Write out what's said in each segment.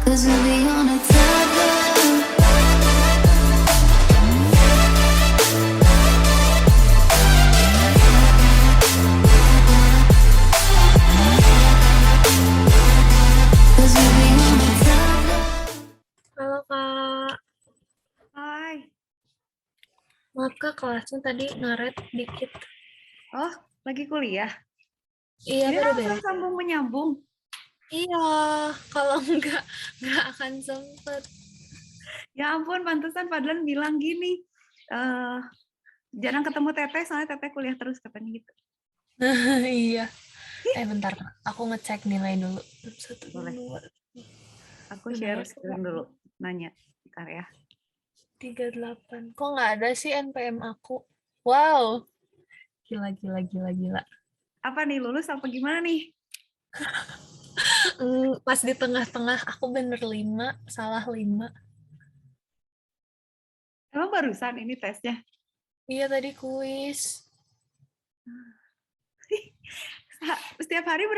'Cause we'll be on a tether. Halo Kak, Hai. maaf Kak kelasnya tadi ngaret dikit. Oh, lagi kuliah? Iya, Ini baru langsung beres. sambung menyambung. Iya, kalau nggak akan sempet. Ya ampun, pantesan Fadlan bilang gini. Jarang ketemu Teteh, soalnya Teteh kuliah terus katanya gitu. Iya. Bentar Kak, aku ngecek nilai dulu. 1, Boleh. 2, Aku share screen dulu. Nanya. Bentar ya. 38. Kok nggak ada sih NPM aku? Wow. Gila. Apa nih, lulus apa gimana nih? Pas di tengah-tengah, aku bener 5, salah 5. Emang barusan ini tesnya? Iya, tadi kuis. Setiap hari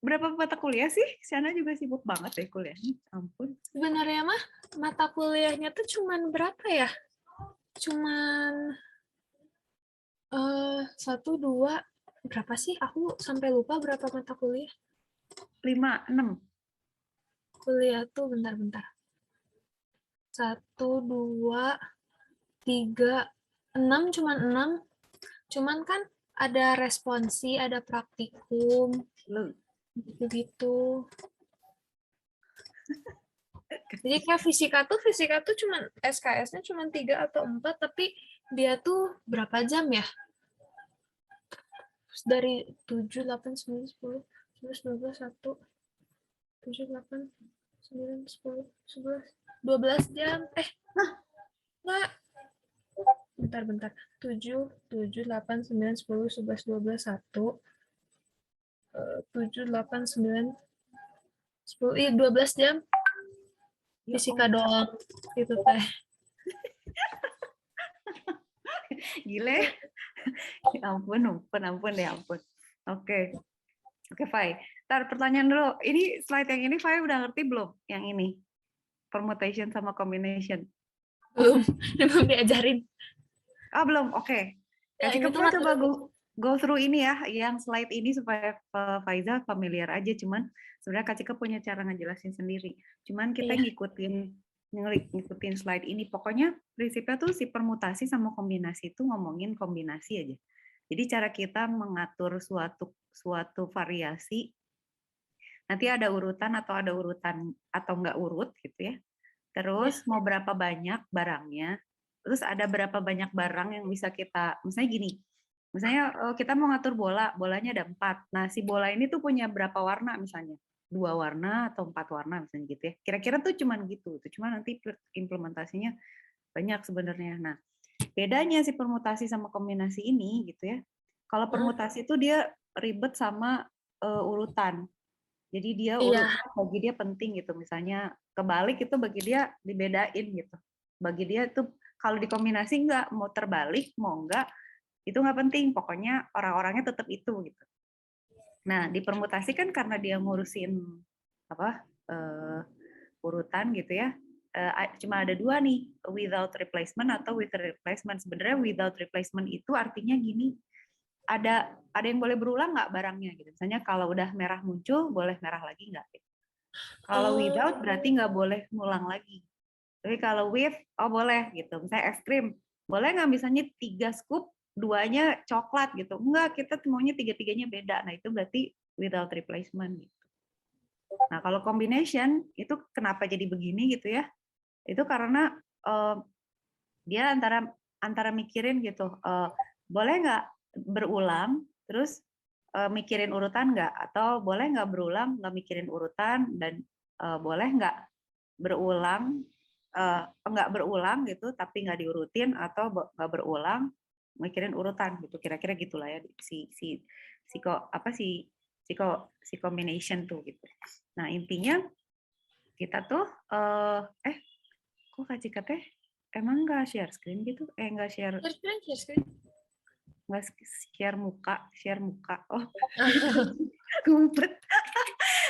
berapa mata kuliah sih? Sana juga sibuk banget deh kuliahnya. Ampun. Sebenarnya mah, mata kuliahnya tuh cuman berapa ya? Cuman 1, 2, berapa sih? Aku sampai lupa berapa mata kuliah. 5, 6. Kuliah tuh bentar. 1, 2, 3, 6, cuman 6. Cuman kan ada responsi, ada praktikum, begitu. Jadi kayak fisika tuh cuman SKS-nya cuman 3 atau 4, tapi dia tuh berapa jam ya? Dari 7, 8, 9, 10, 11, 12, 1, 7, 8, 9, 10, 11, 12 jam. Enggak. Bentar. 7, 8, 9, 10, 11, 12, 1, 7, 8, 9, 10, iya 12 jam. Fisika doang. Gitu teh. Gile. Ya ampun deh. Oke, Fai. Ntar pertanyaan dulu. Ini slide yang ini Fai udah ngerti belum? Yang ini. Permutation sama combination. Belum diajarin. Belum. Oke. Kasih ke Fai coba go through ini ya, yang slide ini supaya Faiza familiar aja. Cuman sebenarnya Kak Cika punya cara ngejelasin sendiri. Cuman kita ngikutin slide ini. Pokoknya prinsipnya tuh si permutasi sama kombinasi itu ngomongin kombinasi aja. Jadi cara kita mengatur suatu variasi, nanti ada urutan atau nggak urut gitu ya. Terus mau berapa banyak barangnya, terus ada berapa banyak barang yang bisa kita, misalnya gini, misalnya kita mau ngatur bolanya ada 4. Nah si bola ini tuh punya berapa warna misalnya, 2 warna atau 4 warna misalnya gitu ya. Kira-kira tuh cuman gitu, cuman nanti implementasinya banyak sebenarnya. Nah bedanya si permutasi sama kombinasi ini gitu ya. Kalau permutasi itu dia ribet sama urutan. Jadi dia urutan bagi dia penting gitu. Misalnya kebalik itu bagi dia dibedain gitu. Bagi dia itu kalau dikombinasi enggak, mau terbalik mau enggak itu nggak penting. Pokoknya orang-orangnya tetap itu gitu. Nah di permutasi kan karena dia ngurusin urutan gitu ya. Cuma ada 2 nih, without replacement atau with replacement. Sebenarnya without replacement itu artinya gini, ada yang boleh berulang nggak barangnya gitu. Misalnya kalau udah merah muncul, boleh merah lagi nggak? Gitu. Kalau without berarti nggak boleh ngulang lagi. Tapi kalau with, boleh gitu. Misalnya es krim, boleh nggak misalnya 3 scoop, 2-nya coklat gitu. Enggak, kita maunya 3-3-nya beda. Nah itu berarti without replacement gitu. Nah kalau combination, itu kenapa jadi begini gitu ya? Itu karena dia antara mikirin gitu, boleh nggak berulang, terus mikirin urutan nggak, atau boleh nggak berulang nggak mikirin urutan, dan boleh nggak berulang nggak berulang gitu tapi nggak diurutin, atau nggak berulang mikirin urutan gitu. Kira-kira gitulah ya si combination tuh gitu. Nah intinya kita tuh kok Kak Cika teh emang nggak share screen gitu? Nggak share muka. Oh, ngumpet.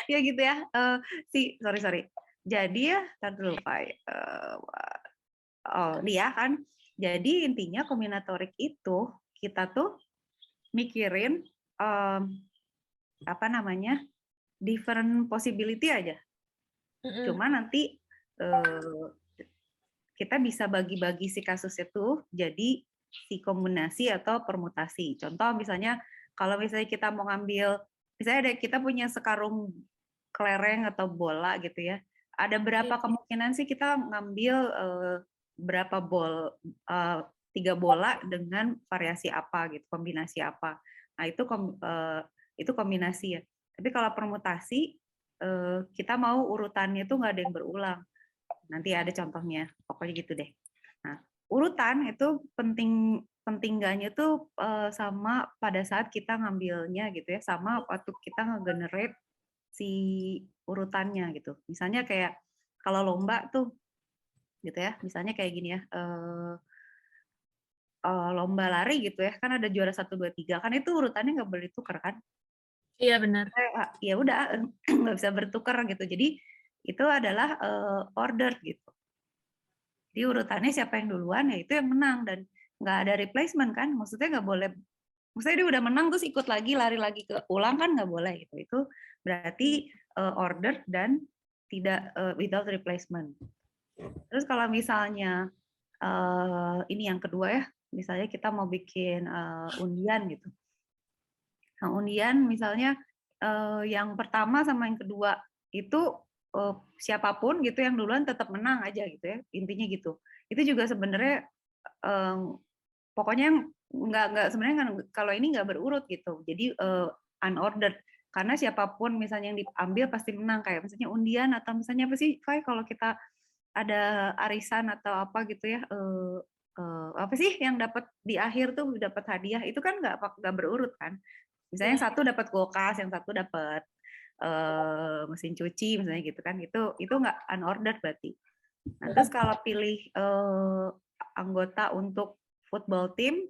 Ya gitu ya. Sorry. Jadi ya, tar dulu Pak. Oh, dia kan. Jadi intinya kombinatorik itu kita tuh mikirin apa namanya different possibility aja. Cuma nanti kita bisa bagi-bagi si kasus itu jadi si kombinasi atau permutasi. Contoh misalnya kalau misalnya kita mau ngambil, misalnya kita punya sekarung kelereng atau bola gitu ya. Ada berapa kemungkinan sih kita ngambil berapa 3 bola dengan variasi apa gitu, kombinasi apa. Nah, itu kombinasi ya. Tapi kalau permutasi kita mau urutannya tuh nggak ada yang berulang. Nanti ada contohnya, pokoknya gitu deh. Nah, urutan itu pentingnya tuh sama pada saat kita ngambilnya gitu ya, sama waktu kita nge-generate si urutannya gitu. Misalnya kayak kalau lomba tuh gitu ya, misalnya kayak gini ya, lomba lari gitu ya, kan ada juara 1, 2, 3, kan itu urutannya nggak boleh ditukar kan? Iya benar. Ya udah nggak bisa bertukar gitu. Jadi itu adalah order gitu. Jadi urutannya siapa yang duluan ya itu yang menang dan nggak ada replacement kan? Maksudnya nggak boleh. Maksudnya dia udah menang terus ikut lagi lari lagi ke ulang kan nggak boleh gitu. Itu berarti order dan tidak without replacement. Terus kalau misalnya ini yang kedua ya, misalnya kita mau bikin undian gitu. Nah, undian misalnya yang pertama sama yang kedua itu siapapun gitu yang duluan tetap menang aja gitu ya, intinya gitu. Itu juga sebenarnya pokoknya nggak sebenarnya kalau ini nggak berurut gitu. Jadi unordered karena siapapun misalnya yang diambil pasti menang, kayak misalnya undian atau misalnya apa sih Fai, kalau kita ada arisan atau apa gitu ya, apa sih yang dapat di akhir tuh dapat hadiah itu kan nggak berurut kan. Misalnya yang satu dapat kulkas, yang satu dapat mesin cuci misalnya gitu kan, itu nggak unordered berarti. Nah, terus kalau pilih anggota untuk football team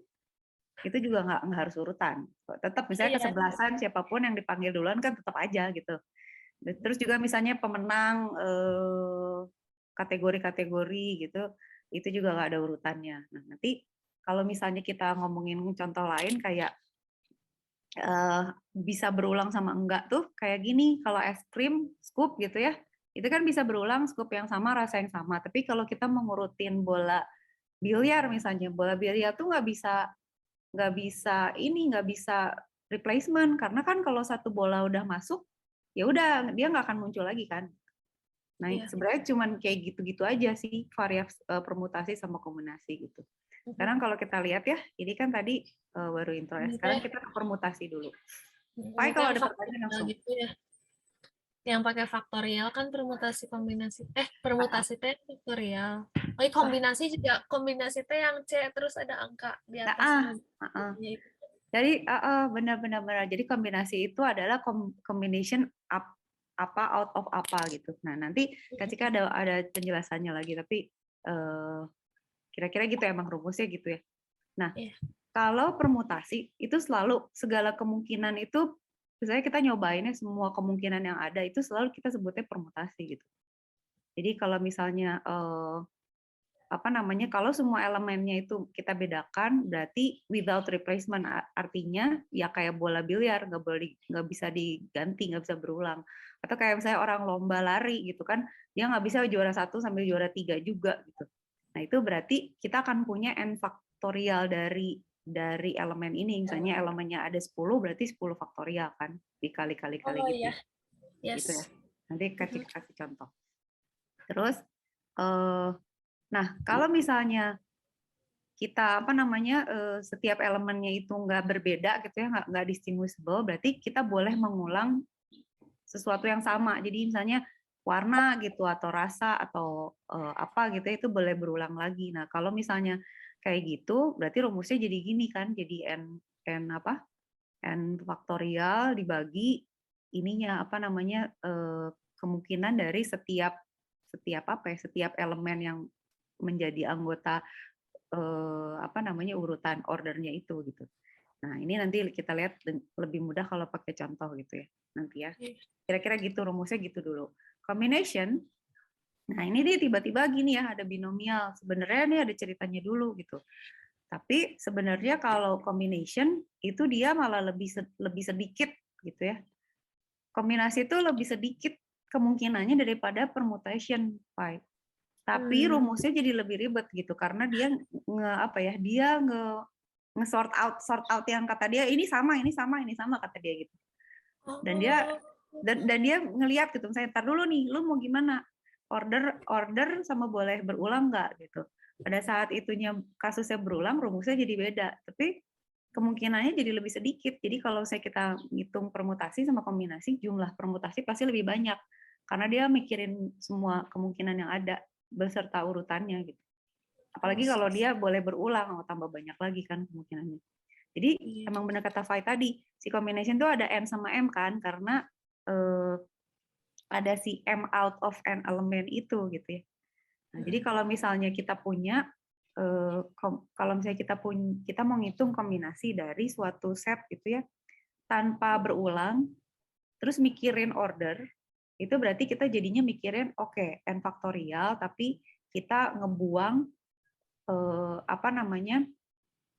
itu juga nggak harus urutan. Tetap misalnya kesebelasan siapapun yang dipanggil duluan kan tetap aja gitu. Terus juga misalnya pemenang kategori-kategori gitu, itu juga nggak ada urutannya. Nah, nanti kalau misalnya kita ngomongin contoh lain kayak bisa berulang sama enggak tuh kayak gini, kalau es krim scoop gitu ya, itu kan bisa berulang scoop yang sama, rasa yang sama. Tapi kalau kita mengurutin bola biliar misalnya, bola biliar tuh nggak bisa replacement karena kan kalau satu bola udah masuk ya udah dia nggak akan muncul lagi kan. Nah, sebenarnya cuman kayak gitu-gitu aja sih variasi permutasi sama kombinasi gitu. Sekarang kalau kita lihat ya, ini kan tadi baru intro ya. Sekarang kita ke permutasi dulu. Pai kalau ada pertanyaan langsung. Gitu ya. Yang pakai faktorial kan permutasi kombinasi. Permutasi T faktorial. Oh, kombinasi juga kombinasi T yang C terus ada angka di atas. Jadi benar-benar. Jadi kombinasi itu adalah combination out of apa gitu. Nah, nanti ketika ada penjelasannya lagi, tapi kira-kira gitu emang rumusnya gitu ya. Nah, kalau permutasi itu selalu segala kemungkinan itu, misalnya kita nyobainnya semua kemungkinan yang ada itu selalu kita sebutnya permutasi gitu. Jadi kalau misalnya kalau semua elemennya itu kita bedakan, berarti without replacement, artinya ya kayak bola biliar nggak bisa diganti, nggak bisa berulang. Atau kayak misalnya orang lomba lari gitu kan, dia nggak bisa juara 1 sampai juara 3 juga gitu. Nah itu berarti kita akan punya n faktorial dari elemen ini, misalnya elemennya ada 10 berarti 10 faktorial kan, dikali-kali gitu. Gitu ya. Nanti kasih contoh. Terus nah, kalau misalnya kita setiap elemennya itu nggak berbeda gitu ya, nggak distinguishable, berarti kita boleh mengulang sesuatu yang sama. Jadi misalnya warna gitu atau rasa atau apa gitu itu boleh berulang lagi. Nah, kalau misalnya kayak gitu, berarti rumusnya jadi gini kan, jadi n faktorial dibagi ininya kemungkinan dari setiap elemen yang menjadi anggota urutan ordernya itu gitu. Nah, ini nanti kita lihat lebih mudah kalau pakai contoh gitu ya. Nanti ya. Kira-kira gitu rumusnya gitu dulu. Combination Nah, ini dia tiba-tiba gini ya, ada binomial. Sebenarnya ini ada ceritanya dulu gitu. Tapi sebenarnya kalau combination itu dia malah lebih sedikit gitu ya. Kombinasi itu lebih sedikit kemungkinannya daripada permutation, Pak. Tapi rumusnya jadi lebih ribet gitu karena dia sort out yang kata dia ini sama kata dia gitu. Dan dia ngelihat gitu, misalnya ntar dulu nih, lu mau gimana? Order sama boleh berulang nggak gitu. Pada saat itunya kasusnya berulang, rumusnya jadi beda. Tapi kemungkinannya jadi lebih sedikit. Jadi kalau saya kita ngitung permutasi sama kombinasi, jumlah permutasi pasti lebih banyak. Karena dia mikirin semua kemungkinan yang ada beserta urutannya gitu. Apalagi kalau dia boleh berulang, tambah banyak lagi kan kemungkinannya. Jadi emang benar kata Fai tadi, si combination itu ada N sama M kan, karena ada si M out of N element itu gitu ya. Nah, jadi kalau misalnya kita punya kita mau ngitung kombinasi dari suatu set gitu ya tanpa berulang terus mikirin order itu berarti kita jadinya mikirin oke, n faktorial tapi kita ngebuang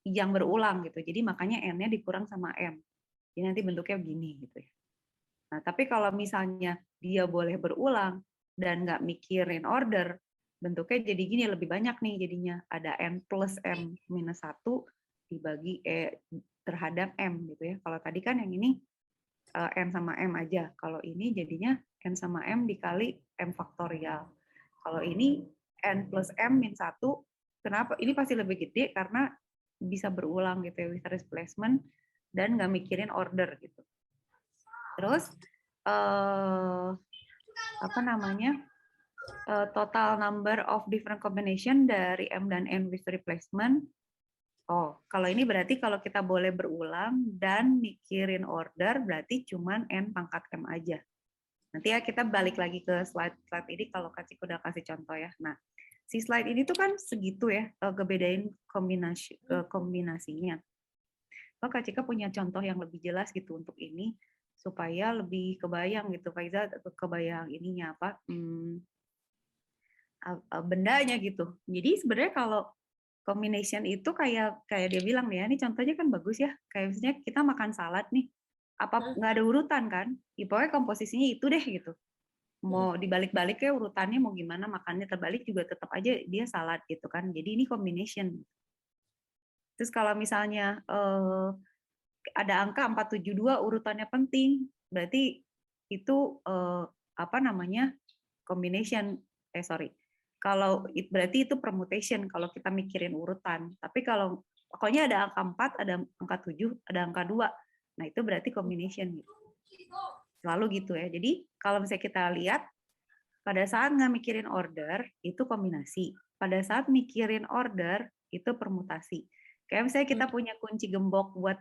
yang berulang gitu. Jadi makanya n-nya dikurang sama m. Jadi nanti bentuknya begini gitu ya. Nah, tapi kalau misalnya dia boleh berulang dan nggak mikirin order, bentuknya jadi gini, lebih banyak nih jadinya. Ada n plus m minus 1 dibagi terhadap m gitu ya. Kalau tadi kan yang ini n sama m aja. Kalau ini jadinya n sama m dikali m faktorial. Kalau ini n plus m min 1, kenapa? Ini pasti lebih gede karena bisa berulang gitu ya, with replacement, dan nggak mikirin order gitu. Terus total number of different combination dari M dan N with replacement. Oh, kalau ini berarti kalau kita boleh berulang dan mikirin order berarti cuman N pangkat M aja. Nanti ya kita balik lagi ke slide ini kalau Kacik udah kasih contoh ya. Nah, si slide ini tuh kan segitu ya, ngebedain kombinasinya. Oh, Kak Cika punya contoh yang lebih jelas gitu untuk ini supaya lebih kebayang gitu, Faiza kebayang ininya apa bendanya gitu. Jadi sebenarnya kalau combination itu kayak dia bilang nih ya, ini contohnya kan bagus ya. Kayak misalnya kita makan salad nih, nggak ada urutan kan? Ya, pokoknya komposisinya itu deh gitu. Mau dibalik-balik ya urutannya mau gimana makannya terbalik juga tetap aja dia salad gitu kan. Jadi ini combination. Terus kalau misalnya ada angka 472 urutannya penting, berarti itu combination. Kalau berarti itu permutation kalau kita mikirin urutan. Tapi kalau pokoknya ada angka 4, ada angka 7, ada angka 2. Nah, itu berarti combination gitu. Selalu gitu ya. Jadi kalau misalnya kita lihat pada saat nggak mikirin order itu kombinasi. Pada saat mikirin order itu permutasi. Kayak misalnya kita punya kunci gembok buat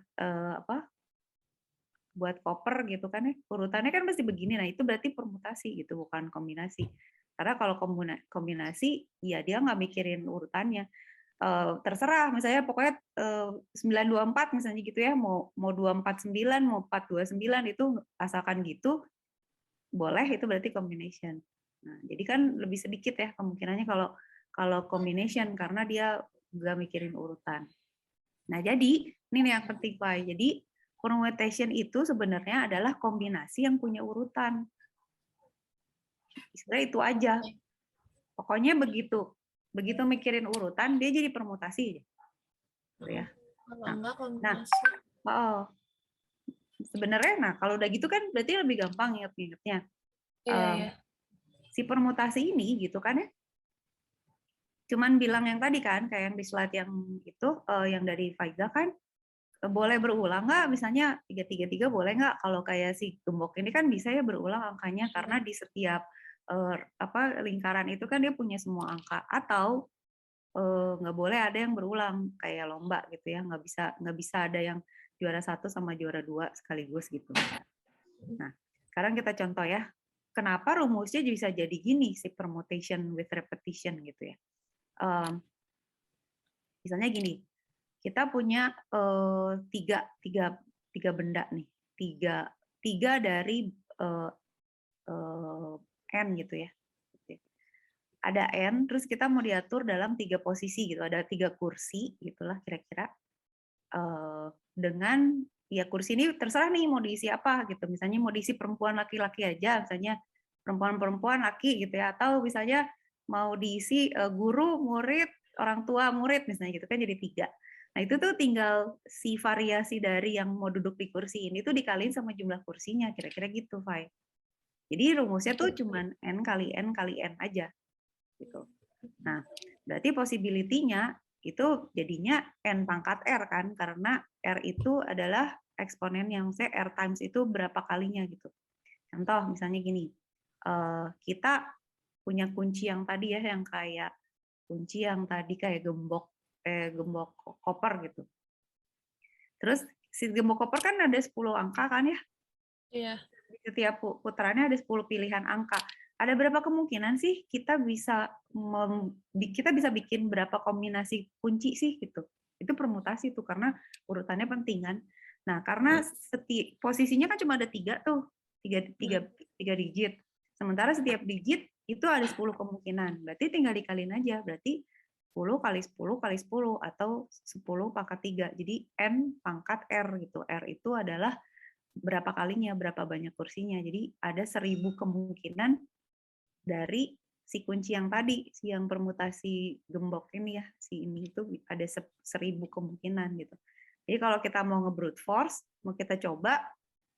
buat koper gitu kan ya. Urutannya kan pasti begini. Nah, itu berarti permutasi gitu, bukan kombinasi. Karena kalau kombinasi, ya dia nggak mikirin urutannya. Terserah, misalnya pokoknya 924 misalnya gitu ya, mau 249, mau 429 itu asalkan gitu, boleh itu berarti combination. Nah, jadi kan lebih sedikit ya kemungkinannya kalau combination karena dia nggak mikirin urutan. Nah, jadi ini nih yang penting, Pak. Jadi permutation itu sebenarnya adalah kombinasi yang punya urutan. Sebenarnya itu aja. Pokoknya begitu mikirin urutan, dia jadi permutasi. Ya. Sebenarnya, kalau udah gitu kan berarti lebih gampang inget-ingetnya. Si permutasi ini gitu kan ya, cuman bilang yang tadi kan, kayak yang di slide yang itu, yang dari Faiza kan, boleh berulang nggak? Misalnya 333 boleh nggak? Kalau kayak si gembok ini kan bisa ya berulang angkanya karena di setiap lingkaran itu kan dia punya semua angka. Atau nggak boleh ada yang berulang kayak lomba gitu ya, nggak bisa ada yang juara 1 sama juara 2 sekaligus gitu. Nah, sekarang kita contoh ya. Kenapa rumusnya bisa jadi gini si permutation with repetition gitu ya? Misalnya gini. Kita punya tiga benda nih, tiga dari n gitu ya. ada N, terus kita mau diatur dalam 3 posisi gitu, ada 3 kursi gitulah kira-kira. Dengan ya kursi ini terserah nih mau diisi apa gitu, misalnya mau diisi perempuan laki-laki aja, misalnya perempuan laki gitu ya, atau misalnya mau diisi guru, murid, orang tua, murid misalnya gitu kan jadi 3. Nah itu tuh tinggal si variasi dari yang mau duduk di kursi ini tuh dikaliin sama jumlah kursinya, kira-kira gitu, Fai. Jadi rumusnya tuh cuman N kali N kali N aja gitu. Nah, berarti possibility-nya itu jadinya N pangkat R kan, karena R itu adalah eksponen yang R times itu berapa kalinya gitu. Contoh misalnya gini, kita punya kunci yang tadi ya, yang kayak kunci yang tadi kayak gembok koper gitu. Terus si gembok koper kan ada 10 angka kan ya? Iya. Di setiap putarannya ada 10 pilihan angka. Ada berapa kemungkinan sih kita bisa bikin berapa kombinasi kunci sih gitu. Itu permutasi tuh karena urutannya penting kan. Nah, karena posisinya kan cuma ada 3 tuh. 3 digit. Sementara setiap digit itu ada 10 kemungkinan. Berarti tinggal dikaliin aja. Berarti 10 kali 10 kali 10 atau 10 pangkat 3. Jadi N pangkat R gitu. R itu adalah berapa kalinya, berapa banyak kursinya. Jadi ada 1000 kemungkinan dari si kunci yang tadi, si yang permutasi gembok ini ya, si ini itu ada 1000 kemungkinan gitu. Jadi kalau kita mau nge-brute force, mau kita coba,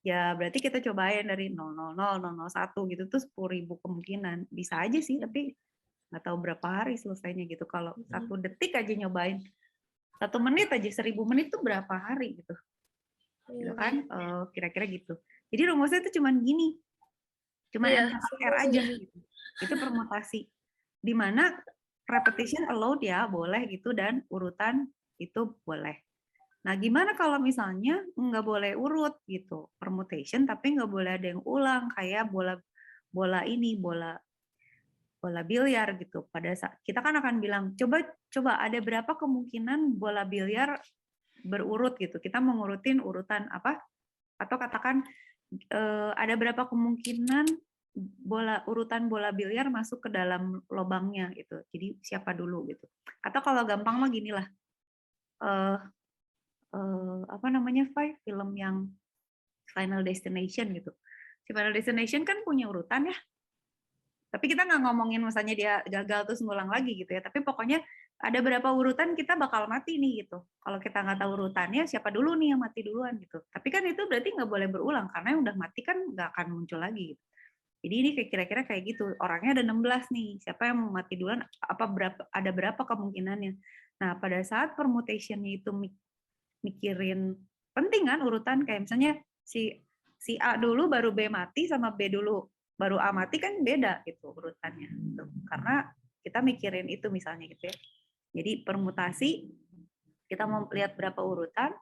ya berarti kita cobain dari 000, 001 gitu tuh 10.000 kemungkinan. Bisa aja sih, tapi nggak tahu berapa hari selesainya gitu. Kalau 1 detik aja nyobain, 1 menit aja, 1000 menit tuh berapa hari gitu. Gitu kan, kira-kira gitu. Jadi rumusnya itu cuman gini, cuma N pangkat R aja gitu. Itu permutasi. Di mana repetition allowed ya, boleh gitu, dan urutan itu boleh. Nah, gimana kalau misalnya nggak boleh urut gitu, permutation tapi nggak boleh ada yang ulang, kayak bola biliar gitu. Pada saat kita kan akan bilang, coba ada berapa kemungkinan bola biliar berurut gitu. Kita mengurutin urutan apa? Atau katakan ada berapa kemungkinan urutan bola biliar masuk ke dalam lubangnya gitu. Jadi siapa dulu gitu. Atau kalau gampang mah gini lah. Apa namanya, film yang Final Destination gitu. Si Final Destination kan punya urutan ya. Tapi kita nggak ngomongin misalnya dia gagal terus ngulang lagi gitu ya. Tapi pokoknya ada berapa urutan kita bakal mati nih gitu. Kalau kita nggak tahu urutannya, siapa dulu nih yang mati duluan gitu. Tapi kan itu berarti nggak boleh berulang, karena yang udah mati kan nggak akan muncul lagi gitu. Jadi ini kira-kira kayak gitu. Orangnya ada 16 nih. Siapa yang mau mati duluan, ada berapa kemungkinannya. Nah, pada saat permutation-nya itu mikirin penting kan urutan, kayak misalnya si A dulu baru B mati sama B dulu baru A mati kan beda gitu urutannya gitu. Karena kita mikirin itu misalnya gitu ya. Jadi permutasi kita mau lihat berapa urutan,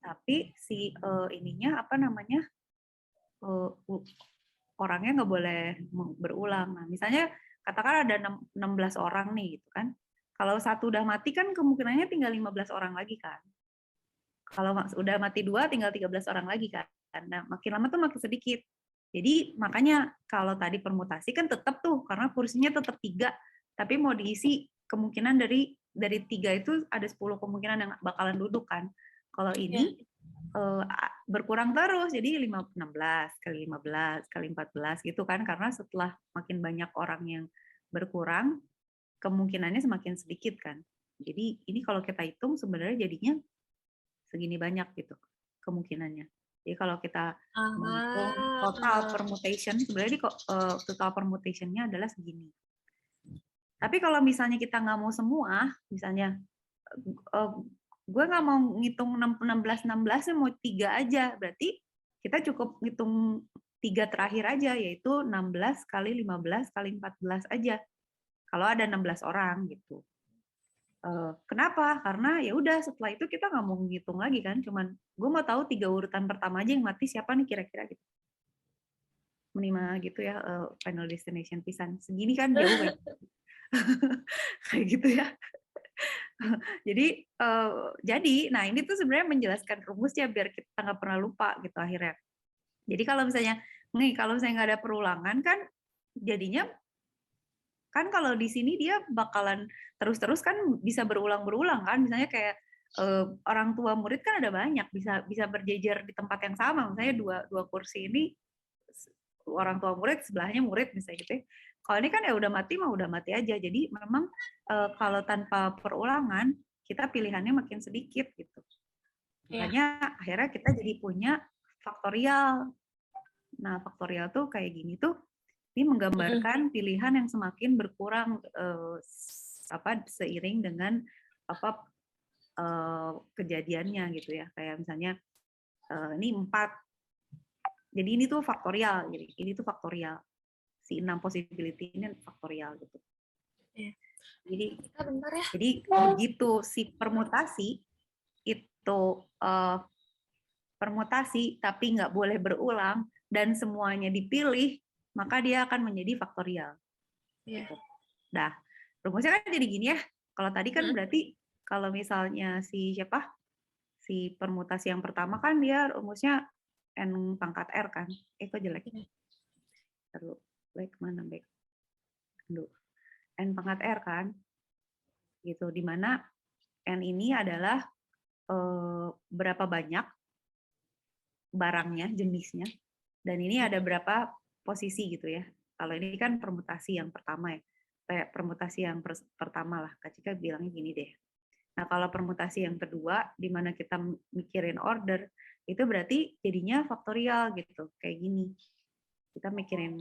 tapi si ininya apa namanya orangnya nggak boleh berulang. Nah, misalnya katakan ada 16 orang nih gitu kan. Kalau satu udah mati kan kemungkinannya tinggal 15 orang lagi kan. Kalau udah mati 2 tinggal 13 orang lagi kan. Nah, makin lama tuh makin sedikit. Jadi makanya kalau tadi permutasi kan tetap tuh karena kursinya tetap 3, tapi mau diisi kemungkinan dari 3 itu ada 10 kemungkinan yang bakalan duduk kan. Kalau ini berkurang terus, jadi 16 kali 15 kali 14 gitu kan, karena setelah makin banyak orang yang berkurang, kemungkinannya semakin sedikit kan. Jadi ini kalau kita hitung sebenarnya jadinya segini banyak gitu kemungkinannya. Jadi kalau kita menghitung total permutation, sebenarnya total permutation-nya adalah segini. Tapi kalau misalnya kita nggak mau semua, misalnya gue nggak mau ngitung 16-16-nya mau 3 aja, berarti kita cukup ngitung 3 terakhir aja, yaitu 16 kali 15 kali 14 aja. Kalau ada 16 orang gitu. Kenapa? Karena ya udah setelah itu kita nggak mau ngitung lagi kan, cuman gue mau tahu 3 urutan pertama aja yang mati siapa nih kira-kira gitu. Minimal gitu ya, Final Destination pisan. Segini kan jauh kan. Kayak gitu ya. Jadi, nah ini tuh sebenarnya menjelaskan rumusnya biar kita nggak pernah lupa gitu akhirnya. Jadi kalau misalnya nggak ada perulangan kan, jadinya Kan kalau di sini dia bakalan terus-terus kan bisa berulang-berulang kan, misalnya kayak orang tua murid kan ada banyak, bisa berjejer di tempat yang sama, misalnya dua kursi ini orang tua murid sebelahnya murid misalnya gitu ya. Kalau ini kan ya udah mati mah udah mati aja. Jadi memang kalau tanpa perulangan kita pilihannya makin sedikit gitu. Makanya akhirnya kita jadi punya faktorial. Nah, faktorial tuh kayak gini tuh, ini menggambarkan pilihan yang semakin berkurang seiring dengan kejadiannya gitu ya. Kayak misalnya ini 4. Jadi ini tuh faktorial. Jadi ini tuh faktorial. Si 6 possibility ini faktorial gitu. Jadi bentar ya. Jadi begitu si permutasi itu permutasi tapi nggak boleh berulang dan semuanya dipilih, maka dia akan menjadi faktorial. Gitu. Nah, rumusnya kan jadi gini ya. Kalau tadi kan berarti kalau misalnya si permutasi yang pertama kan dia rumusnya n pangkat r kan. Kok jelek. Terus baik mana baik. N pangkat r kan. Gitu, di mana n ini adalah berapa banyak barangnya, jenisnya, dan ini ada berapa posisi gitu ya. Kalau ini kan permutasi yang pertama ya, kayak permutasi yang pertama lah, Kak Cika bilangnya gini deh. Nah kalau permutasi yang kedua, di mana kita mikirin order, itu berarti jadinya faktorial gitu, kayak gini. Kita mikirin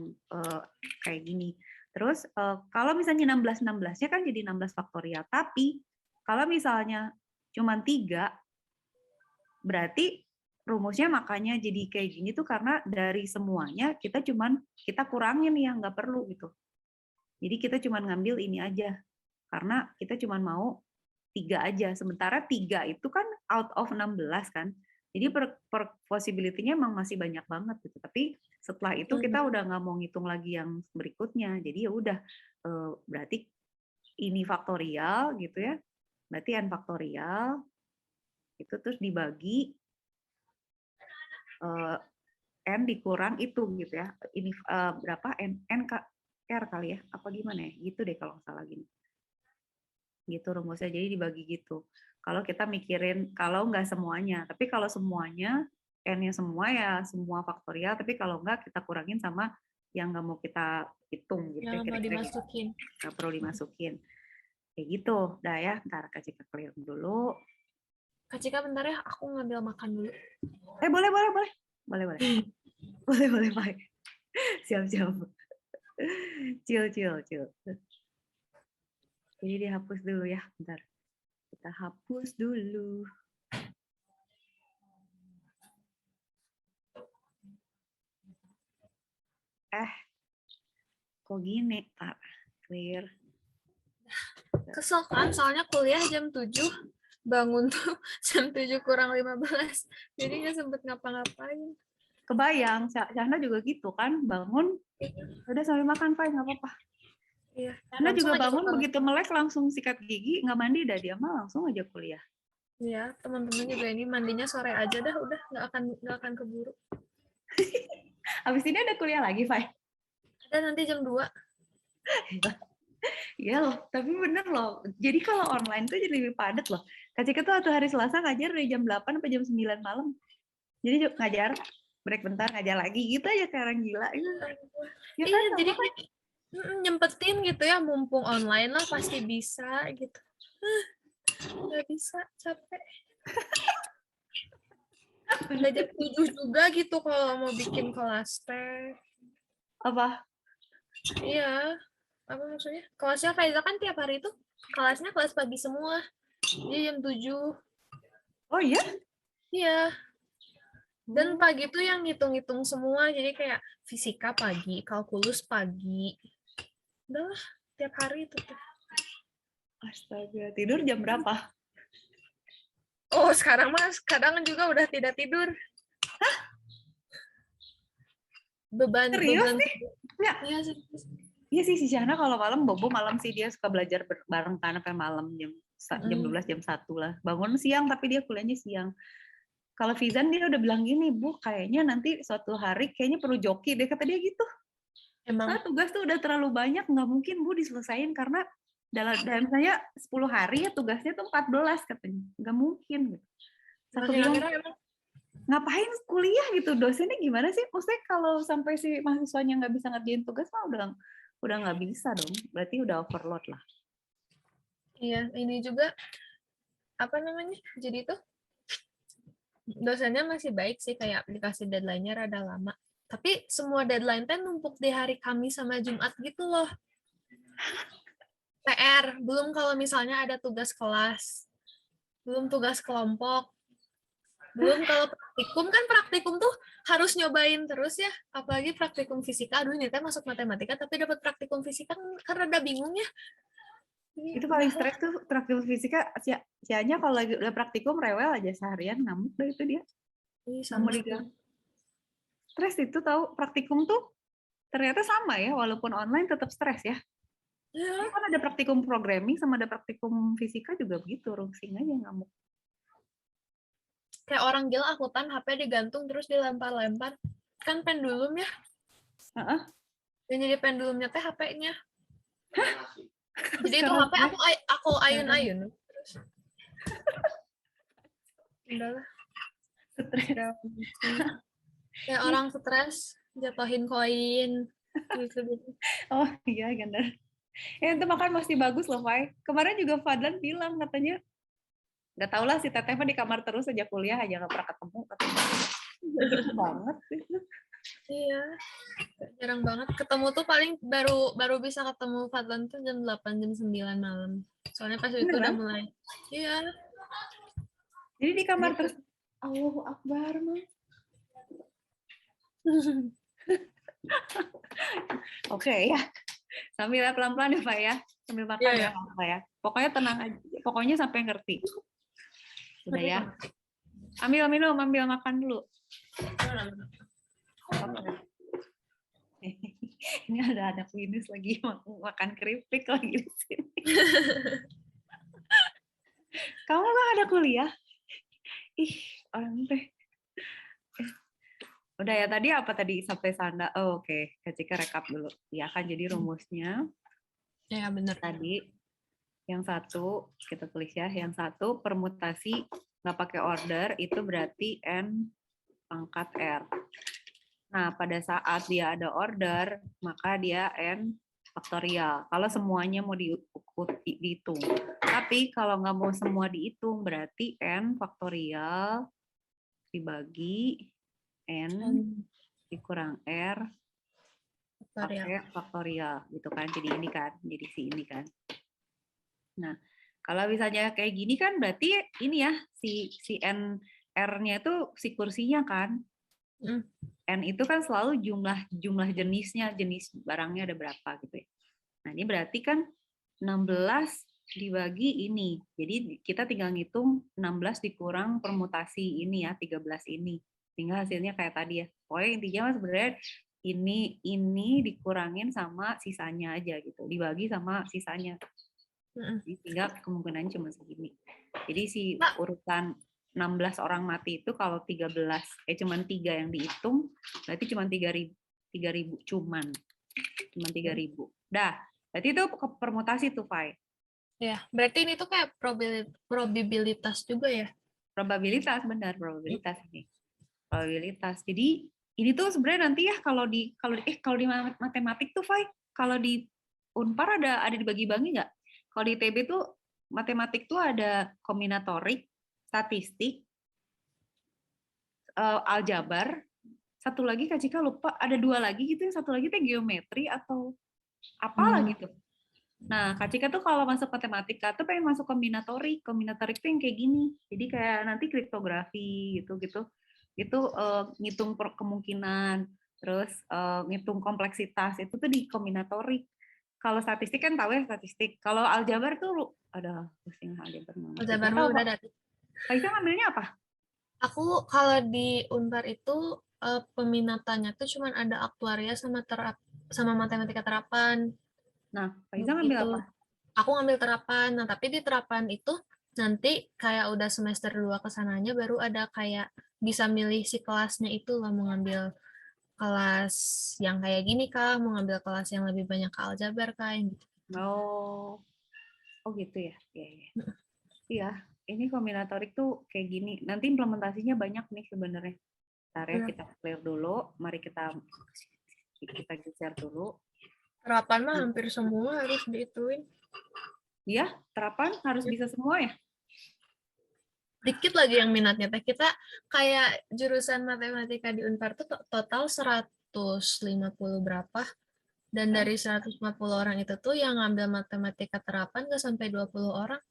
kayak gini. Terus kalau misalnya 16-16-nya kan jadi 16 faktorial, tapi kalau misalnya cuma 3, berarti rumusnya makanya jadi kayak gini tuh karena dari semuanya kita kurangin yang nggak perlu gitu. Jadi kita cuma ngambil ini aja karena kita cuma mau 3 aja. Sementara 3 itu kan out of 16 kan. Jadi per possibility-nya emang masih banyak banget gitu. Tapi setelah itu kita udah nggak mau ngitung lagi yang berikutnya. Jadi ya udah berarti ini faktorial gitu ya. Berarti n faktorial itu terus dibagi n dikurang itu gitu ya. Ini berapa n r kali ya? Apa gimana ya? Gitu deh kalau nggak salah gini. Gitu rumusnya, jadi dibagi gitu. Kalau kita mikirin kalau nggak semuanya, tapi kalau semuanya n-nya semua ya semua faktorial, tapi kalau nggak kita kurangin sama yang nggak mau kita hitung gitu. Yang mau dimasukin. Nggak perlu dimasukin. Kayak gitu. Dah ya, ntar Kak Cika clear dulu. Kak Cika bentar ya, aku ngambil makan dulu. Boleh. Boleh, Pak. Siap. Chill. Jadi dihapus dulu ya, bentar. Kita hapus dulu. Kok gini, Pak? Clear. Kesel kan, soalnya kuliah jam 7, bangun tuh jam 7 kurang 15, jadi nggak sempet ngapa-ngapain. Kebayang, Syahna juga gitu kan, bangun, udah sambil makan, Pak, nggak apa-apa. Iya. Karena juga bangun begitu melek langsung sikat gigi, nggak mandi dah dia mah langsung aja kuliah. Iya, teman-teman juga ini mandinya sore aja dah, udah nggak akan keburu. Habis ini ada kuliah lagi, Fai? Ada nanti jam 2. Iya loh, tapi bener loh. Jadi kalau online tuh jadi lebih padat loh. Kak Cika tuh waktu hari Selasa ngajar dari jam 8 sampai jam 9 malam. Jadi ngajar, break bentar, ngajar lagi gitu aja kayak orang gila. Ya kan, jadi nyempetin gitu ya, mumpung online lah pasti bisa gitu. Nggak bisa, capek. Udah jam 7 juga gitu kalau mau bikin kelas teh. Apa? Iya. Apa maksudnya? Kelasnya Faiza kan tiap hari itu kelasnya kelas pagi semua. Jadi jam 7. Oh iya? Iya. Dan pagi itu yang ngitung-ngitung semua, jadi kayak fisika pagi, kalkulus pagi. Udah lah, tiap hari itu tuh. Astaga, tidur jam berapa? Oh, sekarang mas, kadang juga udah tidak tidur. Hah? Beban. Nih? Ya. Iya, serius. Iya sih, si Syahna kalau malam, Bobo malam sih dia suka belajar bareng kan sampai malam jam 12, jam 1 lah. Bangun siang tapi dia kuliahnya siang. Kalau Fizan dia udah bilang gini, Bu, kayaknya nanti suatu hari kayaknya perlu joki deh, kata dia gitu. Emang Soalnya tugas tuh udah terlalu banyak, nggak mungkin Bu diselesain karena dalam saya 10 hari ya tugasnya tuh 14 katanya. Nggak mungkin gitu. Satu bilang, akhir-akhirnya emang ngapain kuliah gitu, dosennya gimana sih? Maksudnya kalau sampai si mahasiswanya nggak bisa ngerjain tugas mah udah nggak bisa dong. Berarti udah overload lah. iya ini juga apa namanya? Jadi tuh dosennya masih baik sih kayak aplikasi deadline-nya rada lama. Tapi semua deadline teh numpuk di hari Kamis sama Jumat gitu loh. PR, belum kalau misalnya ada tugas kelas, belum tugas kelompok, belum kalau praktikum kan praktikum tuh harus nyobain terus ya, apalagi praktikum fisika. Aduh ini teh masuk matematika tapi dapat praktikum fisika kan rada bingung ya. Jadi, Itu paling udahlah. stres tuh praktikum fisika, si Anya kalau lagi udah praktikum rewel aja seharian ngamuk deh itu dia. Ini Nggak mau sama sih. digang. Stres itu tahu praktikum tuh ternyata sama ya, walaupun online tetap stres ya. Ini Ya, kan ada praktikum programming sama ada praktikum fisika juga begitu, rusing aja ngamuk. kayak orang gila akuntan HP digantung terus dilempar-lempar. Kan pendulum ya, Heeh. yang jadi pendulumnya teh HP-nya. Jadi itu Sekarang HP aku ayun-ayun. Terus udahlah. stres. Kayak orang stres jatuhin koin gitu-gitu. Oh iya, Ganda. Ya itu makan masih bagus loh, Fai. Kemarin juga Fadlan bilang katanya, nggak tau lah si Teteh mah di kamar terus aja kuliah aja nggak pernah ketemu. Katanya. Gitu banget sih. Iya, jarang banget ketemu tuh paling baru bisa ketemu Fadlan tuh jam 8 jam 9 malam. Soalnya pas itu udah Beneran? mulai. Iya, Jadi di kamar gitu. terus, Allahu Akbar, Mah. Oke ya, sambil ya pelan-pelan ya Pak ya, sambil makan Iya, ya ya. Pak ya. Pokoknya tenang aja, pokoknya sampai ngerti. Sudah ya. Ambil minum, ambil makan dulu. Ini ada anak Winus lagi makan keripik lagi di sini. Kamu nggak ada kuliah? Ih, orang teh. Udah ya tadi apa tadi sampai sana? Oh, oke. Kecika rekap dulu. Ya kan jadi rumusnya Ya, bener. tadi yang satu kita tulis ya. Yang satu permutasi nggak pakai order itu berarti n pangkat r. Nah pada saat dia ada order maka dia n faktorial. Kalau semuanya mau dihitung. Tapi kalau nggak mau semua dihitung berarti n faktorial dibagi n dikurang r Faktorial. pakai faktorial gitu kan, jadi ini kan, jadi si ini kan. Nah kalau misalnya kayak gini kan berarti ini ya si n r-nya itu si kursinya kan. N itu kan selalu jumlah jenisnya, jenis barangnya ada berapa gitu ya. Nah ini berarti kan 16 dibagi ini. Jadi kita tinggal ngitung 16 dikurang permutasi ini ya, 13 ini. Tinggal hasilnya kayak tadi ya. Pokoknya intinya mas sebenarnya ini dikurangin sama sisanya aja gitu. Dibagi sama sisanya. Jadi tinggal kemungkinannya cuma segini. Jadi si urutan 16 orang mati itu kalau 13 cuman 3 yang dihitung berarti cuma 3.000 cuman 3.000. Dah, berarti itu permutasi tuh, Fai. Ya, berarti ini tuh kayak probabilitas juga ya? Probabilitas benar, probabilitas ini. Probabilitas. Jadi ini tuh sebenarnya nanti ya kalau di matematik tuh, Fai, kalau di Unpar ada dibagi-bagi nggak? Kalau di ITB tuh matematik tuh ada kombinatorik, statistik, aljabar, satu lagi Kak Cika lupa, ada 2 lagi gitu, satu lagi teh geometri atau apalah gitu. Nah, Kak Cika tuh kalau masuk matematika tuh pengen masuk kombinatorik. Kombinatorik tuh yang kayak gini. Jadi kayak nanti kriptografi gitu-gitu. Itu ngitung kemungkinan, terus ngitung kompleksitas itu tuh di kombinatorik. Kalau statistik kan tahu ya statistik. Kalau aljabar tuh ada pusing aljabar. Aljabar mah udah datang. Kak Cika ngambilnya apa? Aku kalau di Unpar itu peminatannya tuh cuman ada aktuaria sama matematika terapan. Nah, Kak Cika ngambil Gitu. apa? Aku ngambil terapan. Nah, tapi di terapan itu nanti kayak udah semester 2 kesananya baru ada kayak bisa milih si kelasnya itu lah mau ngambil kelas yang kayak gini kah, mau ngambil kelas yang lebih banyak ke aljabar kah, yang gitu. Oh, oh gitu ya. Iya, iya. Iya, ini kombinatorik tuh kayak gini. Nanti implementasinya banyak nih sebenarnya. Bentar ya, Iya. kita clear dulu. Mari kita geser dulu. Terapan mah hampir semua harus diituin. Ya, terapan harus bisa semua ya. Dikit lagi yang minatnya teh. Kita kayak jurusan matematika di Unpar tuh total 150 berapa. Dan dari 150 orang itu tuh yang ngambil matematika terapan nggak sampai 20 orang.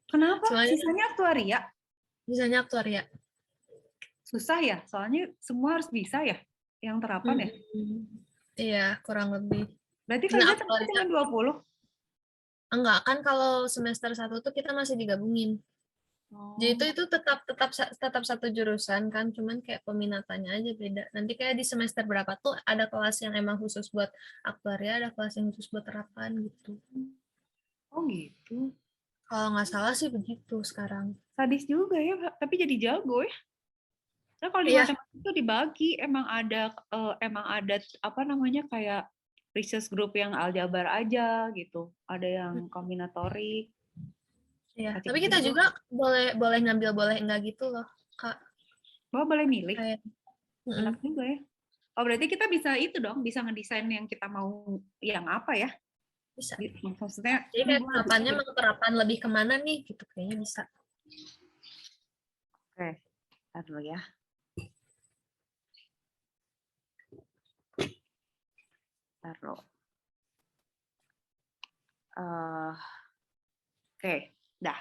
Kenapa? Semuanya Sisanya aktuaria. bisanya aktuaria. Susah ya, soalnya semua harus bisa ya, yang terapan ya. Iya, kurang lebih. Berarti Nah, Faiza ternyata aktuaria cuma 20. enggak kan kalau semester 1 tuh kita masih digabungin. Jadi Oh, itu tetap satu jurusan kan, cuman kayak peminatannya aja beda. Nanti kayak di semester berapa tuh ada kelas yang emang khusus buat aktuaria, ada kelas yang khusus buat terapan gitu. oh gitu. Kalau nggak salah sih begitu sekarang. Sadis juga ya, tapi jadi jago ya. Nah, kalau di Iya, matematika itu dibagi, emang ada apa namanya kayak research group yang aljabar aja gitu. Ada yang kombinatorik. iya. Kacik Tapi kita juga. juga boleh boleh ngambil boleh enggak gitu loh, Kak. Oh, boleh milih. Kayak, Enak juga ya. Oh, berarti kita bisa itu dong, bisa ngedesain yang kita mau yang apa ya? bisa. Maksudnya, Jadi ini kayak gue terapannya mau terapan lebih kemana nih gitu kayaknya bisa. oke, ntar dulu ya. Ntar dulu. Oke, dah.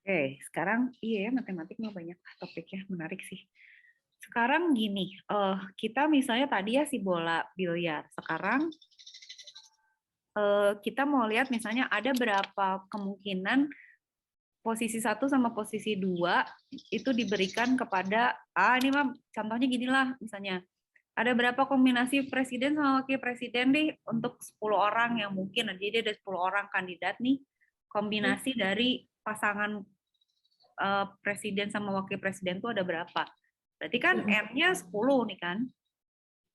Oke, sekarang iya ya matematik mah banyak topiknya menarik sih. Sekarang gini, kita misalnya tadi ya si bola biliar. Sekarang kita mau lihat misalnya ada berapa kemungkinan posisi 1 sama posisi 2 itu diberikan kepada ini mah contohnya gini lah misalnya. Ada berapa kombinasi presiden sama wakil presiden nih untuk 10 orang yang mungkin. Jadi ada 10 orang kandidat nih kombinasi dari pasangan presiden sama wakil presiden tuh ada berapa? Berarti kan R-nya 10 nih kan.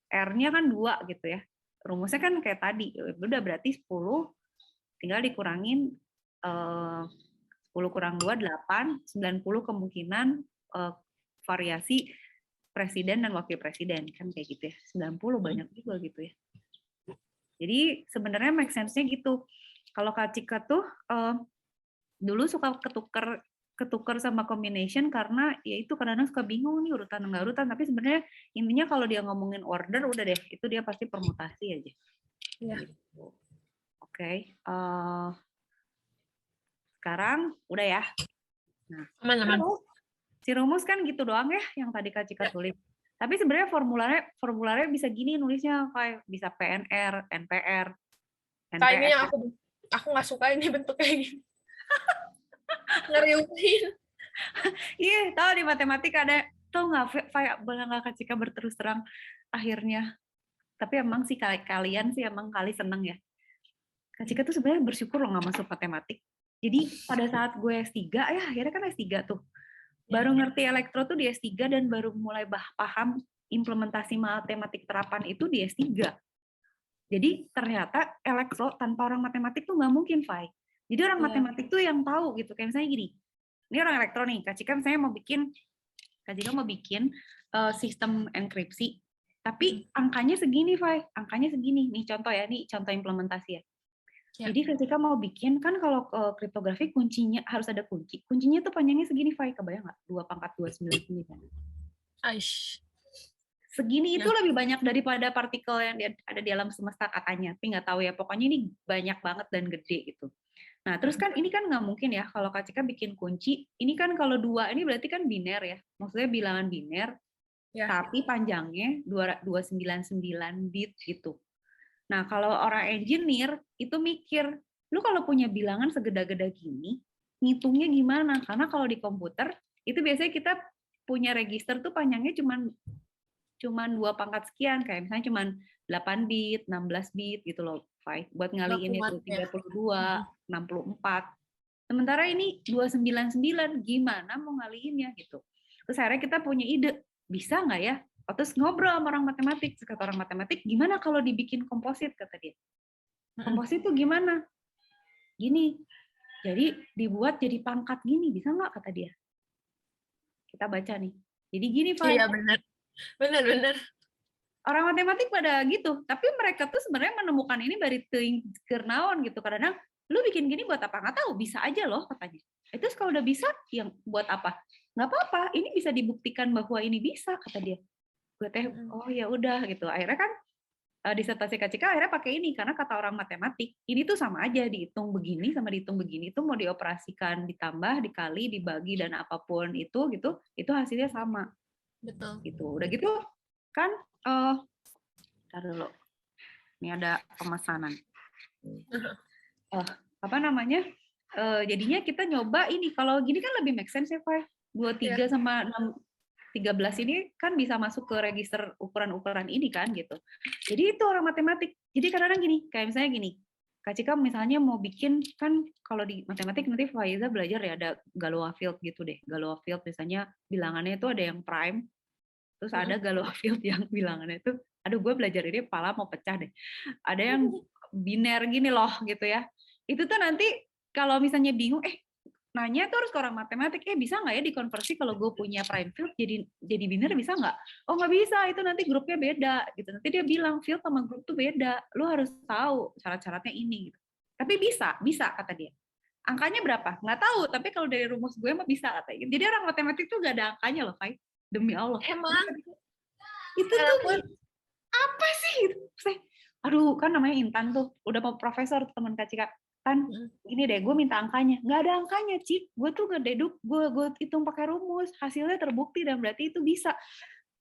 R-nya kan 2 gitu ya. Rumusnya kan kayak tadi. Udah berarti 10 tinggal dikurangin 10 kurang 2, 8, 90 kemungkinan variasi presiden dan wakil presiden. Kan kayak gitu ya. 90 banyak juga gitu ya. Jadi sebenarnya make sense-nya gitu. Kalau Kak Cika tuh dulu suka ketuker sama combination karena ya itu kadang-kadang suka bingung nih urutan nggak urutan, tapi sebenarnya intinya kalau dia ngomongin order udah deh itu dia pasti permutasi aja. Iya. Gitu. Oke. Sekarang udah ya. Nah, Aman-aman. si rumus kan gitu doang ya yang tadi Kak Cika tulis. Tapi sebenarnya formularnya bisa gini nulisnya kayak bisa PNR, NPR, Kak ini yang NPR. aku nggak suka ini bentuk kayak gini. Ngeriuhin. Iya, tahu di matematik ada tuh nggak boleh nggak Kak Cika berterus terang akhirnya. Tapi emang sih kalian sih emang kali seneng ya. Kak Cika tuh sebenarnya bersyukur loh nggak masuk matematik. Jadi pada saat gue S3 ya akhirnya kan S3 tuh. Baru ngerti elektro tuh di S3 dan baru mulai paham implementasi matematik terapan itu di S3. Jadi ternyata elektro tanpa orang matematik tuh nggak mungkin, Fai. Jadi orang matematik tuh yang tahu gitu. Kayak misalnya gini, ini orang elektro nih, Kak Cika misalnya Kak Cika mau bikin sistem enkripsi, tapi angkanya segini, Fai. Angkanya segini. Nih contoh ya, nih contoh implementasi ya. Jadi ketika mau bikin, kan kalau kriptografi kuncinya harus ada kunci. Kuncinya tuh panjangnya segini, Fai. Kebayang nggak? 2 × 299. Aish. Segini itu lebih banyak daripada partikel yang ada di alam semesta katanya. Tapi nggak tahu ya, pokoknya ini banyak banget dan gede gitu. Nah, terus kan ini kan nggak mungkin ya kalau Kak Cika bikin kunci. Ini kan kalau 2, ini berarti kan biner ya. Maksudnya bilangan biner, tapi panjangnya 299 bit gitu. Nah, kalau orang engineer itu mikir, lu kalau punya bilangan segede-gede gini, ngitungnya gimana? Karena kalau di komputer, itu biasanya kita punya register tuh panjangnya cuman 2 pangkat sekian, kayak misalnya cuman 8 bit, 16 bit gitu loh, buat ngaliin itu 32, 64. Sementara ini 299, gimana mau ngaliinnya gitu. Terus akhirnya kita punya ide, bisa nggak ya? Terus ngobrol sama orang matematik, kata orang matematik, gimana kalau dibikin komposit, kata dia. Komposit tuh gimana? Gini, jadi dibuat jadi pangkat gini, bisa nggak, kata dia. Kita baca nih. Jadi gini, Pak. Iya benar. Benar. Orang matematik pada gitu, tapi mereka tuh sebenarnya menemukan ini dari teuing kenaon gitu. Kadang lu bikin gini buat apa? Nggak tahu, bisa aja loh, katanya. Itu kalau udah bisa, yang buat apa? Nggak apa-apa, ini bisa dibuktikan bahwa ini bisa, kata dia. Gue teh, oh ya udah gitu. Akhirnya kan disertasi Kak Cika akhirnya pakai ini, karena kata orang matematik, ini tuh sama aja, dihitung begini sama dihitung begini, itu mau dioperasikan, ditambah, dikali, dibagi, dan apapun itu gitu, itu hasilnya sama. Betul. Gitu. Udah gitu kan, ntar dulu. Ini ada pemesanan. Apa namanya? Jadinya kita nyoba ini. Kalau gini kan lebih make sense ya, Pak. 23 sama 13 ini kan bisa masuk ke register ukuran-ukuran ini kan gitu. Jadi itu orang matematik. Jadi kadang-kadang gini, kayak misalnya gini. Kak Cika misalnya mau bikin, kan kalau di matematik nanti Faiza belajar ya ada Galois field gitu deh. Galois field misalnya bilangannya itu ada yang prime, terus ada Galois field yang bilangannya itu, aduh gue belajar ini kepala mau pecah deh. Ada yang biner gini loh gitu ya. Itu tuh nanti kalau misalnya bingung, nanya tuh harus ke orang matematik, bisa nggak ya dikonversi kalau gue punya prime field jadi biner, bisa nggak? Oh nggak bisa, itu nanti grupnya beda gitu. Nanti dia bilang field sama grup tuh beda, lu harus tahu syarat-syaratnya ini. Gitu. Tapi bisa kata dia. Angkanya berapa? Nggak tahu, tapi kalau dari rumus gue mah bisa katanya. Jadi orang matematik tuh gak ada angkanya loh, Kai. Demi Allah. Emang itu tuh apa sih? Aduh, kan namanya Intan tuh, udah mau profesor teman Kak Cika. Tan, ini deh, gue minta angkanya. Nggak ada angkanya, Cik. Gue tuh ngededuk, gue hitung pakai rumus. Hasilnya terbukti dan berarti itu bisa.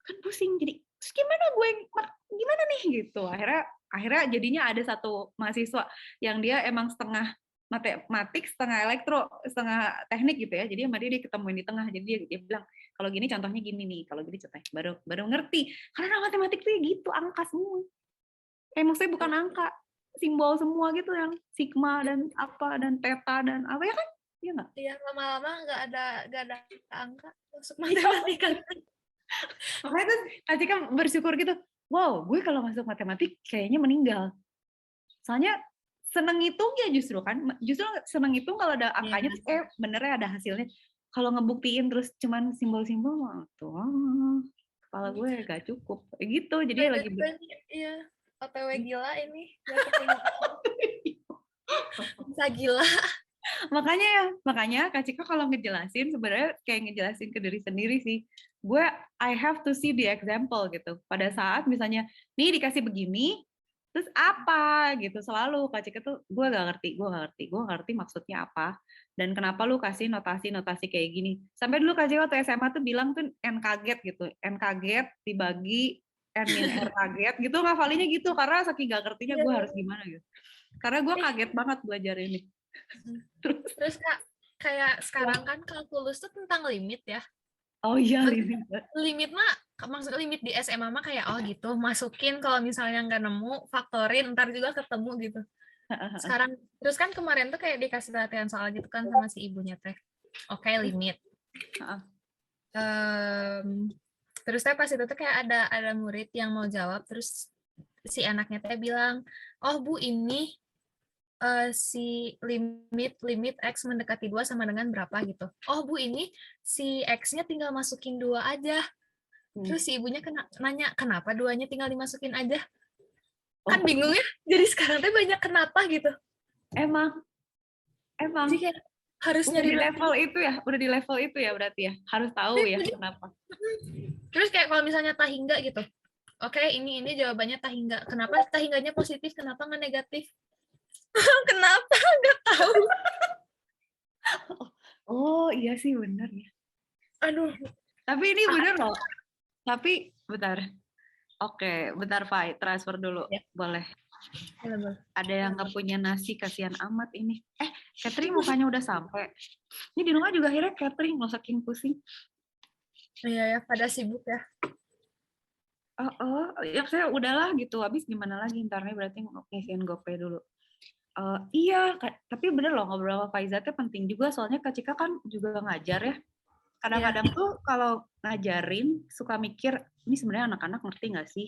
Kan pusing. Jadi, terus gimana nih gitu. Akhirnya jadinya ada satu mahasiswa yang dia emang setengah matematik, setengah elektro, setengah teknik gitu ya. Jadi sama dia ketemuin di tengah. Jadi dia bilang, kalau gini contohnya gini nih, kalau gini contohnya baru ngerti. Karena matematik tuh gitu, angka semua. Maksudnya bukan angka, simbol semua gitu yang sigma dan apa dan theta dan apa ya kan? Iya nggak? Iya, lama-lama nggak ada angka masuk matematika. Makanya tuh Kak Cika bersyukur gitu. Wow, gue kalau masuk matematik kayaknya meninggal. Soalnya seneng hitungnya justru kan. Justru seneng hitung kalau ada angkanya, benernya ada hasilnya. Kalau ngebuktiin terus cuman simbol-simbol mah tuh kepala gue gak cukup. Gitu, jadi lagi iya. OTW gila ini. Bisa gila. Makanya Kak Cika kalau ngejelasin sebenarnya kayak ngejelasin ke diri sendiri sih. Gue I have to see the example gitu. Pada saat misalnya nih dikasih begini, terus apa gitu selalu Kak Cika tuh gue gak ngerti maksudnya apa dan kenapa lu kasih notasi kayak gini. Sampai dulu Kak Cika waktu SMA tuh bilang tuh N kaget gitu. N kaget dibagi N min R kaget gitu, ngafalinya gitu karena saking gak ngertinya gue harus gimana gitu. Karena gue kaget banget belajar ini. Terus Kak, kayak sekarang kan kalkulus tuh tentang limit ya. Oh iya, limit mah maksudnya limit di SMA mah kayak gitu, masukin kalau misalnya nggak nemu, faktorin, ntar juga ketemu gitu. Sekarang terus kan kemarin tuh kayak dikasih latihan soal gitu kan sama si ibunya teh. Oke, limit. Terus teh pas itu tuh kayak ada murid yang mau jawab, terus si anaknya teh bilang, oh Bu ini si limit X mendekati 2 sama dengan berapa gitu. Oh Bu ini si X-nya tinggal masukin 2 aja. Terus si ibunya nanya, kenapa 2-nya tinggal dimasukin aja? Kan bingung ya, jadi sekarang tuh banyak kenapa gitu. Emang. Jadi kayak harus udah di level itu ya, berarti ya. Harus tahu ya kenapa. Terus kayak kalau misalnya tahingga gitu. Oke, ini jawabannya tahingga. Kenapa tahingganya positif, kenapa nggak negatif? Kenapa? Nggak tahu. Oh iya sih bener ya. Aduh. Tapi ini bener loh. Tapi bentar. Oke, bentar Fai, transfer dulu. Ya. Boleh. Ada yang nggak punya nasi, kasihan amat ini. Catherine mukanya udah sampai. Ini di rumah juga akhirnya Catherine nggak saking pusing. Iya ya, pada sibuk ya. Ya saya udahlah gitu. Habis gimana lagi ntarnya berarti ngisiin GoPay dulu. Iya, tapi bener loh ngobrol sama Faiza itu penting juga soalnya Kak Cika kan juga ngajar ya. kadang-kadang tuh kalau ngajarin suka mikir, ini sebenarnya anak-anak ngerti nggak sih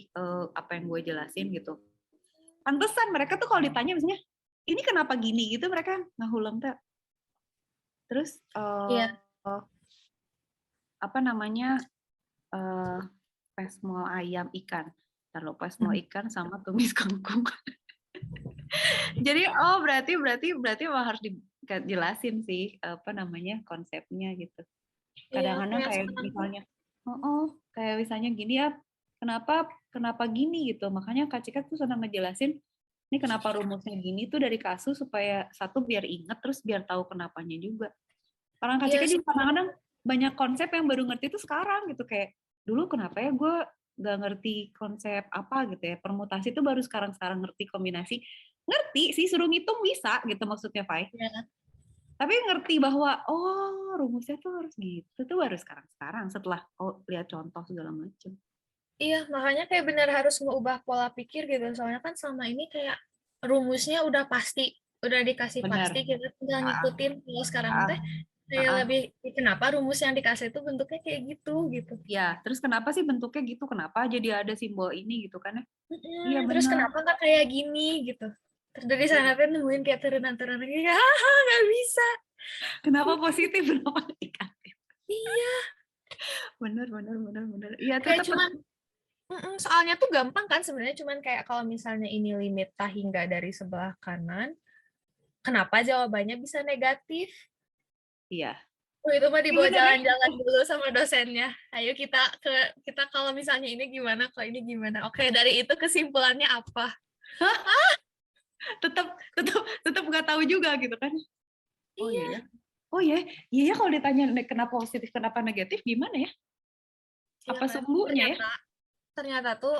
apa yang gue jelasin gitu. Pantesan mereka tuh kalau ditanya misalnya, ini kenapa gini gitu, mereka ngahulang tuh. Terus Iya. apa namanya, pesmol ayam ikan. Taruh pesmol ikan sama tumis kangkung. Jadi berarti emang harus dijelasin sih apa namanya konsepnya gitu. Iya, Kadang-kadang kayak kayak sekarang tuh. misalnya, kayak misalnya gini ya, kenapa gini gitu. Makanya Kak Cika tuh senang ngejelasin, ini kenapa rumusnya gini tuh dari kasus supaya satu biar inget, terus biar tahu kenapanya juga. Orang Kak Iya, Cika juga kadang-kadang banyak konsep yang baru ngerti itu sekarang gitu, kayak dulu kenapa ya gue nggak ngerti konsep apa gitu ya, permutasi itu baru sekarang ngerti kombinasi. Ngerti sih, suruh ngitung bisa gitu maksudnya, Fai. iya. Tapi ngerti bahwa, oh rumusnya tuh harus gitu, tuh baru sekarang setelah lihat contoh segala macam. Iya, makanya kayak benar harus mengubah pola pikir gitu. Soalnya kan selama ini kayak rumusnya udah pasti, udah dikasih Benar. pasti, kita tinggal ngikutin. Kalau sekarang teh kayak Ah. lebih, kenapa rumus yang dikasih itu bentuknya kayak gitu gitu. Ya, terus kenapa sih bentuknya gitu? Kenapa jadi ada simbol ini gitu kan ya? Iya Terus benar. kenapa nggak kayak gini gitu. Terus dari sana tuh nemuin kayak turunan-turunan kayak, nggak bisa. Kenapa positif? Kenapa negatif? Iya, Benar. Iya kayak tetap. cuman soalnya tuh gampang kan sebenarnya, cuman kayak kalau misalnya ini limit hingga dari sebelah kanan, kenapa jawabannya bisa negatif? Iya. Itu mah dibawa Benar ya? jalan-jalan dulu sama dosennya. Ayo kita kalau misalnya ini gimana, kalau ini gimana. Oke, dari itu kesimpulannya apa? tetap nggak tahu juga gitu kan? Oh Iya. iya. Oh iya, iya kalau ditanya kenapa positif, kenapa negatif, gimana ya? Iya Apa kan? sumbunya ya? Ternyata tuh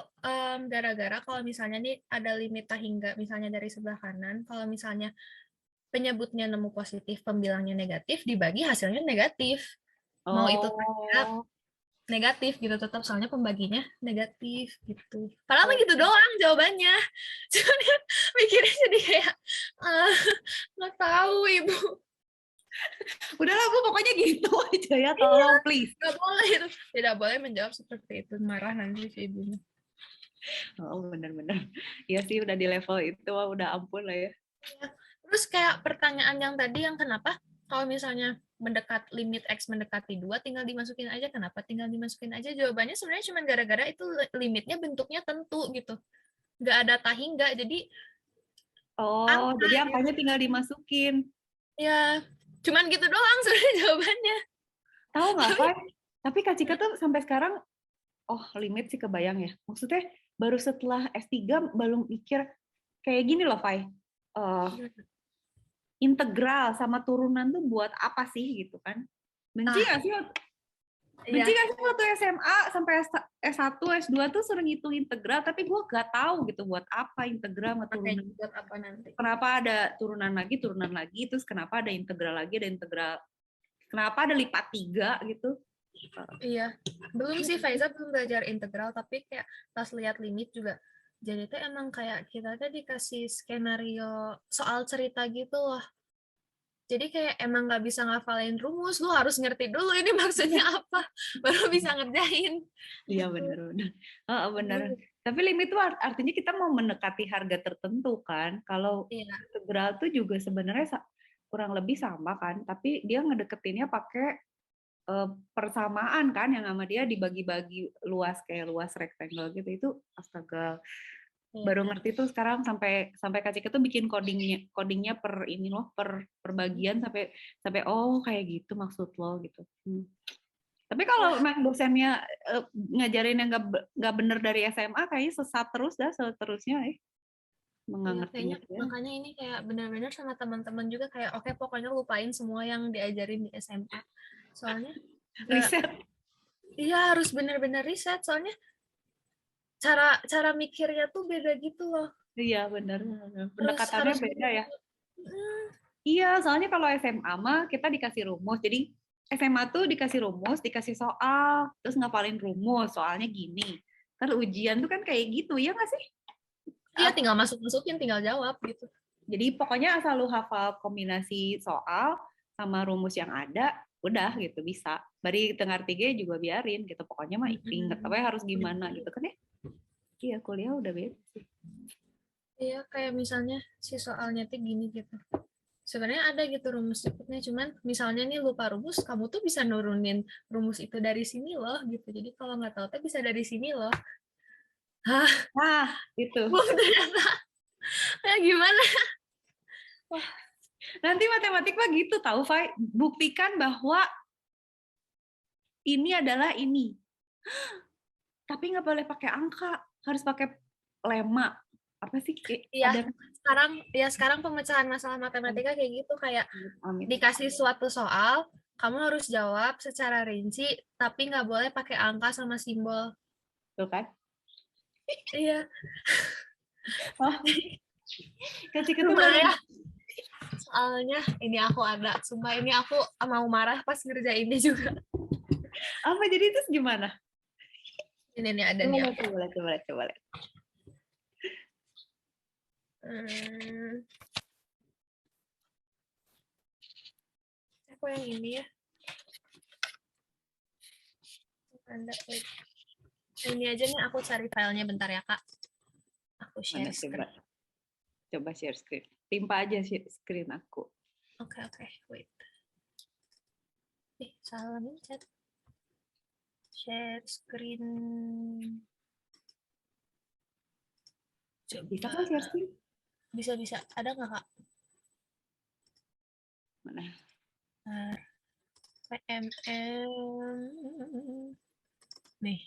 gara-gara kalau misalnya nih ada limit hingga misalnya dari sebelah kanan, kalau misalnya penyebutnya nemu positif, pembilangnya negatif, dibagi hasilnya negatif. Mau itu tanda Oh. negatif gitu tetap, soalnya pembaginya negatif gitu. Padahal mah Oh. gitu doang jawabannya. Cuman kan mikirnya jadi kayak nggak tahu ibu. Udahlah Bu, pokoknya gitu aja ya, tolong please. Nggak boleh itu. Tidak boleh menjawab seperti itu, marah nanti si ibunya. Oh benar-benar. Iya sih udah di level itu, udah ampun lah ya. Terus kayak pertanyaan yang tadi yang kenapa kalau misalnya limit X mendekati 2 tinggal dimasukin aja, kenapa tinggal dimasukin aja? Jawabannya sebenarnya cuma gara-gara itu limitnya bentuknya tentu gitu. Nggak ada hingga, jadi Oh, angka jadi gitu. angkanya tinggal dimasukin. Ya, cuman gitu doang sebenarnya jawabannya. Tahu nggak, Fai? Tapi Kak Cika tuh sampai sekarang, limit sih kebayang ya. Maksudnya baru setelah S3 baru mikir kayak gini loh, Fai. Integral sama turunan tuh buat apa sih gitu kan? Benci nggak sih? Benci Iya, nggak sih waktu SMA sampai S1, S2 tuh sering ngitung integral, tapi gue nggak tahu gitu buat apa integral sama pakai turunan. buat apa nanti? Kenapa ada turunan lagi, terus kenapa ada integral lagi, ada integral, kenapa ada lipat 3 gitu. Iya, belum sih Faiza belum belajar integral, tapi kayak pas lihat limit juga. Jadi tuh emang kayak kita tuh dikasih skenario soal cerita gitu loh. Jadi kayak emang nggak bisa ngafalin rumus, lu harus ngerti dulu ini maksudnya apa, baru bisa ngerjain. Iya Gitu. benar-benar. Benar. Tapi limit itu artinya kita mau mendekati harga tertentu kan. Kalau Iya, integral tuh juga sebenarnya kurang lebih sama kan, tapi dia ngedeketinnya pakai persamaan kan, yang sama dia dibagi-bagi luas kayak luas rektangle gitu. Itu astaga, baru ngerti tuh sekarang, sampai Kak Cika tuh bikin codingnya per ini loh, per bagian, sampai oh kayak gitu maksud lo gitu. Tapi kalau memang dosennya ngajarin yang nggak bener dari SMA, kayaknya sesat terus dah seterusnya ya. Iya, kayaknya makanya ini kayak benar-benar sama teman-teman juga kayak oke, pokoknya lupain semua yang diajarin di SMA. Soalnya Riset. iya harus benar-benar riset, soalnya cara mikirnya tuh beda gitu loh. Iya benar. Terus Pendekatannya harus beda ya. Hmm, Iya, soalnya kalau SMA mah kita dikasih rumus. Jadi SMA tuh dikasih rumus, dikasih soal, terus ngapalin rumus, soalnya gini. Terus ujian tuh kan kayak gitu, ya nggak sih? iya tinggal masukin, tinggal jawab gitu. Jadi pokoknya asal lu hafal kombinasi soal sama rumus yang ada, udah gitu bisa. Bari dengar tiga juga biarin gitu. Pokoknya mah inget apa harus gimana gitu kan ya. Iya, kuliah udah beda sih. Iya, kayak misalnya si soalnya tuh gini gitu. Sebenarnya ada gitu rumus cepetnya, cuman misalnya nih lupa rumus, kamu tuh bisa nurunin rumus itu dari sini loh gitu. Jadi kalau nggak tahu tuh bisa dari sini loh. Hah, Nah, itu. ternyata kayak gimana? Nanti matematik mah gitu tahu, Fai. Buktikan bahwa ini adalah ini. Tapi nggak boleh pakai angka, harus pakai lema. Apa sih? Iya, Ada sekarang pemecahan masalah matematika kayak gitu, kayak amit. dikasih suatu soal, kamu harus jawab secara rinci, tapi nggak boleh pakai angka sama simbol. Tuh kan? Iya, Oh, kasih ketemu lumayan. Soalnya ini aku ada, sumpah ini aku mau marah pas ngerjainnya juga. apa jadi terus gimana? Ini nih ada nih. Coba. Aku yang ini ya. Ada, wait. Ini aja nih aku cari filenya bentar ya kak. Aku share screen. Coba share screen. Timpa aja screen aku. Oke, wait. Salah mencet. Share screen. Coba. Bisa kan share screen? Bisa. Ada nggak kak? Mana? PMM. Nih.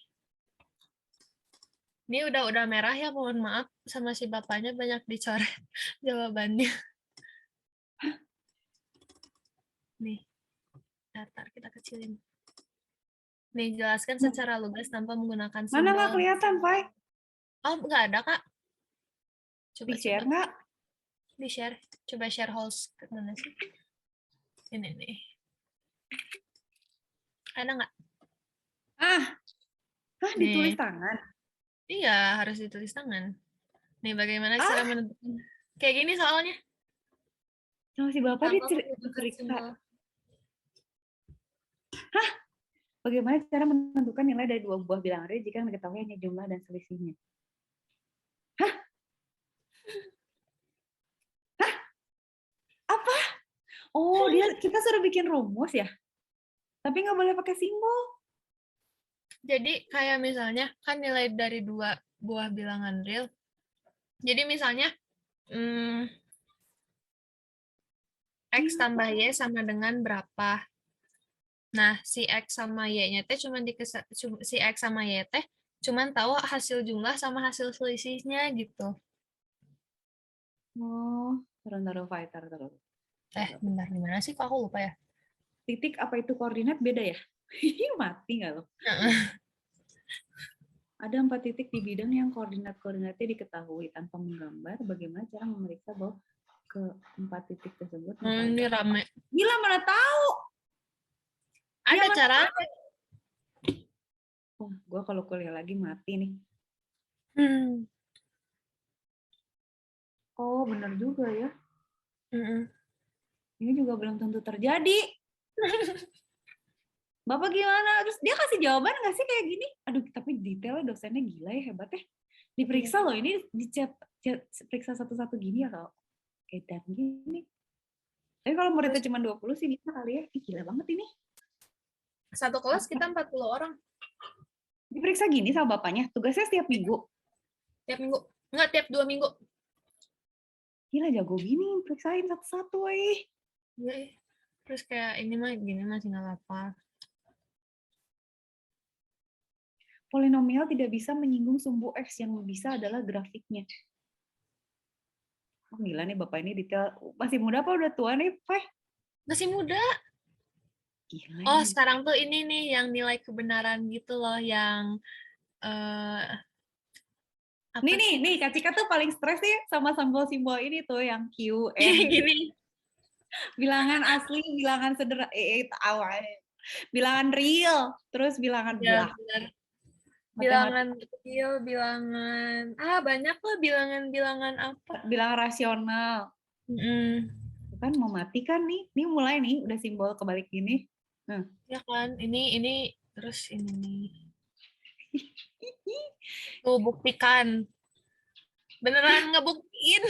Ini udah merah ya, mohon maaf sama si bapaknya banyak dicoret jawabannya. Nih. Datar kita kecilin. Nih, jelaskan secara lugas tanpa menggunakan simbol. Mana nggak kelihatan, Pai? Oh, nggak ada, Kak. Coba Di-share nggak? Di-share. Coba share whole screen mana sih? Ini nih. Ada nggak? Ditulis tangan. Iya, harus ditulis tangan. Nih, bagaimana cara menentukan? Kayak gini soalnya. Sama si Bapak diperiksa. Bagaimana cara menentukan nilai dari dua buah bilangan real jika diketahui hanya jumlah dan selisihnya? Apa? Oh, kita suruh bikin rumus ya? Tapi nggak boleh pakai simbol. Jadi kayak misalnya kan nilai dari dua buah bilangan real. Jadi misalnya X tambah Y sama dengan berapa? Nah, si X sama Y-nya teh si X sama Y teh cuman tahu hasil jumlah sama hasil selisihnya gitu. Oh, taruh fighter terus. Bentar, gimana sih? Kok aku lupa ya? Titik apa itu koordinat beda ya? Mati nggak lo? Ada 4 titik di bidang yang koordinatnya diketahui tanpa menggambar. Bagaimana cara memeriksa bahwa ke 4 titik tersebut? Ini rame. Gila, mana tahu? Ada cara. Wah, gue kalau kuliah lagi mati nih. Oh, benar juga ya. Ini juga belum tentu terjadi. Bapak gimana? Terus dia kasih jawaban nggak sih kayak gini? Aduh, tapi detailnya dosennya gila ya, hebat ya. Diperiksa loh, ini periksa satu-satu gini ya kalau edan gini. Tapi kalau muridnya cuma 20 sih bisa kali ya. Ih, gila banget ini. Satu kelas kita 40 orang. Diperiksa gini sama bapaknya. Tugasnya setiap minggu. Tiap minggu. Enggak, tiap 2 minggu. Gila, jago gini. Periksain satu-satu, Iya, terus kayak ini mah gini masih nggak apa-apa. Polinomial tidak bisa menyinggung sumbu X, yang bisa adalah grafiknya. Oh, gila nih Bapak ini detail. Masih muda apa udah tua nih, Pak? Masih muda. Gila. Oh, sekarang tuh ini nih yang nilai kebenaran gitu loh, yang nih Kak Cika tuh paling stres sih sama simbol-simbol ini tuh yang Q, N. Gini. Bilangan asli, bilangan sederhana, bilangan real, terus bilangan bulat. Bilangan kecil, bilangan banyak lah bilangan apa? Bilangan rasional. Kan mau mati kan nih mulai nih udah simbol kebalik gini. Ya kan, ini terus ini nih. Tuh buktikan. Beneran ngebuktiin.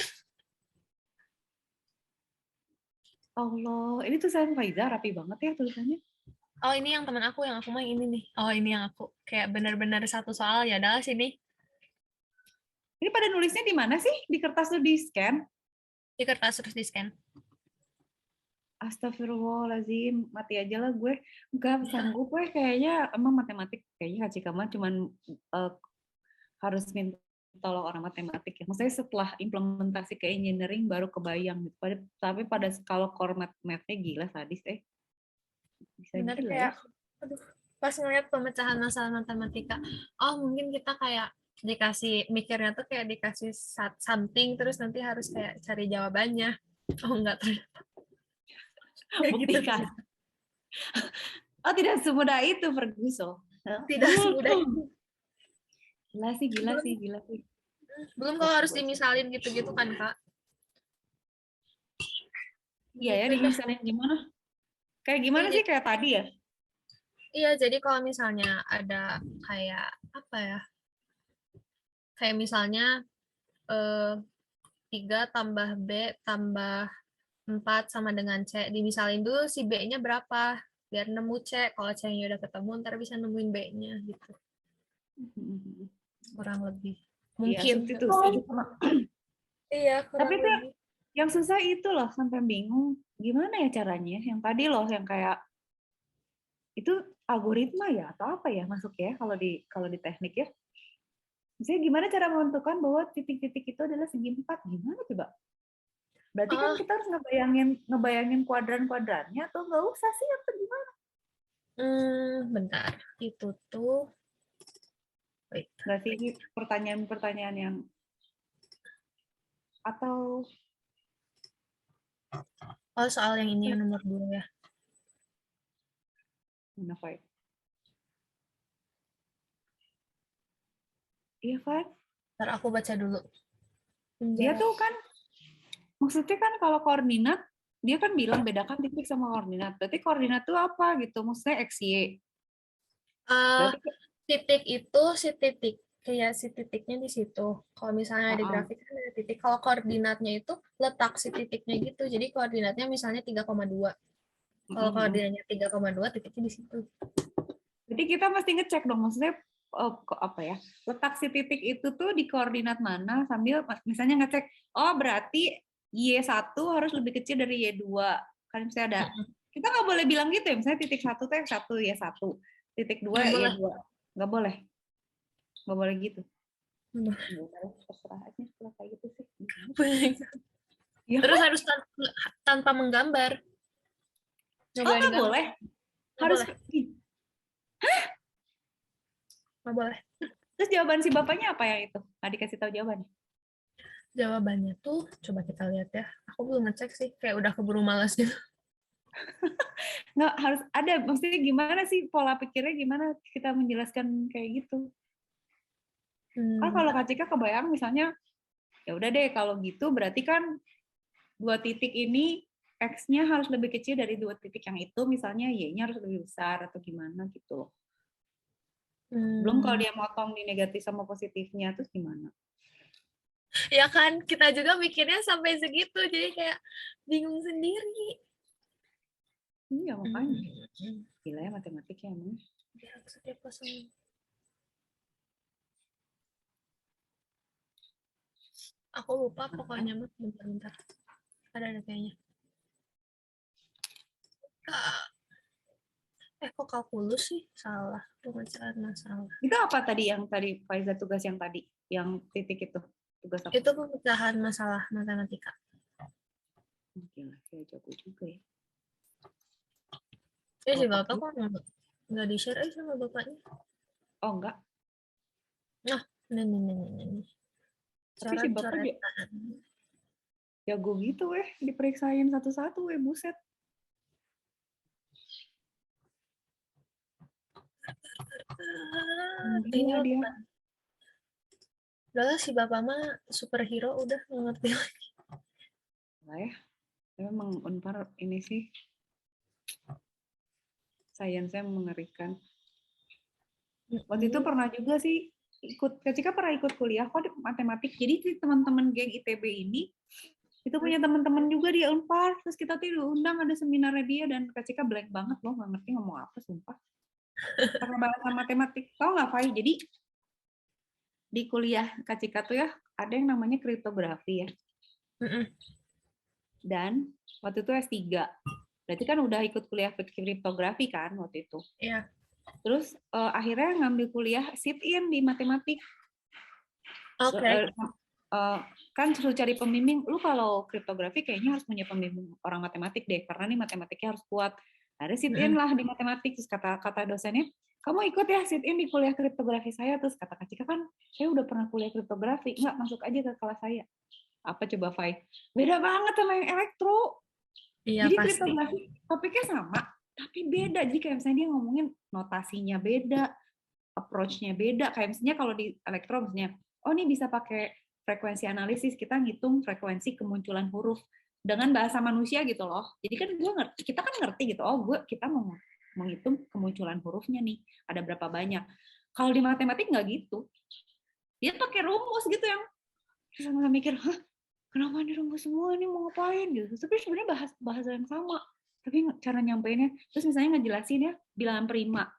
Allah, ini tulisan Faiza rapi banget ya tulisannya. Oh, ini yang teman aku, yang aku mah ini nih. Oh, ini yang aku. Kayak bener-bener satu soal, ya adalah sini. Ini pada nulisnya di mana sih? Di kertas tuh di scan? Di kertas terus di-scan. Astagfirullahaladzim, mati aja lah gue. Gak sanggup gue kayaknya, emang matematik kayaknya Kak Cika mah cuman harus minta tolong orang matematik ya. Maksudnya setelah implementasi ke engineering baru kebayang gitu. Tapi pada kalau core math-nya gila sadis Bisa Bener gila ya. kayak, aduh, pas ngeliat pemecahan masalah matematika, oh mungkin kita kayak dikasih, mikirnya tuh kayak dikasih something, terus nanti harus kayak cari jawabannya. Oh enggak, ternyata. Kayak gitu. Buktikan. Oh tidak semudah itu Ferguson. Tidak semudah itu. Gila sih. Belum kalau harus dimisalin gitu-gitu kan, Kak. Iya ya, Gitu dah. dimisalin gimana? Kayak gimana Iya, sih kayak tadi ya? Iya, jadi kalau misalnya ada kayak apa ya? Kayak misalnya 3 tambah B tambah 4 sama dengan C. Dimisalin dulu si B-nya berapa. Biar nemu C. Kalau C-nya udah ketemu, ntar bisa nemuin B-nya gitu. Kurang lebih. Iya, Mungkin. substitusi. Iya, kurang Tapi tuh lebih. yang susah itu loh sampai bingung gimana ya caranya. Yang tadi loh yang kayak itu algoritma ya atau apa ya masuk ya kalau di teknik ya. Misalnya gimana cara menentukan bahwa titik-titik itu adalah segi 4? Gimana coba? Berarti kan kita harus ngebayangin kuadran-kuadrannya atau nggak usah sih atau gimana? Bentar. Itu tuh. Wait. Nggak sih pertanyaan-pertanyaan yang atau Oh, soal yang ini yang nomor 2 ya. apa ya? Iya kan? Ntar aku baca dulu. Dia tuh kan maksudnya kan kalau koordinat dia kan bilang bedakan titik sama koordinat. Berarti koordinat itu apa gitu? Maksudnya x, y. Berarti titik itu si titik kayak si titiknya di situ. Kalau misalnya di grafik kan ada titik. Kalau koordinatnya itu letak si titiknya gitu. Jadi koordinatnya misalnya 3,2. Kalau koordinatnya 3,2 titiknya di situ. Jadi kita mesti ngecek dong, maksudnya apa ya? Letak si titik itu tuh di koordinat mana sambil misalnya ngecek, oh berarti Y1 harus lebih kecil dari Y2. Kan misalnya ada. Kita nggak boleh bilang gitu ya, misalnya titik 1 tuh X1, Y1. Titik 2 Y2. Nggak boleh. Nggak boleh gitu. Terserah aja kalau kayak gitu sih. Ya, terus kan? Harus tanpa menggambar. Nggak boleh. Harus. Nggak boleh. Terus jawaban si bapaknya apa yang itu? Nggak dikasih tahu jawabannya? Jawabannya tuh, coba kita lihat ya. Aku belum ngecek sih, kayak udah keburu malas gitu. Nggak harus ada, maksudnya gimana sih pola pikirnya, gimana kita menjelaskan kayak gitu? Kan kalau Kak Cika kebayang misalnya, ya udah deh kalau gitu berarti kan 2 titik ini X-nya harus lebih kecil dari 2 titik yang itu, misalnya Y-nya harus lebih besar atau gimana gitu loh. Belum kalau dia motong di negatif sama positifnya, terus gimana? Ya kan, kita juga mikirnya sampai segitu, jadi kayak bingung sendiri. Iya makanya. Gila ya matematiknya emang. Aku lupa pokoknya mah bentar. Ada kayaknya. Kok kalkulus sih? Salah. Pemecahan masalah. Itu apa tadi yang tadi Faiza tugas yang tadi? Yang titik itu? Tugas apa? Itu pemecahan masalah matematika. Gila, saya jago juga ya. Si Bapak kok nggak di-share sama Bapaknya? Oh, enggak. Nah, nih. Tapi si Bapak jago gitu diperiksain satu-satu buset. Ini dia. Udah si Bapak mah superhero udah nggak ngerti lagi. Lah ya. Memang Unpar ini sih sainsnya mengerikan. Waktu itu pernah juga sih ketika pernah ikut kuliah kok di matematik. Jadi si teman-teman geng ITB ini itu punya teman-teman juga di Unpar. Terus kita tuh diundang ada seminarnya dia dan Kak blank banget loh, nggak ngerti ngomong apa sumpah. Pakai bahasa matematik. Tahu nggak, Fai? Jadi di kuliah Kak tuh ya ada yang namanya kriptografi ya. Dan waktu itu S3. Berarti kan udah ikut kuliah kriptografi kan waktu itu. Iya. Terus akhirnya ngambil kuliah sit-in di matematik. Oke. Kan suruh cari pembimbing, lu kalau kriptografi kayaknya harus punya pembimbing orang matematik deh, karena nih matematiknya harus kuat. Ada sit-in lah di matematik. Terus kata dosennya, kamu ikut ya sit-in di kuliah kriptografi saya. Terus kata Kak Cika kan, saya udah pernah kuliah kriptografi, nggak masuk aja ke kelas saya. Apa coba, Fai? Beda banget sama yang elektro. Iya, Jadi pasti. kriptografi topiknya sama, tapi beda. Jadi kayak misalnya dia ngomongin notasinya beda, approach-nya beda. Kayak misalnya kalau di elektro misalnya, oh ini bisa pakai frekuensi analisis, kita ngitung frekuensi kemunculan huruf dengan bahasa manusia gitu loh. Jadi kan kita kan ngerti gitu, kita mau menghitung kemunculan hurufnya nih, ada berapa banyak. Kalau di matematik nggak gitu. Dia pakai rumus gitu yang sama mikir, kenapa ini rumus semua ini mau ngapain gitu. Tapi sebenarnya bahasa yang sama. Tapi cara nyampeinnya, terus misalnya ngejelasin ya bilangan prima.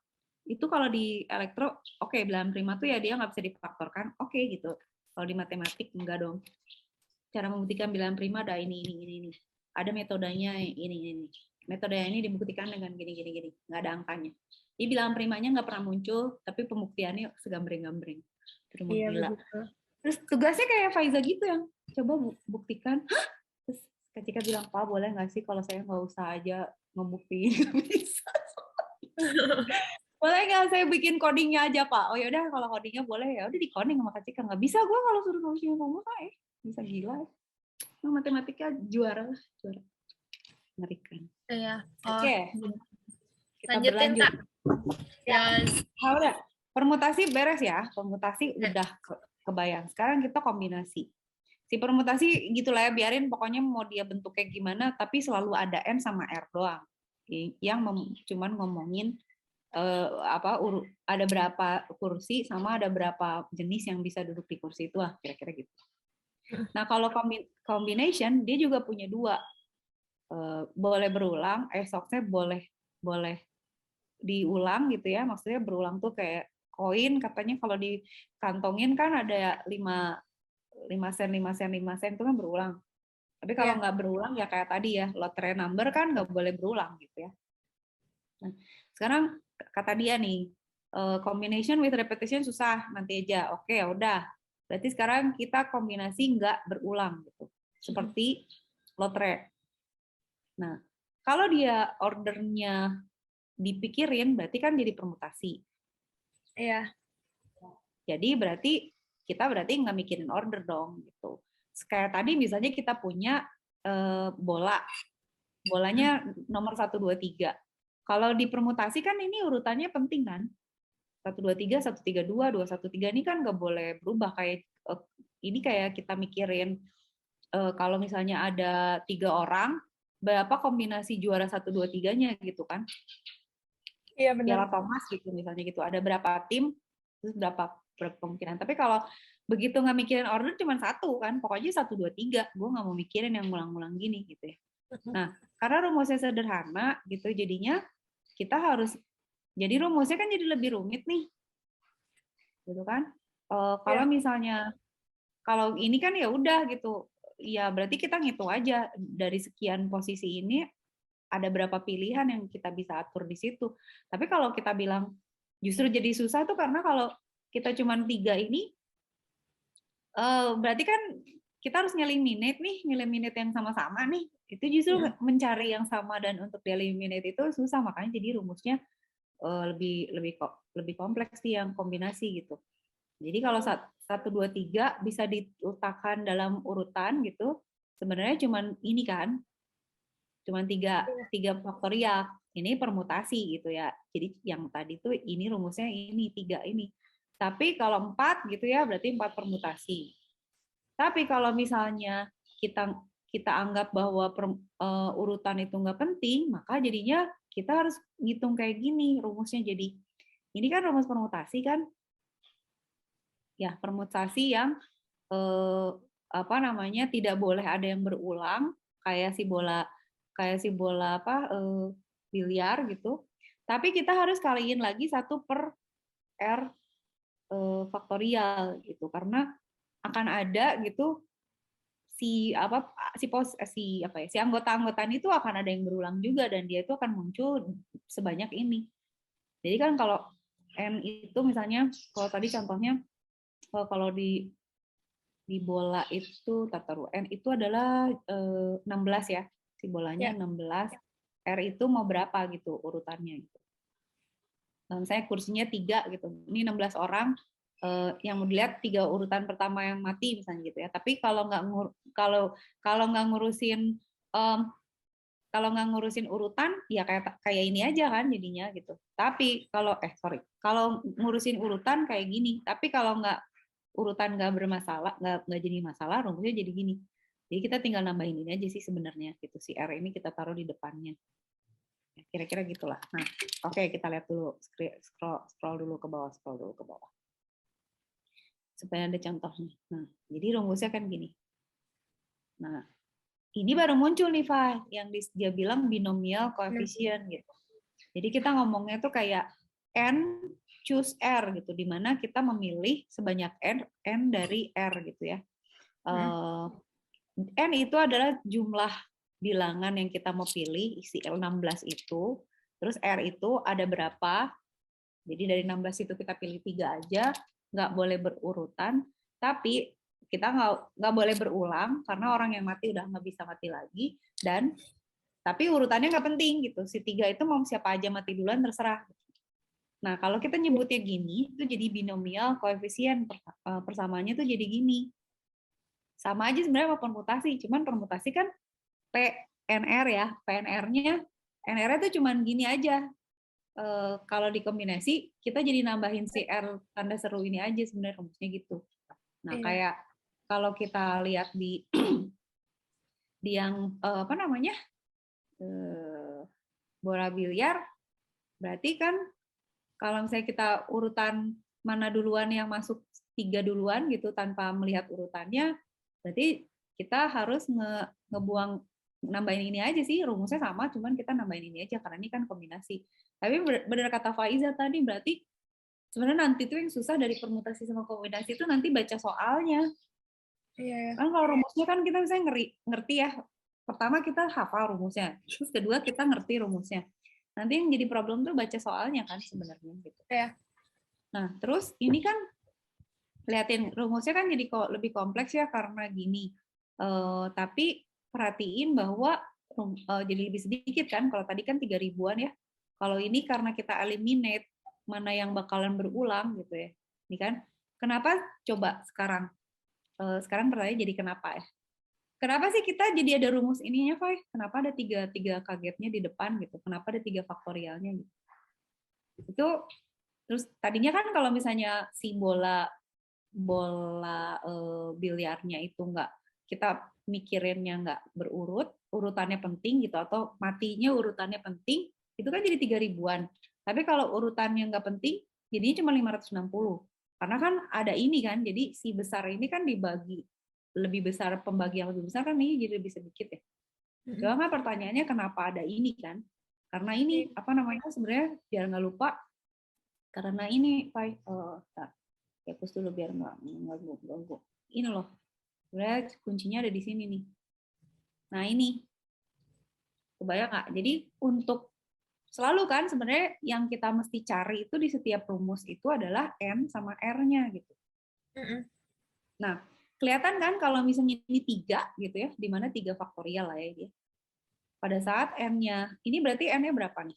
Itu kalau di elektro, oke, bilangan prima tuh ya dia nggak bisa difaktorkan, oke gitu. Kalau di matematik enggak dong. Cara membuktikan bilangan prima ada ini. Ada metodenya ini. Metodenya ini dibuktikan dengan gini. Nggak ada angkanya. Jadi bilangan primanya nggak pernah muncul, tapi pembuktiannya segambreng-gambreng. Terus Iya, gila. begitu. Terus tugasnya kayak Faiza gitu yang coba buktikan. Terus ketika bilang, Pak boleh nggak sih kalau saya nggak usah aja ngebuktiin, nggak bisa. Boleh nggak saya bikin codingnya aja, Pak? Oh ya udah, kalau codingnya boleh ya udah di coding sama Kak Cika. Nggak bisa gue kalau suruh nulisin ngomong saya bisa gila. Nah, matematika juara. Mengerikan. Iya. Oke. Kita Lanjutin, berlanjut. Kak. Ya. Udah. Permutasi beres ya. Permutasi udah kebayang. Sekarang kita kombinasi. Si permutasi gitulah ya, biarin pokoknya mau dia bentuknya gimana, tapi selalu ada N sama R doang. Yang cuman ngomongin ada berapa kursi sama ada berapa jenis yang bisa duduk di kursi itu lah, kira-kira gitu. Nah kalau combination dia juga punya dua, boleh berulang, SOX-nya boleh diulang gitu ya, maksudnya berulang tuh kayak koin katanya kalau dikantongin kan ada 5 sen itu kan berulang. Tapi kalau nggak berulang ya kayak tadi ya, lottery number kan nggak boleh berulang gitu ya. Nah, sekarang kata dia nih, combination with repetition susah, nanti aja. Oke, ya udah. Berarti sekarang kita kombinasi nggak berulang gitu. Seperti lotre. Nah, kalau dia ordernya dipikirin, berarti kan jadi permutasi. Iya. Jadi berarti kita nggak mikirin order dong gitu. Kayak tadi misalnya kita punya bolanya nomor 1, 2, 3. Kalau di permutasi kan ini urutannya penting kan. 1, 2, 3, 1, 3, 2, 2, 1, 3 ini kan nggak boleh berubah. Kayak ini kayak kita mikirin kalau misalnya ada 3 orang, berapa kombinasi juara 1, 2, 3-nya gitu kan. Iya benar. Piala Thomas gitu misalnya gitu. Ada berapa tim, terus berapa kemungkinan. Tapi kalau begitu nggak mikirin order cuma 1 kan, pokoknya 1, 2, 3. Gue nggak mau mikirin yang ngulang-ngulang gini gitu ya. Nah, karena rumusnya sederhana gitu, jadinya kita harus, jadi rumusnya kan jadi lebih rumit nih, gitu kan? Kalau misalnya, kalau ini kan ya udah gitu, ya berarti kita ngitung aja dari sekian posisi ini ada berapa pilihan yang kita bisa atur di situ. Tapi kalau kita bilang justru jadi susah tuh karena kalau kita cuma 3 ini, berarti kan kita harus ngeliminate yang sama-sama nih. Itu justru mencari yang sama dan untuk eliminate itu susah, makanya jadi rumusnya lebih kompleks sih yang kombinasi gitu. Jadi kalau 1, 2, 3 bisa diletakkan dalam urutan gitu, sebenarnya cuman ini kan, cuman 3 faktorial. Ini permutasi gitu ya. Jadi yang tadi tuh ini rumusnya ini 3 ini. Tapi kalau 4 gitu ya berarti 4 permutasi. Tapi kalau misalnya kita anggap bahwa urutan itu nggak penting, maka jadinya kita harus ngitung kayak gini rumusnya. Jadi ini kan rumus permutasi kan, ya permutasi yang apa namanya tidak boleh ada yang berulang kayak si bola biliar gitu. Tapi kita harus kaliin lagi 1 per R faktorial gitu, karena akan ada gitu si anggota-anggotaan itu akan ada yang berulang juga dan dia itu akan muncul sebanyak ini. Jadi kan kalau N itu misalnya kalau tadi contohnya kalau di bola itu taruh N itu adalah 16 ya. Si bolanya 16. R itu mau berapa gitu urutannya gitu. Misalnya kursinya 3 gitu. Ini 16 orang yang mau dilihat 3 urutan pertama yang mati misalnya gitu ya. Tapi kalau nggak ngurusin urutan ya kayak ini aja kan jadinya gitu. Tapi kalau ngurusin urutan kayak gini. Tapi kalau urutan nggak bermasalah, nggak jadi masalah, rumusnya jadi gini. Jadi kita tinggal nambahin ini aja sih sebenarnya gitu. Si R ini kita taruh di depannya. Kira-kira gitulah. Nah, oke, kita lihat dulu, scroll dulu ke bawah, supaya ada contohnya. Nah, jadi rumusnya kan gini. Nah, ini baru muncul nih, Fai, yang dia bilang binomial coefficient gitu. Jadi kita ngomongnya tuh kayak N choose R gitu, di mana kita memilih sebanyak N dari R gitu ya. N itu adalah jumlah bilangan yang kita mau pilih, isi L16 itu, terus R itu ada berapa, jadi dari 16 itu kita pilih 3 aja, nggak boleh berurutan, tapi kita nggak boleh berulang, karena orang yang mati udah nggak bisa mati lagi, dan tapi urutannya nggak penting, gitu. Si 3 itu mau siapa aja mati duluan, terserah. Nah, kalau kita nyebutnya gini, itu jadi binomial koefisien, persamaannya itu jadi gini. Sama aja sebenarnya sama permutasi, cuman permutasi kan PNR ya, PNR-nya itu cuman gini aja. Kalau dikombinasi kita jadi nambahin si R tanda seru ini aja sebenarnya rumusnya gitu. Nah, kayak kalau kita lihat di yang apa namanya? Bola biliar, berarti kan kalau misalnya kita urutan mana duluan yang masuk 3 duluan gitu tanpa melihat urutannya, berarti kita harus ngebuang, nambahin ini aja sih, rumusnya sama, cuman kita nambahin ini aja karena ini kan kombinasi. Tapi benar kata Faiza tadi, berarti sebenarnya nanti tuh yang susah dari permutasi sama kombinasi itu nanti baca soalnya. Kan kalau rumusnya kan kita bisa ngerti ya. Pertama kita hafal rumusnya, terus kedua kita ngerti rumusnya. Nanti yang jadi problem tuh baca soalnya kan sebenarnya gitu. Nah, terus ini kan liatin rumusnya kan jadi lebih kompleks ya karena gini. Tapi perhatiin bahwa jadi lebih sedikit kan, kalau tadi kan 3 ribuan ya. Kalau ini karena kita eliminate mana yang bakalan berulang gitu ya. Ini kan, kenapa coba sekarang pertanyaan jadi kenapa ya? Kenapa sih kita jadi ada rumus ininya, Fai? Kenapa ada tiga kagetnya di depan gitu? Kenapa ada 3 faktorialnya gitu? Itu terus tadinya kan kalau misalnya si bola biliarnya itu kita mikirinnya nggak berurut, urutannya penting gitu, atau matinya urutannya penting, itu kan jadi 3 ribuan. Tapi kalau urutannya nggak penting, jadinya cuma 560. Karena kan ada ini kan, jadi si besar ini kan dibagi lebih besar, pembagian lebih besar kan ini jadi lebih sedikit ya. Cuma pertanyaannya kenapa ada ini kan? Karena ini apa namanya sebenarnya biar nggak lupa, karena ini hapus dulu biar nggak ganggu. Ini loh, sebenarnya kuncinya ada di sini nih. Nah ini, kebayang nggak? Jadi untuk selalu kan sebenarnya yang kita mesti cari itu di setiap rumus itu adalah N sama R-nya gitu. Nah, kelihatan kan kalau misalnya ini 3 gitu ya, di mana 3 faktorial lah ya dia. Pada saat N-nya, ini berarti N-nya berapa nih?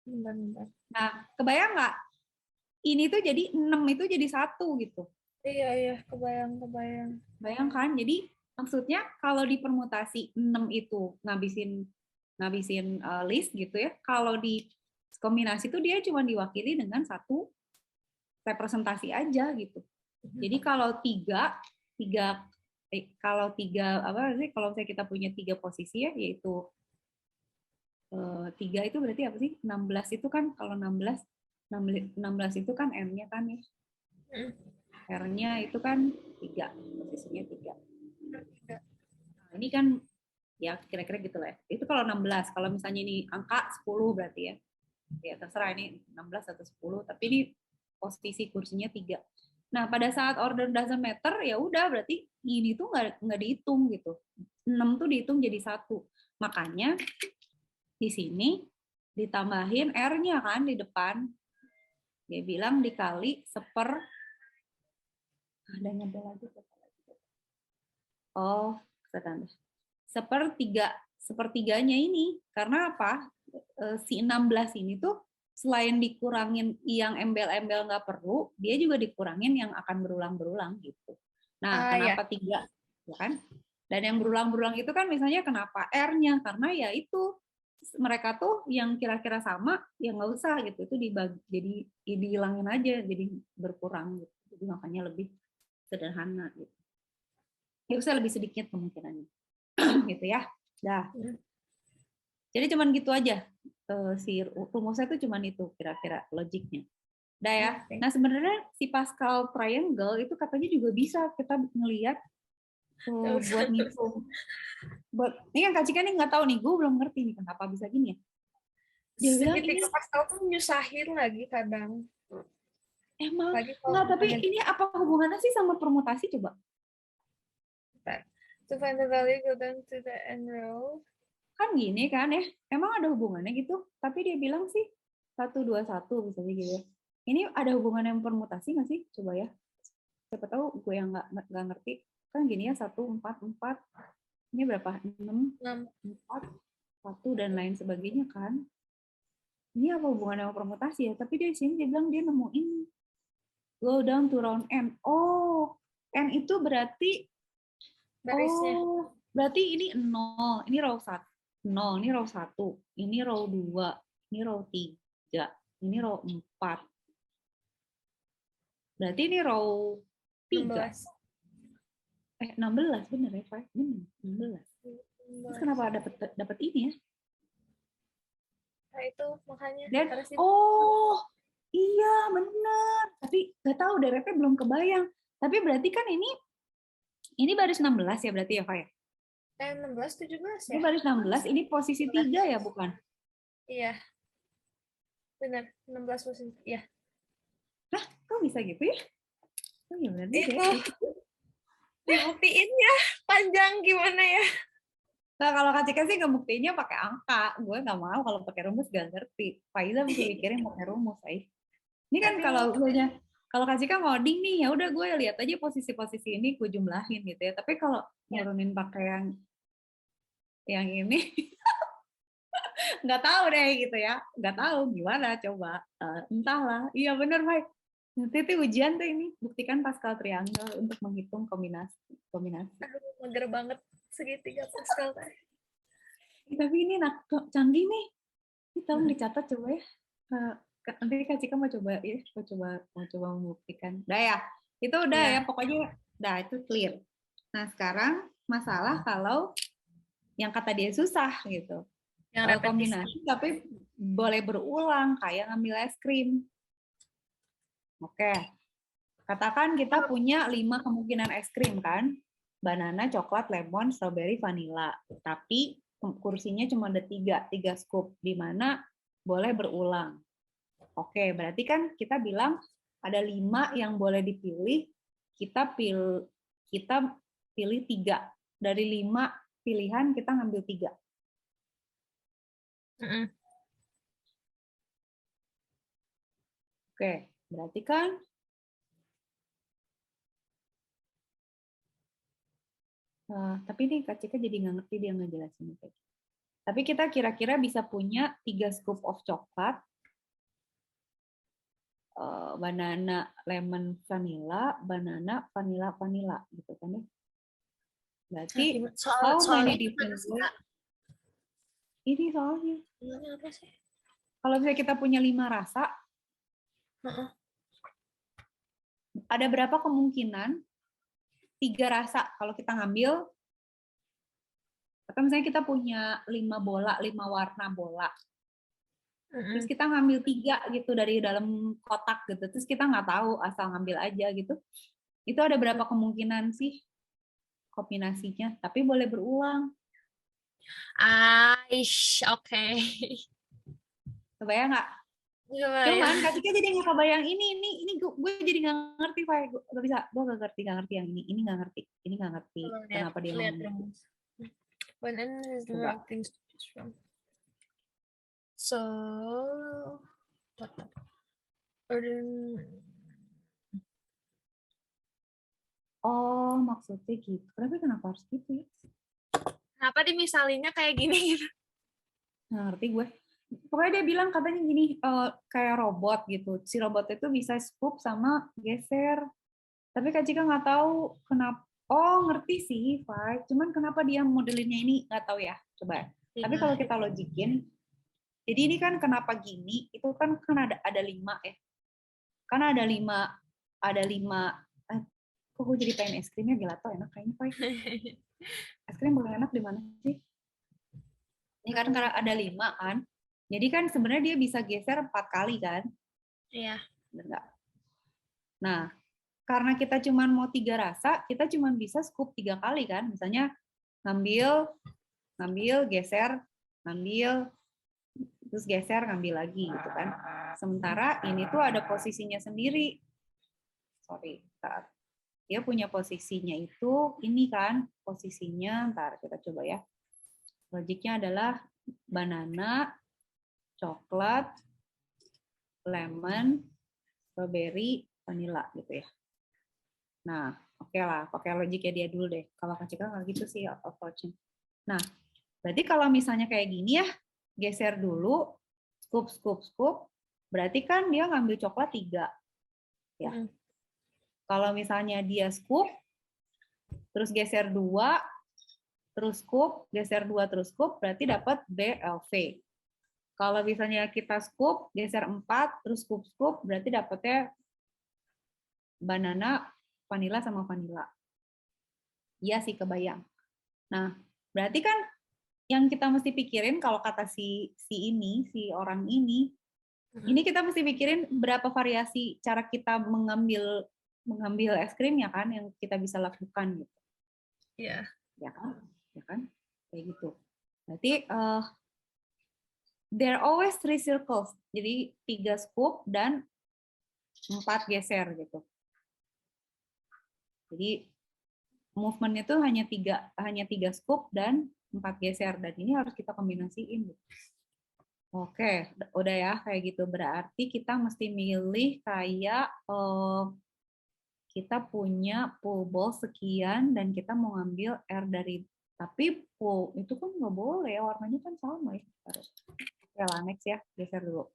Bentar. Nah, kebayang nggak? Ini tuh jadi 6 itu jadi 1 gitu. Iya, kebayang. Bayangkan, jadi maksudnya kalau di permutasi 6 itu ngabisin list gitu ya, kalau di kombinasi itu dia cuma diwakili dengan 1 representasi aja gitu. Jadi kalau 3 kalau kalau misalnya kita punya 3 posisi ya, yaitu 3 itu berarti apa sih? 16 itu kan kalau 16 itu kan M-nya kan ya. R-nya itu kan 3, posisinya 3. Nah, ini kan ya kira-kira gitu lah ya. Itu kalau 16, kalau misalnya ini angka 10 berarti ya. Ya terserah ini 16 atau 10, tapi ini posisi kursinya 3. Nah, pada saat order doesn't matter ya udah berarti ini tuh nggak dihitung gitu. 6 tuh dihitung jadi 1. Makanya di sini ditambahin R-nya kan di depan. Dia bilang dikali ada yang nyebel lagi. Oh, tambah. Sepertiganya ini. Karena apa? Si 16 ini tuh selain dikurangin yang embel-embel nggak perlu, dia juga dikurangin yang akan berulang-berulang gitu. Nah, kenapa 3? Ya kan? Dan yang berulang-berulang itu kan misalnya kenapa R-nya? Karena ya itu mereka tuh yang kira-kira sama, ya nggak usah gitu. Itu dibagi, jadi dihilangin aja, jadi berkurang gitu. Jadi makanya lebih sederhana gitu. Ya usah lebih sedikit kemungkinannya. Gitu ya. Dah. Jadi cuman gitu aja. Si rumusnya itu cuman itu kira-kira logiknya. Udah ya. Nah sebenarnya si Pascal triangle itu katanya juga bisa kita ngelihat buat ngitung. Ini kan Kak Cika nih nggak tahu nih, gue belum ngerti nih kenapa bisa gini ya. Dia bilang ini Pascal tuh nyusahin lagi kadang. Emang nggak, tapi ini apa hubungannya sih sama permutasi coba? To find the value, go down to the end row. Kan gini kan ya, emang ada hubungannya gitu, tapi dia bilang sih 1, 2, 1 misalnya gitu ya. Ini ada hubungan yang permutasi nggak sih? Coba ya. Siapa tahu gue yang nggak ngerti. Kan gini ya, 1, 4, 4. Ini berapa? 6, 4, 1, dan lain sebagainya kan. Ini apa hubungannya sama permutasi ya? Tapi dia di sini dia bilang dia nemuin go down to round N. Oh, N itu berarti barisnya. Oh, berarti ini 0. Ini row 1. 0, ini row 1, ini row 2, ini row 3, ini row 4. Berarti ini row 3. 16 bener ya, Pak? Bener, 16. Terus kenapa dapat ini ya? Nah, itu makanya. Dan oh, iya bener. Tapi nggak tahu DRT belum kebayang. Tapi berarti kan ini baris 16 ya berarti ya, Pak ya? 16, 17 ya? Ini baris 16, ini posisi 3 ya, bukan? Iya. Benar, 16 posisi. Iya. Hah, kok bisa gitu ya? Oh, ya berarti itu dibuktiin ya, panjang gimana ya? Nah, kalau Kak Cika sih ngebuktiinnya pakai angka. Gue nggak mau kalau pakai rumus, gak ngerti. Faiza mesti mikirin pakai rumus, Ini kan kalau Kak Cika ngoding nih, ya udah gue lihat aja posisi-posisi ini gue jumlahin gitu ya. Tapi kalau nurunin pakai yang ini nggak tahu deh gitu ya, nggak tahu gimana coba. Entahlah. Iya bener, Pak. Nanti itu ujian tuh ini, buktikan Pascal triangle untuk menghitung kombinasi. Aduh, mager banget segitiga Pascal tadi. Tapi ini canggih nih. Ini tolong dicatat coba ya. Nanti Kak Cika mau coba ya, mau coba membuktikan. Udah ya, itu udah ya pokoknya udah itu clear. Nah sekarang masalah kalau yang kata dia susah gitu. Yang kombinasi tapi boleh berulang kayak ngambil es krim. Oke. Katakan kita punya 5 kemungkinan es krim kan. Banana, coklat, lemon, strawberry, vanilla. Tapi kursinya cuma ada 3 scoop di mana boleh berulang. Oke, berarti kan kita bilang ada 5 yang boleh dipilih. Kita pilih 3. Dari 5 pilihan kita ngambil 3. Oke, berarti kan tapi ini Kak Cika jadi nggak ngerti dia ngejelasin itu. Tapi kita kira-kira bisa punya 3 scoop of coklat, banana, lemon, vanilla, banana, vanilla, gitu kan ya. Berarti soalnya ini soalnya. Apa sih? Kalau misalnya kita punya 5 rasa, ada berapa kemungkinan 3 rasa kalau kita ngambil, atau misalnya kita punya 5 bola, 5 warna bola. Terus kita ngambil 3 gitu dari dalam kotak gitu. Terus kita nggak tahu, asal ngambil aja gitu. Itu ada berapa kemungkinan sih kombinasinya? Tapi boleh berulang. Oke. Kebayang nggak? Cuman Kak Cika jadi nggak kebayang ini gue jadi nggak ngerti, Pak. Gue nggak bisa, gue nggak ngerti yang ini nggak ngerti, ini nggak ngerti. Kenapa dia ngomong gitu? When n is the Coba. right things to choose from. So, Oh, maksudnya gitu. Kenapa harus gitu ya? kenapa dimisalinnya kayak gini gitu? Nggak ngerti gue. Pokoknya dia bilang katanya gini, kayak robot gitu. Si robot itu bisa scoop sama geser. Tapi Kak Cika nggak tahu kenapa. Oh, ngerti sih, Pak. Cuman kenapa dia modelinnya ini nggak tahu ya. Coba. Tapi kalau kita logikin, jadi ini kan kenapa gini? Itu kan ada 5 ya. Kan ada 5. Kok gue jadi pengen es krimnya gelato enak kayaknya, Pak. Es krim paling enak di mana sih? Ini kan karena ada 5 kan. Jadi kan sebenarnya dia bisa geser 4 kali kan? Iya. Benar nggak? Nah, karena kita cuma mau 3 rasa, kita cuma bisa scoop 3 kali kan? Misalnya ngambil, geser, ngambil, terus geser, ngambil lagi gitu kan. Sementara ini tuh ada posisinya sendiri. Sorry, ntar. Dia punya posisinya itu ini kan, posisinya, ntar kita coba ya. Logiknya adalah banana, coklat, lemon, strawberry, vanilla gitu ya. Nah, oke lah, pakai logiknya dia dulu deh. Kalau Kak Cika nggak gitu sih approach-nya. Nah, berarti kalau misalnya kayak gini ya, geser dulu, scoop, berarti kan dia ngambil coklat 3. Ya. Kalau misalnya dia scoop, terus geser 2, terus scoop, geser 2, terus scoop, berarti dapat BLV. Kalau misalnya kita scoop, geser 4, terus scoop, berarti dapatnya banana, vanilla, sama vanilla. Iya sih, kebayang. Nah, berarti kan yang kita mesti pikirin kalau kata si orang ini kita mesti pikirin berapa variasi cara kita mengambil es krimnya kan yang kita bisa lakukan gitu. Iya. Ya kan? Kayak gitu. Berarti there are always 3 circles. Jadi 3 scoop dan 4 geser gitu. Jadi movement itu hanya 3 scoop dan 4 geser, dan ini harus kita kombinasiin. Oke, udah ya kayak gitu. Berarti kita mesti milih kayak kita punya pool ball sekian dan kita mau ngambil air dari, tapi pool itu kan nggak boleh, warnanya kan sama ya. Oke lah, next ya, geser dulu.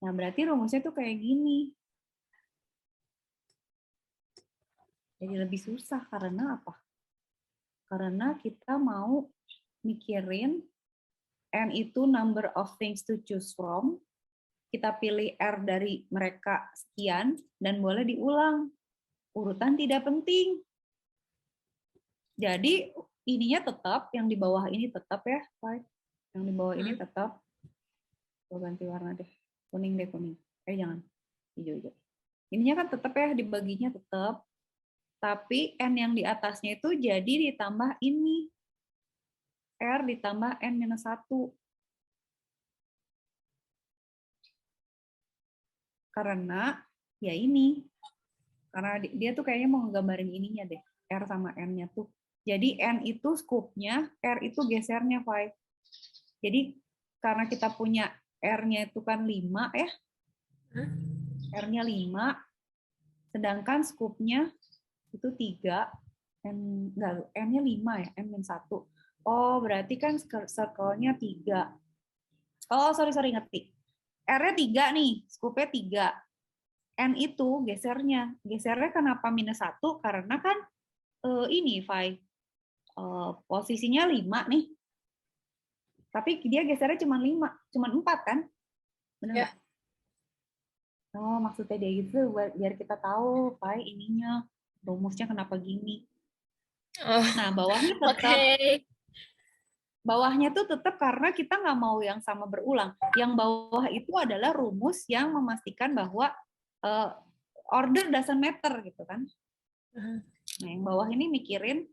Nah, berarti rumusnya tuh kayak gini. Jadi lebih susah karena apa? Karena kita mau mikirin N itu number of things to choose from, kita pilih R dari mereka sekian, dan boleh diulang. Urutan tidak penting. Jadi ininya tetap, yang di bawah ini tetap ya, Pak. Yang di bawah ini tetap. Gue ganti warna deh. Kuning deh, kuning. Jangan. Hijau-hijau. Ininya kan tetap ya, dibaginya tetap. Tapi N yang di atasnya itu jadi ditambah ini. R ditambah N-1. Karena ya ini. Karena dia tuh kayaknya mau nggambarin ininya deh. R sama N-nya tuh. Jadi N itu scoop-nya, R itu gesernya, Fai. Jadi karena kita punya R-nya itu kan 5 ya. R-nya 5, sedangkan scoop-nya itu 3, N-nya 5 ya, N-1. Oh, berarti kan circle-nya 3. Oh, sorry, ngerti. R-nya 3 nih, scoop-nya 3. N itu gesernya kenapa -1? Karena kan ini, Fai, posisinya 5 nih. Tapi dia gesernya cuma 4 kan? Benar nggak? Oh, maksudnya dia gitu biar kita tahu, Fai, ininya rumusnya kenapa gini. Oh, Nah, bawahnya oke. tetap bawahnya tuh tetap karena kita nggak mau yang sama berulang. Yang bawah itu adalah rumus yang memastikan bahwa order doesn't matter gitu kan. Nah, yang bawah ini mikirin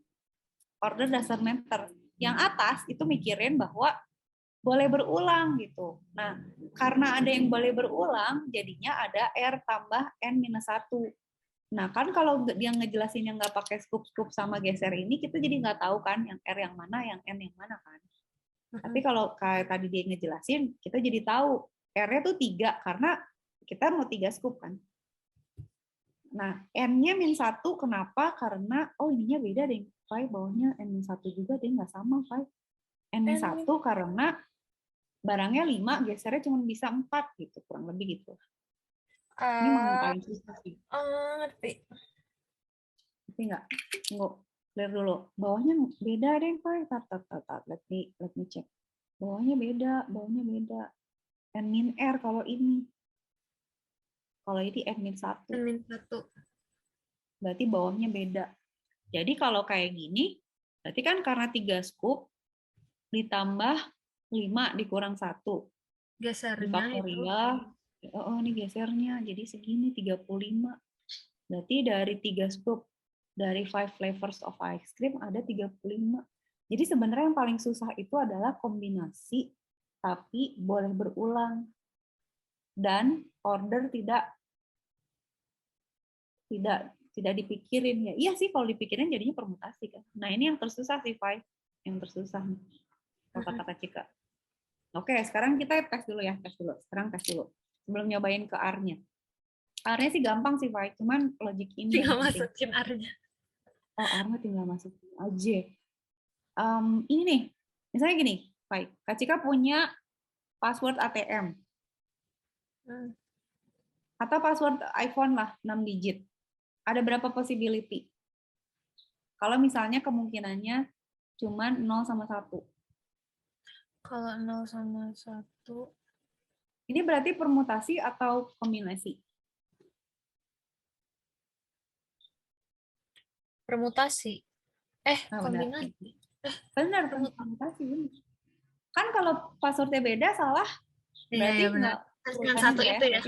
order doesn't matter. Yang atas itu mikirin bahwa boleh berulang gitu. Nah, karena ada yang boleh berulang, jadinya ada R tambah N-1. Nah, kan kalau dia ngejelasin yang nggak pakai scoop-scoop sama geser ini, kita jadi nggak tahu kan yang R yang mana, yang N yang mana kan. Tapi kalau kayak tadi dia ngejelasin, kita jadi tahu R-nya tuh 3, karena kita mau 3 scoop kan. Nah, N-nya -1 kenapa? Karena, oh ininya beda deh. Pai, bawahnya N-1 juga, dia nggak sama, Pai. N-1 karena barangnya 5, gesernya cuma bisa 4 gitu, kurang lebih gitu. Ini memang yang paling susah sih. Ngerti. Ngerti nggak? Tunggu, clear dulu. Bawahnya beda deh, Pai. Let me check. Bawahnya beda. N-R kalau ini. Kalau ini N-1. N-1. Berarti bawahnya beda. Jadi kalau kayak gini, berarti kan karena 3 scoop, ditambah 5 dikurang 1. Gesernya Faktorial. Oh, ini gesernya. Jadi segini, 35. Berarti dari 3 scoop, dari 5 flavors of ice cream, ada 35. Jadi sebenarnya yang paling susah itu adalah kombinasi, tapi boleh berulang. Dan order tidak dipikirin ya. Iya sih kalau dipikirin jadinya permutasi kan. Nah, ini yang tersusah sih, Fai. Yang tersusah nih. Kalau kata Kak Cika. Oke, sekarang kita tes dulu ya, Sekarang tes dulu. Sebelum nyobain ke R-nya. R-nya sih gampang sih, Fai. Cuman logik ini tinggal yang penting. masukin R-nya. Oh, R-nya tinggal masukin aja. Ini nih. Misalnya gini, Fai. Kak Cika punya password ATM. Atau password iPhone lah, 6 digit. Ada berapa possibility? Kalau misalnya kemungkinannya cuma 0 sama 1. Kalau 0 sama 1. Ini berarti permutasi atau kombinasi? Permutasi. Kombinasi. Benar, permutasi. Kan kalau passwordnya beda salah, berarti iya, benar. Yang satu ya. itu ya.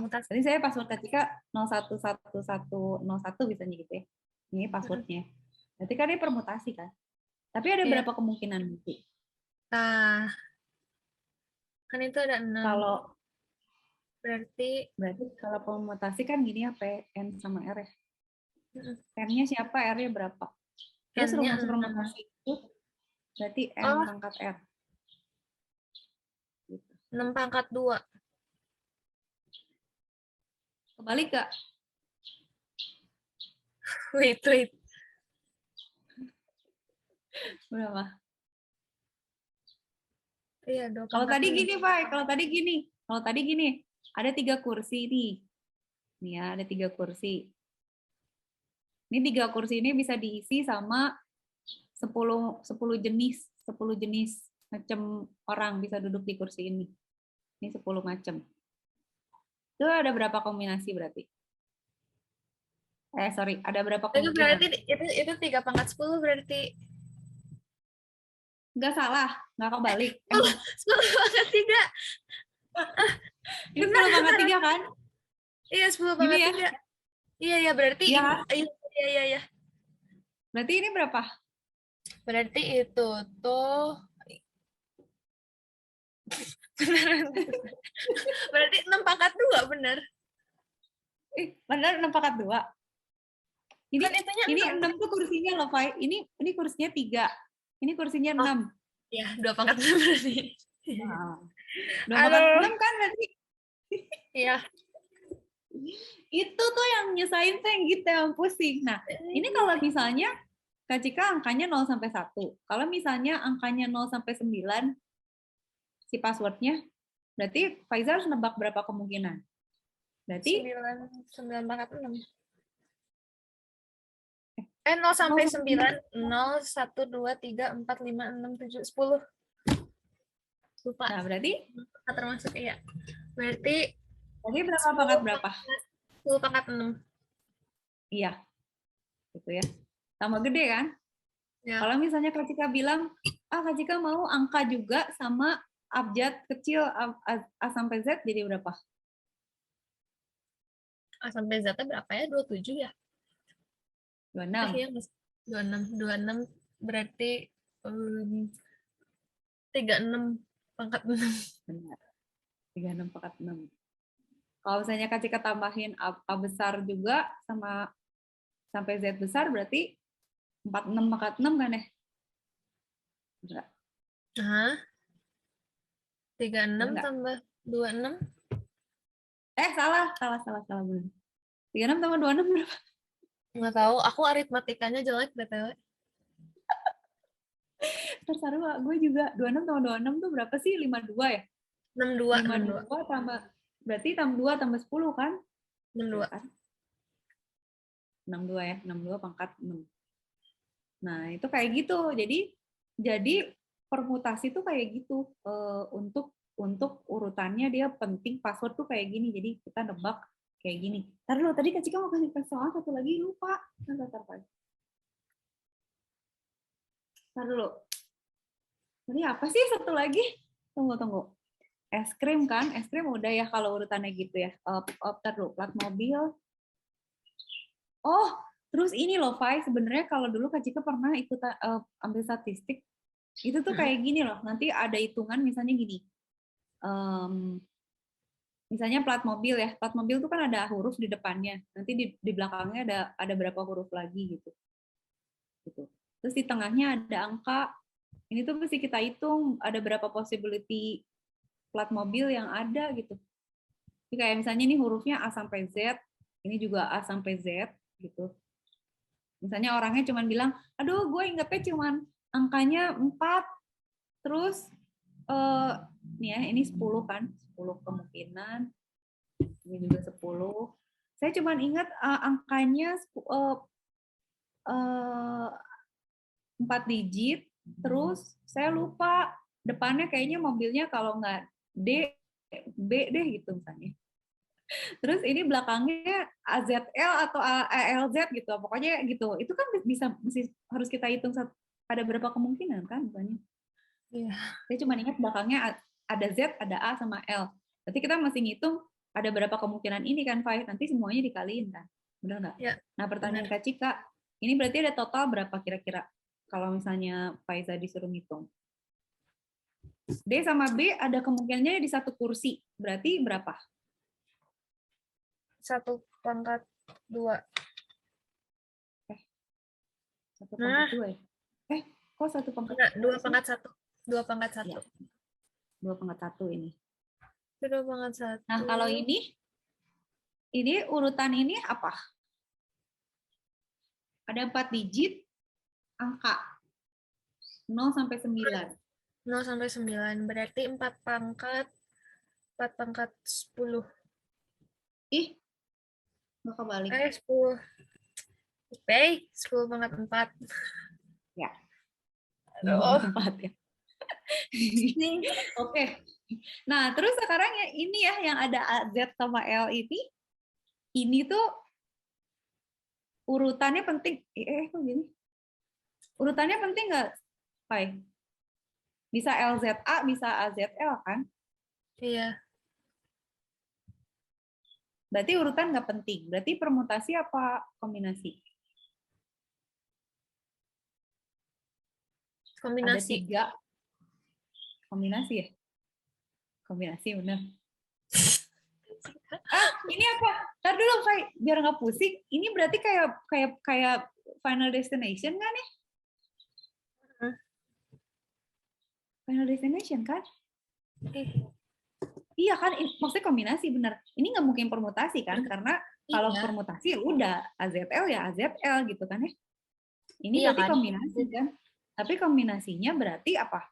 Tadi saya password ketika 011101 misalnya gitu ya. Ini passwordnya. Berarti kan ini permutasi kan. Tapi ada berapa kemungkinan nanti? Nah, kan itu ada 6. Kalau berarti kalau permutasi kan gini ya, P, N sama R ya. N-nya siapa, R-nya berapa? Terus rumus permutasi itu berarti N pangkat R. 6 pangkat 2. Kebalik gak? Wait. Berapa? Iya, 2 Kalau tadi gini, Pak. Kalau tadi gini. Ada 3 kursi nih. Nih ya, ada 3 kursi. Ini 3 kursi ini bisa diisi sama 10 jenis macam orang bisa duduk di kursi ini. Ini 10 macam. Itu ada berapa kombinasi berarti? Sorry, ada berapa itu kemungkinan? berarti itu 3 pangkat 10 berarti. Nggak salah, nggak kebalik. 10 pangkat 3. Ini 10 pangkat 3 kan? Iya, 10 pangkat 3. Iya, berarti iya. Berarti ini berapa? Berarti itu tuh berarti 6 pangkat 2 benar. Benar 6 pangkat 2. Ini kan itunya ini 6 tuh kursinya loh, Fai. Ini kursinya 3. Ini kursinya 6. Iya, 2 pangkat 6 berarti. 2 pangkat 6 kan berarti. Iya. Itu tuh yang nyusahin tuh yang gitu, yang pusing. Nah, ini kalau misalnya Kak Cika angkanya 0 sampai 1. Kalau misalnya angkanya 0 sampai 9 si passwordnya, berarti Faiza harus nebak berapa kemungkinan? Berarti 9 pangkat 6. 0 sampai 9, 0, 1, 2, 3, 4, 5, 6, 7, 10. Lupa. Nah, berarti? Termasuk, iya. Berarti berapa pangkat berapa? 10 pangkat 6. Iya, gitu ya. Tambah gede kan? Ya. Kalau misalnya Kak Cika bilang, Kak Cika mau angka juga sama abjad kecil A sampai Z jadi berapa? A sampai Z berapa ya? 27 ya? 26. Iya, 26 berarti 36 pangkat 6. Benar. 36 pangkat 6. Kalau misalnya Kak Cika tambahin A besar juga sama sampai Z besar berarti 46 pangkat 6 kan ya? Enggak. Hah? 36 Enggak. tambah 26? Salah benar. 36 tambah 26 berapa? Nggak tahu, aku aritmatikanya jelek BTW. Terserah gue juga. 26 tambah 26 tuh berapa sih? 52 ya? 62 52 tambah berarti tambah 2 tambah 10 kan? 62. Kan? 62 ya, 62 pangkat 6. Nah, itu kayak gitu. Jadi permutasi tuh kayak gitu. Untuk urutannya dia penting password tuh kayak gini. Jadi kita nebak kayak gini. Ntar dulu, tadi Kak Cika mau kasih soal satu lagi, lupa. Ntar dulu. Tadi apa sih satu lagi? Tunggu. Es krim kan? Es krim udah ya kalau urutannya gitu ya. Ntar dulu, plat mobil. Oh, terus ini loh, Fai. Sebenarnya kalau dulu Kak Cika pernah ikut ambil statistik, itu tuh kayak gini loh. Nanti ada hitungan misalnya gini. Misalnya plat mobil ya. Plat mobil tuh kan ada huruf di depannya. Nanti di belakangnya ada berapa huruf lagi gitu. Terus di tengahnya ada angka. Ini tuh mesti kita hitung ada berapa possibility plat mobil yang ada gitu. Jadi kayak misalnya ini hurufnya A sampai Z, ini juga A sampai Z gitu. Misalnya orangnya cuma bilang, aduh gue ingetnya cuma angkanya 4, terus nih ya, ini 10 kan, 10 kemungkinan, ini juga 10. Saya cuma ingat angkanya 4 digit, terus saya lupa depannya kayaknya mobilnya kalau nggak D, B deh gitu misalnya. Terus ini belakangnya AZL atau ALZ gitu, pokoknya gitu. Itu kan harus kita hitung ada berapa kemungkinan kan misalnya. Iya. Saya cuma ingat belakangnya ada Z, ada A sama L. Berarti kita masih ngitung ada berapa kemungkinan ini kan, Fai. Nanti semuanya dikaliin kan. Benar nggak? Ya, Nah, pertanyaan benar. Kak Cika, ini berarti ada total berapa kira-kira kalau misalnya Faiza disuruh ngitung? D sama B ada kemungkinannya di satu kursi. Berarti berapa? 1 pangkat 2. 1 pangkat 2 ya? Kok 1 pangkat? Enggak, 2 pangkat 1. 2 pangkat 1. Ya, 2 pangkat 1 ini. 2 pangkat 1. Nah, kalau ini urutan ini apa? Ada 4 digit angka 0 sampai 9. 0 sampai 9 berarti 4 pangkat 10. Ih, nggak kebalik. 10. 10 pangkat 4. Ya. Oh. 4 ya. Oke. Nah, terus sekarang ya ini ya yang ada Z sama L ini tuh urutannya penting. Kok gini? Urutannya penting nggak, Pai? Bisa LZA, bisa AZL kan? Iya. Berarti urutan nggak penting. Berarti permutasi apa kombinasi? Kombinasi. Ada 3 kombinasi ya? Kombinasi benar. Ini apa? Ntar dulu, Fai, biar nggak pusing. Ini berarti kayak Final Destination kan nih? Final Destination kan? Iya kan, maksudnya kombinasi benar. Ini nggak mungkin permutasi kan? Karena kalau permutasi udah AZL ya AZL gitu kan ya. Ini iya berarti kan? kombinasi kan? Tapi kombinasinya berarti apa?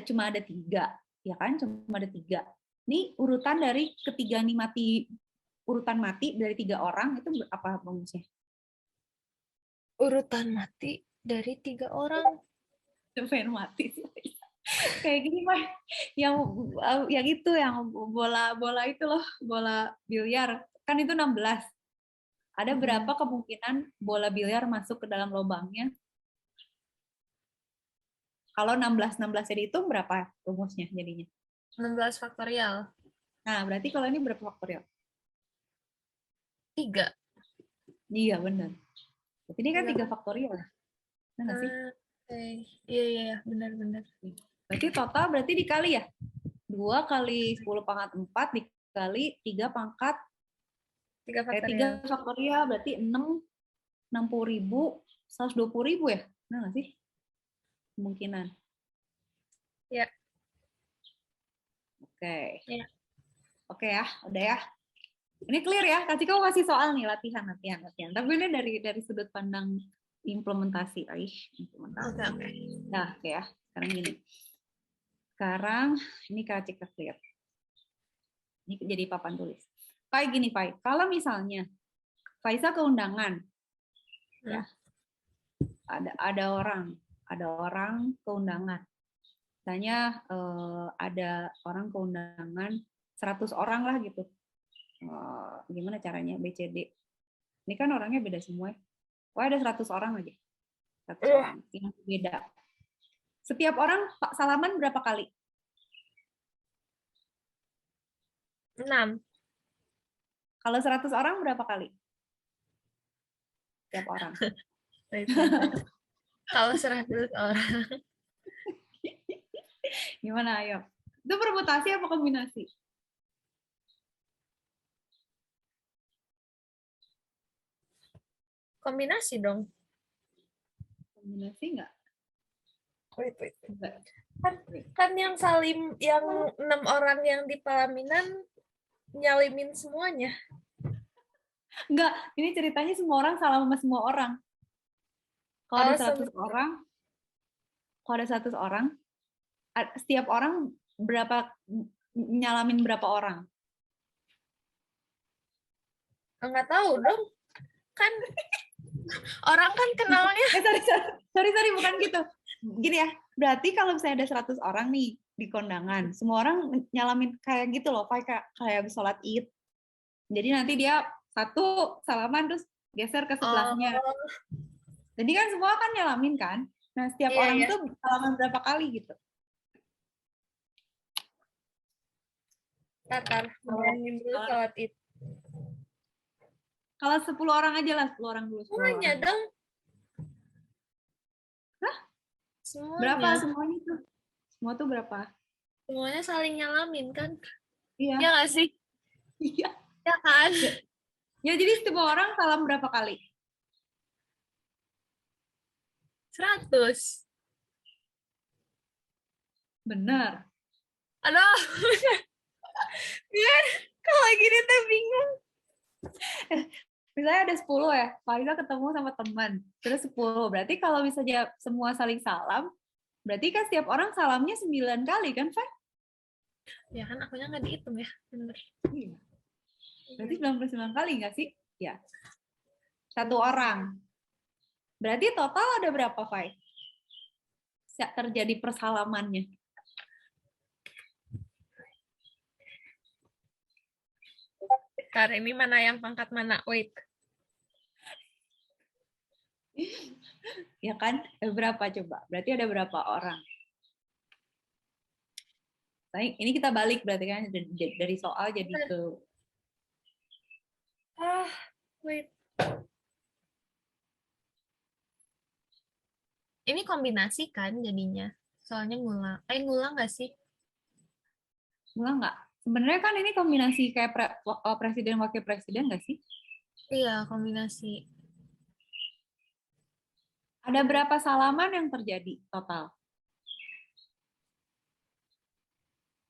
Cuma ada 3, ya kan? Cuma ada 3. Ini urutan dari ketiga nih urutan mati dari 3 orang itu apa rumusnya? Urutan mati dari 3 orang. Pengen mati sih. Kayak gini mah yang itu yang bola itu loh, bola biliar kan itu 16. Ada berapa kemungkinan bola biliar masuk ke dalam lubangnya? Kalau 16-16 dihitung berapa rumusnya jadinya? 16 faktorial. Nah, berarti kalau ini berapa faktorial? 3. Iya, benar. Berarti ini kan 3 Tiga. faktorial. Nah, nggak sih? Oke. Iya, benar-benar. Berarti total berarti dikali ya? 2 kali 10 pangkat 4 dikali 3 pangkat 3 3 faktorial. faktorial berarti 60.000, 120.000 ya? Nah, nggak sih? Kemungkinan. Ya. Oke. Ya. Oke ya, udah ya. Ini clear ya, kasih kamu kasih soal nih, latihan. Tapi ini dari sudut pandang implementasi. Implementasi. Oke. Nah, oke ya. Sekarang gini. Ini Kak Cika clear. Ini jadi papan tulis. Kayak gini, Pai. Kalau misalnya Faiza ke undangan, ya, ada orang ke undangan. Misalnya ada orang ke undangan 100 orang lah gitu. Gimana caranya BCD? Ini kan orangnya beda semua. Wah, ada 100 orang aja. 100 orang yang beda. Setiap orang salaman berapa kali? 6. Kalau 100 orang berapa kali? Setiap orang. Kalau 100 orang. Gimana, ayo? Itu permutasi apa kombinasi? Kombinasi dong. Kombinasi nggak? Wait. Kan yang salim, yang 6 orang yang di pelaminan nyalimin semuanya. Enggak, ini ceritanya semua orang salam sama semua orang. Kalau ada 100 orang, setiap orang nyalamin berapa orang? Enggak tahu dong. Kan orang kan kenalnya. Sorry, bukan gitu. Gini ya, berarti kalau misalnya ada 100 orang nih di kondangan, semua orang nyalamin kayak gitu loh, kayak habis sholat Id. Jadi nanti dia satu salaman terus geser ke sebelahnya. Jadi kan semua kan nyalamin kan. Nah, setiap orang tuh salaman berapa kali gitu. Tatar, bayangin dulu sholat Id. Kalau 10 orang aja lah, 10 orang dulu. Semuanya dong. Hah? Semuanya. Berapa semuanya tuh? Semua tuh berapa? Semuanya saling nyalamin kan? Iya. Iya nggak sih? Iya. Ya kan? Ya, jadi setiap orang salam berapa kali? 100. Benar. Aduh. Biar kalau gini tuh bingung. Misalnya ada 10 ya, Faiza ketemu sama teman, terus 10. Berarti kalau misalnya semua saling salam, berarti kan setiap orang salamnya 9 kali kan, Fai? Ya kan, akunya nggak dihitung ya, bener. Iya. Berarti 99 kali nggak sih? Ya. 1 orang. Berarti total ada berapa, Fai? Terjadi persalamannya. Karena ini mana yang pangkat mana? Wait. Ya kan? Berapa coba? Berarti ada berapa orang? Baik, ini kita balik berarti kan dari soal jadi ke... Wait. Ini kombinasi kan jadinya? Soalnya ngulang. Ngulang nggak sih? Ngulang nggak? Sebenarnya kan ini kombinasi kayak presiden wakil presiden nggak sih? Iya, kombinasi. Ada berapa salaman yang terjadi total?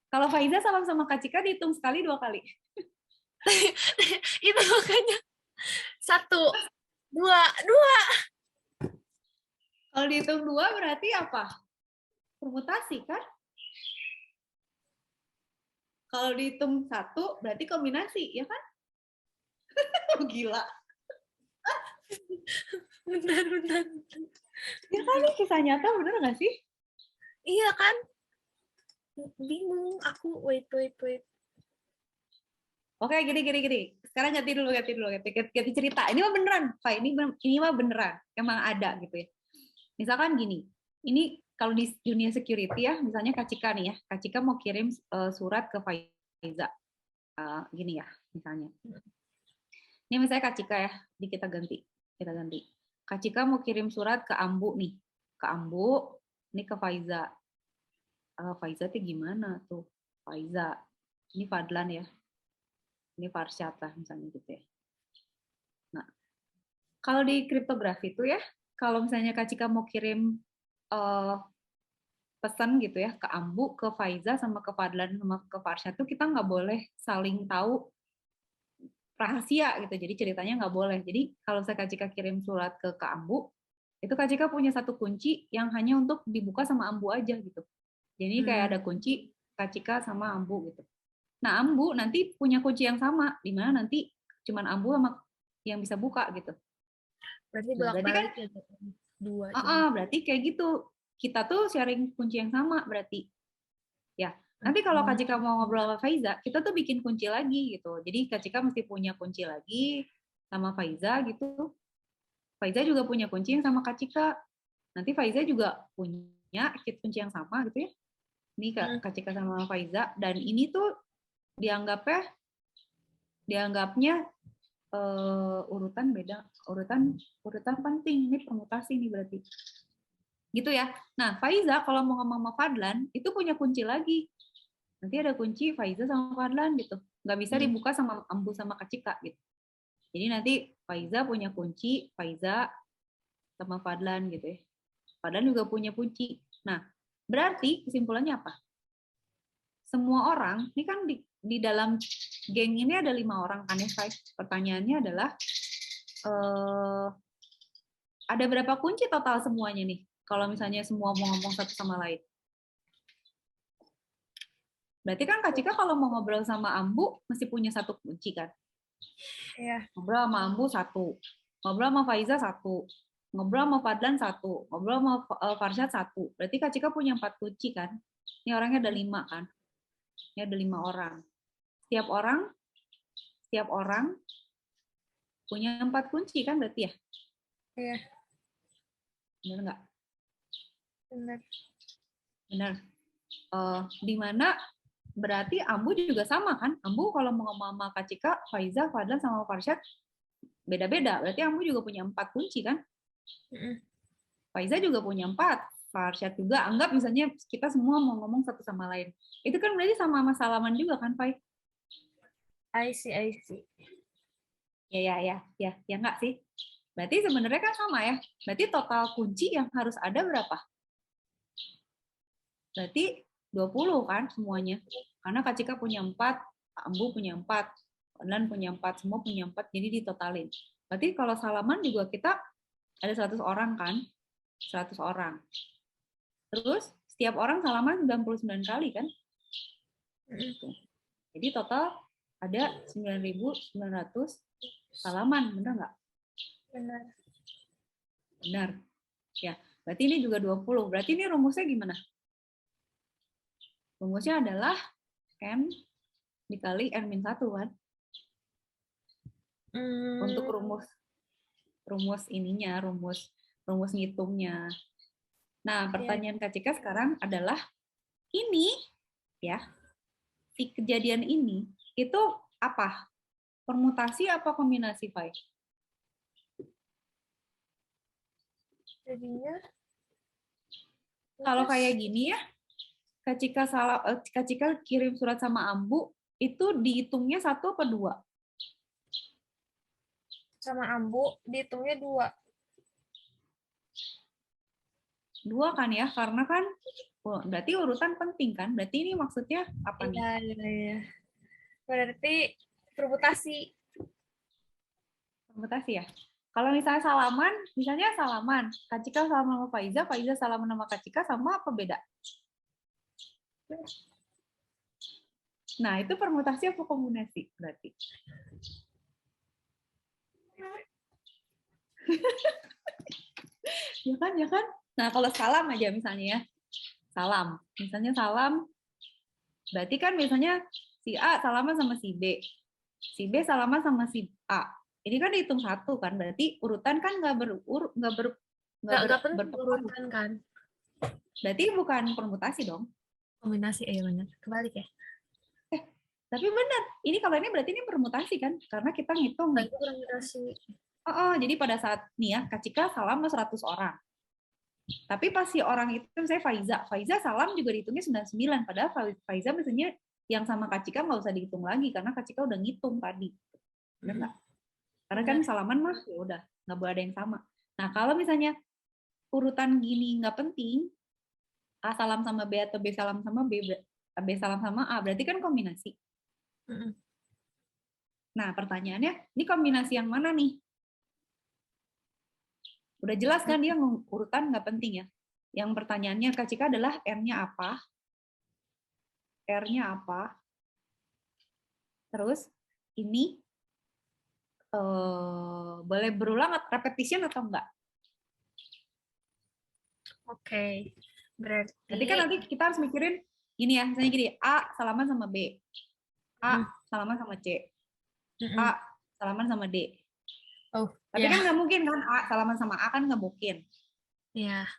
Kalau Faiza salam sama Kak Cika dihitung sekali 2 kali. Itu makanya 1, 2. Kalau dihitung 2 berarti apa? Permutasi kan? Kalau dihitung 1 berarti kombinasi, ya kan? Gila. Benar. Ya kan, ini kisah nyata, bener nggak sih? Iya kan? Bingung aku. Wait. Oke, gini. sekarang ganti cerita. Ini mah beneran, Pak. Ini mah beneran, emang ada gitu ya. Misalkan gini, ini kalau di dunia security ya, misalnya Kak Cika nih ya, Kak Cika mau kirim surat ke Faiza, gini ya, misalnya. Ini misalnya Kak Cika ya, kita ganti. Kak Cika mau kirim surat ke Ambu nih, ke Ambu, ini ke Faiza. Faiza tuh gimana tuh? Faiza, ini Fadlan ya, ini Farsyad lah misalnya gitu ya. Nah, kalau di kriptografi itu ya, kalau misalnya Kak Cika mau kirim pesan gitu ya ke Ambu, ke Faiza, sama ke Fadlan, sama ke Farsyad tuh kita nggak boleh saling tahu rahasia gitu. Jadi ceritanya nggak boleh. Jadi kalau saya Kak Cika kirim surat ke Ambu, itu Kak Cika punya satu kunci yang hanya untuk dibuka sama Ambu aja gitu. Jadi kayak ada kunci Kak Cika sama Ambu gitu. Nah, Ambu nanti punya kunci yang sama, di mana nanti cuman Ambu sama yang bisa buka gitu. Berarti Nah, berarti kan ya, dua. berarti kayak gitu. Kita tuh sharing kunci yang sama berarti. Ya. Nanti kalau Kak Cika mau ngobrol sama Faiza, kita tuh bikin kunci lagi gitu. Jadi Kak Cika mesti punya kunci lagi sama Faiza gitu. Faiza juga punya kunci yang sama Kak Cika. Nanti Faiza juga punya kunci yang sama gitu ya. Ini Kak Cika sama Faiza, dan ini tuh dianggapnya urutan beda, urutan penting. Ini permutasi nih berarti. Gitu ya. Nah, Faiza kalau mau ngomong sama Fadlan, itu punya kunci lagi. Nanti ada kunci Faiza sama Fadlan gitu. Nggak bisa dibuka sama Ambu sama Kak Cika gitu. Jadi nanti Faiza punya kunci, Faiza sama Fadlan gitu ya. Fadlan juga punya kunci. Nah, berarti kesimpulannya apa? Semua orang, ini kan di dalam geng ini ada 5 orang kan ya, pertanyaannya adalah ada berapa kunci total semuanya nih? Kalau misalnya semua mau ngomong satu sama lain. Berarti kan Kak Cika kalau mau ngobrol sama Ambu mesti punya satu kunci kan? Iya. Ngobrol sama Ambu 1, ngobrol sama Faiza 1, ngobrol sama Fadlan 1, ngobrol sama Farsyad 1. Berarti Kak Cika punya 4 kunci kan? Ini orangnya ada 5 kan? Ini ada 5 orang. Setiap orang punya 4 kunci kan berarti ya? Iya. Benar nggak? Benar. Di mana berarti Ambu juga sama kan? Ambu kalau mau ngomong sama Kak Cika, Faiza, Fadlan, sama Farsyad beda-beda. Berarti Ambu juga punya 4 kunci kan? Faiza juga punya 4. Farsyad juga. Anggap misalnya kita semua mau ngomong satu sama lain. Itu kan berarti sama-sama salaman juga kan, Fai? I see. Ya nggak sih? Berarti sebenarnya kan sama ya. Berarti total kunci yang harus ada berapa? Berarti 20 kan semuanya. Karena Kak Cika punya 4, Ambu punya 4, Fadlan punya 4, semua punya 4, jadi ditotalin. Berarti kalau salaman juga kita ada 100 orang kan? 100 orang. Terus setiap orang salaman 99 kali kan? Jadi total ada 9.900 salaman, benar nggak? Benar. Ya, berarti ini juga 20. Berarti ini rumusnya gimana? Rumusnya adalah N dikali N-1 kan? Untuk rumus ininya, rumus ngitungnya. Nah, pertanyaan Kak Cika sekarang adalah ini ya, si kejadian ini itu apa? Permutasi apa kombinasi, Pai? Jadinya kalau kayak gini ya, Kak Cika kirim surat sama Ambu, itu dihitungnya 1 apa 2? Sama Ambu dihitungnya 2. 2 kan ya, karena kan berarti urutan penting kan? Berarti ini maksudnya apa nih? Iya. Berarti permutasi Ya. Kalau misalnya salaman, Kak Cika salaman sama Faiza salaman sama Kak Cika, sama apa beda? Nah, itu permutasi apa kombinasi berarti? ya kan? Nah, kalau salam aja misalnya ya. Misalnya salam, berarti kan misalnya si A salaman sama si B. Si B salaman sama si A. Ini kan dihitung satu kan, berarti urutan kan nggak Nggak penting berpengaruh. urutan kan. Berarti bukan permutasi dong. Kombinasi, benar. Kebalik ya. Tapi benar, ini kalau ini berarti ini permutasi kan, karena kita ngitung nih. Itu kombinasi. Jadi pada saat nih ya, Kak Cika salam ke 100 orang. Tapi pas si orang itu, misalnya Faiza salam juga dihitungnya 99, padahal Faiza misalnya yang sama Kak Cika nggak usah dihitung lagi, karena Kak Cika udah ngitung tadi. Benar nggak? Karena kan salaman mah ya udah, nggak boleh ada yang sama. Nah kalau misalnya urutan gini nggak penting, A salam sama B atau B salam sama B salam sama A, berarti kan kombinasi. Nah pertanyaannya, ini kombinasi yang mana nih? Udah jelas kan dia urutan nggak penting ya. Yang pertanyaannya Kak Cika adalah R-nya apa? R-nya apa? Terus ini boleh berulang repetition atau enggak? Oke. Berarti Jadi kan nanti kita harus mikirin gini ya, misalnya gini, A salaman sama B. A salaman sama C. A salaman sama D. Tapi kan nggak mungkin kan A salaman sama A kan nggak mungkin. Iya.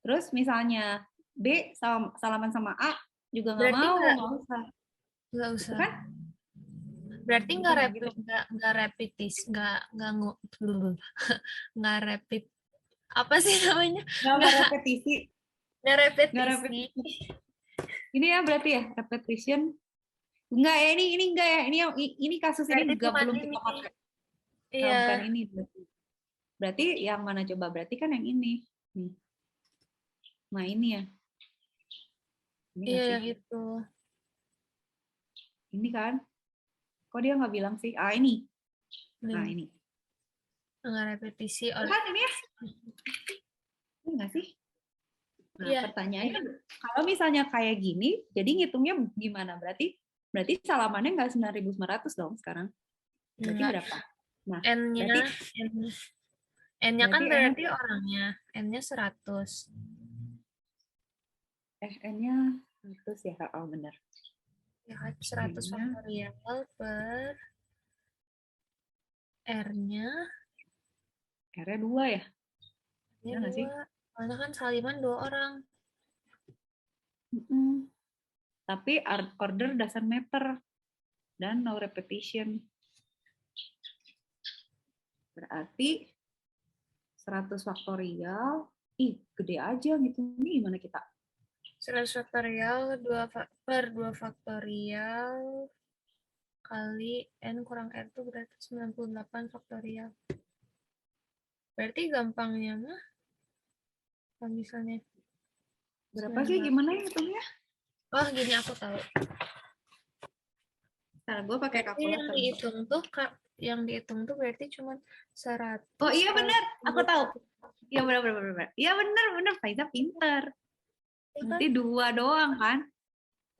Terus misalnya B salaman sama A juga nggak mau, nggak usah. Kan? Berarti nggak repeat. Apa sih namanya? Nggak repetisi. Nggak repetisi. Ini ya berarti ya repetition. Enggak ya, ini enggak ya. Ini kasus ini juga belum kita pakai. Iya. Nah, bukan ini berarti yang mana coba? Berarti kan yang ini. Nih. Nah, ini ya. Ini iya, yang itu. Ini kan. Kok dia nggak bilang sih? Ini. Nah, ini. Nggak repetisi. Kan ini ya? Ini nggak sih? Nah, pertanyaannya, kalau misalnya kayak gini, jadi ngitungnya gimana? Berarti salamannya nggak 9.900 dong sekarang. Berarti berapa? Nah, N-nya kan berarti orangnya. N-nya 100. N-nya 100 ya, oh benar. Ya, 100 faktorial per R-nya 2 ya? Iya nggak sih? Karena kan saliman 2 orang. Tapi order doesn't matter. Dan no repetition. Berarti 100 faktorial. Gede aja gitu. Ini gimana kita? 100 faktorial per 2 faktorial kali N kurang R itu berarti 98 faktorial. Berarti gampangnya mah kalau misalnya berapa sih? Gimana ya hitungnya? Oh, gini aku tahu. Nah, gue pakai kalkulator. Yang dihitung tuh berarti cuma 100. Oh iya benar, aku tahu. Iya benar. Iya benar, Faiza pintar. Berarti 2 doang kan?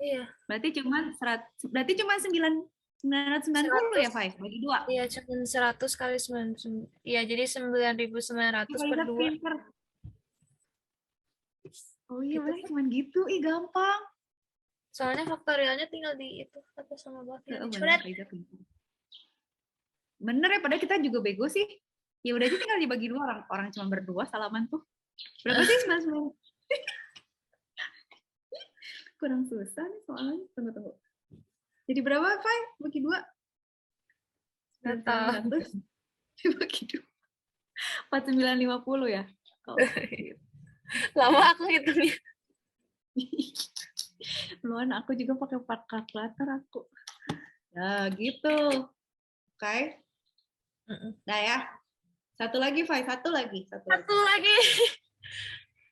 Iya. Berarti cuma 990 ya, Faiz? Bagi 2. Iya, cuma 100 kali 9. Iya, jadi 9.900 per 2. Pintar. Oh iya, gitu. Cuma gitu. Gampang. Soalnya faktorialnya tinggal di itu atas sama bawah. Bener ya, padahal kita juga bego sih. Ya udah aja tinggal dibagi 2 orang cuma berdua salaman tuh. Berapa sih 99? Kurang susah nih soalnya. Tunggu. Jadi berapa, Fai? Bagi 2? 900 dibagi 2. 4950 ya? Oh. Lama aku hitungnya. Luan aku juga pakai kalkulator aku. Nah, gitu. Oke. Nah ya. Satu lagi, Fai. Satu lagi.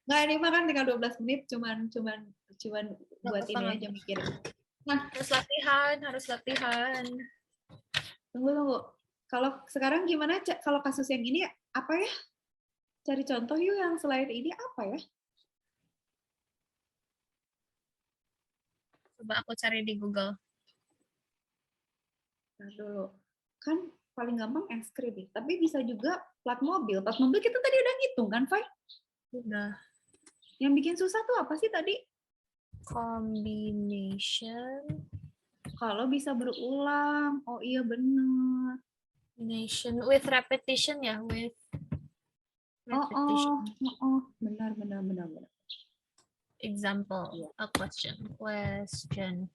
Nggak, ini mah kan tinggal 12 menit. Cuman buat ini aja mikirin. Nah, harus latihan. Tunggu. Kalau sekarang gimana? Kalau kasus yang ini apa ya? Cari contoh yuk yang selain ini apa ya? Coba aku cari di Google. Nah, dulu. Kan paling gampang Enscript, tapi bisa juga plat mobil. Plat mobil kita tadi udah ngitung kan, Fai? Udah. Yang bikin susah tuh apa sih tadi? Combination Kalau bisa berulang. Oh iya benar. Combination with repetition ya, with repetition. Benar. Example, Iya. a question.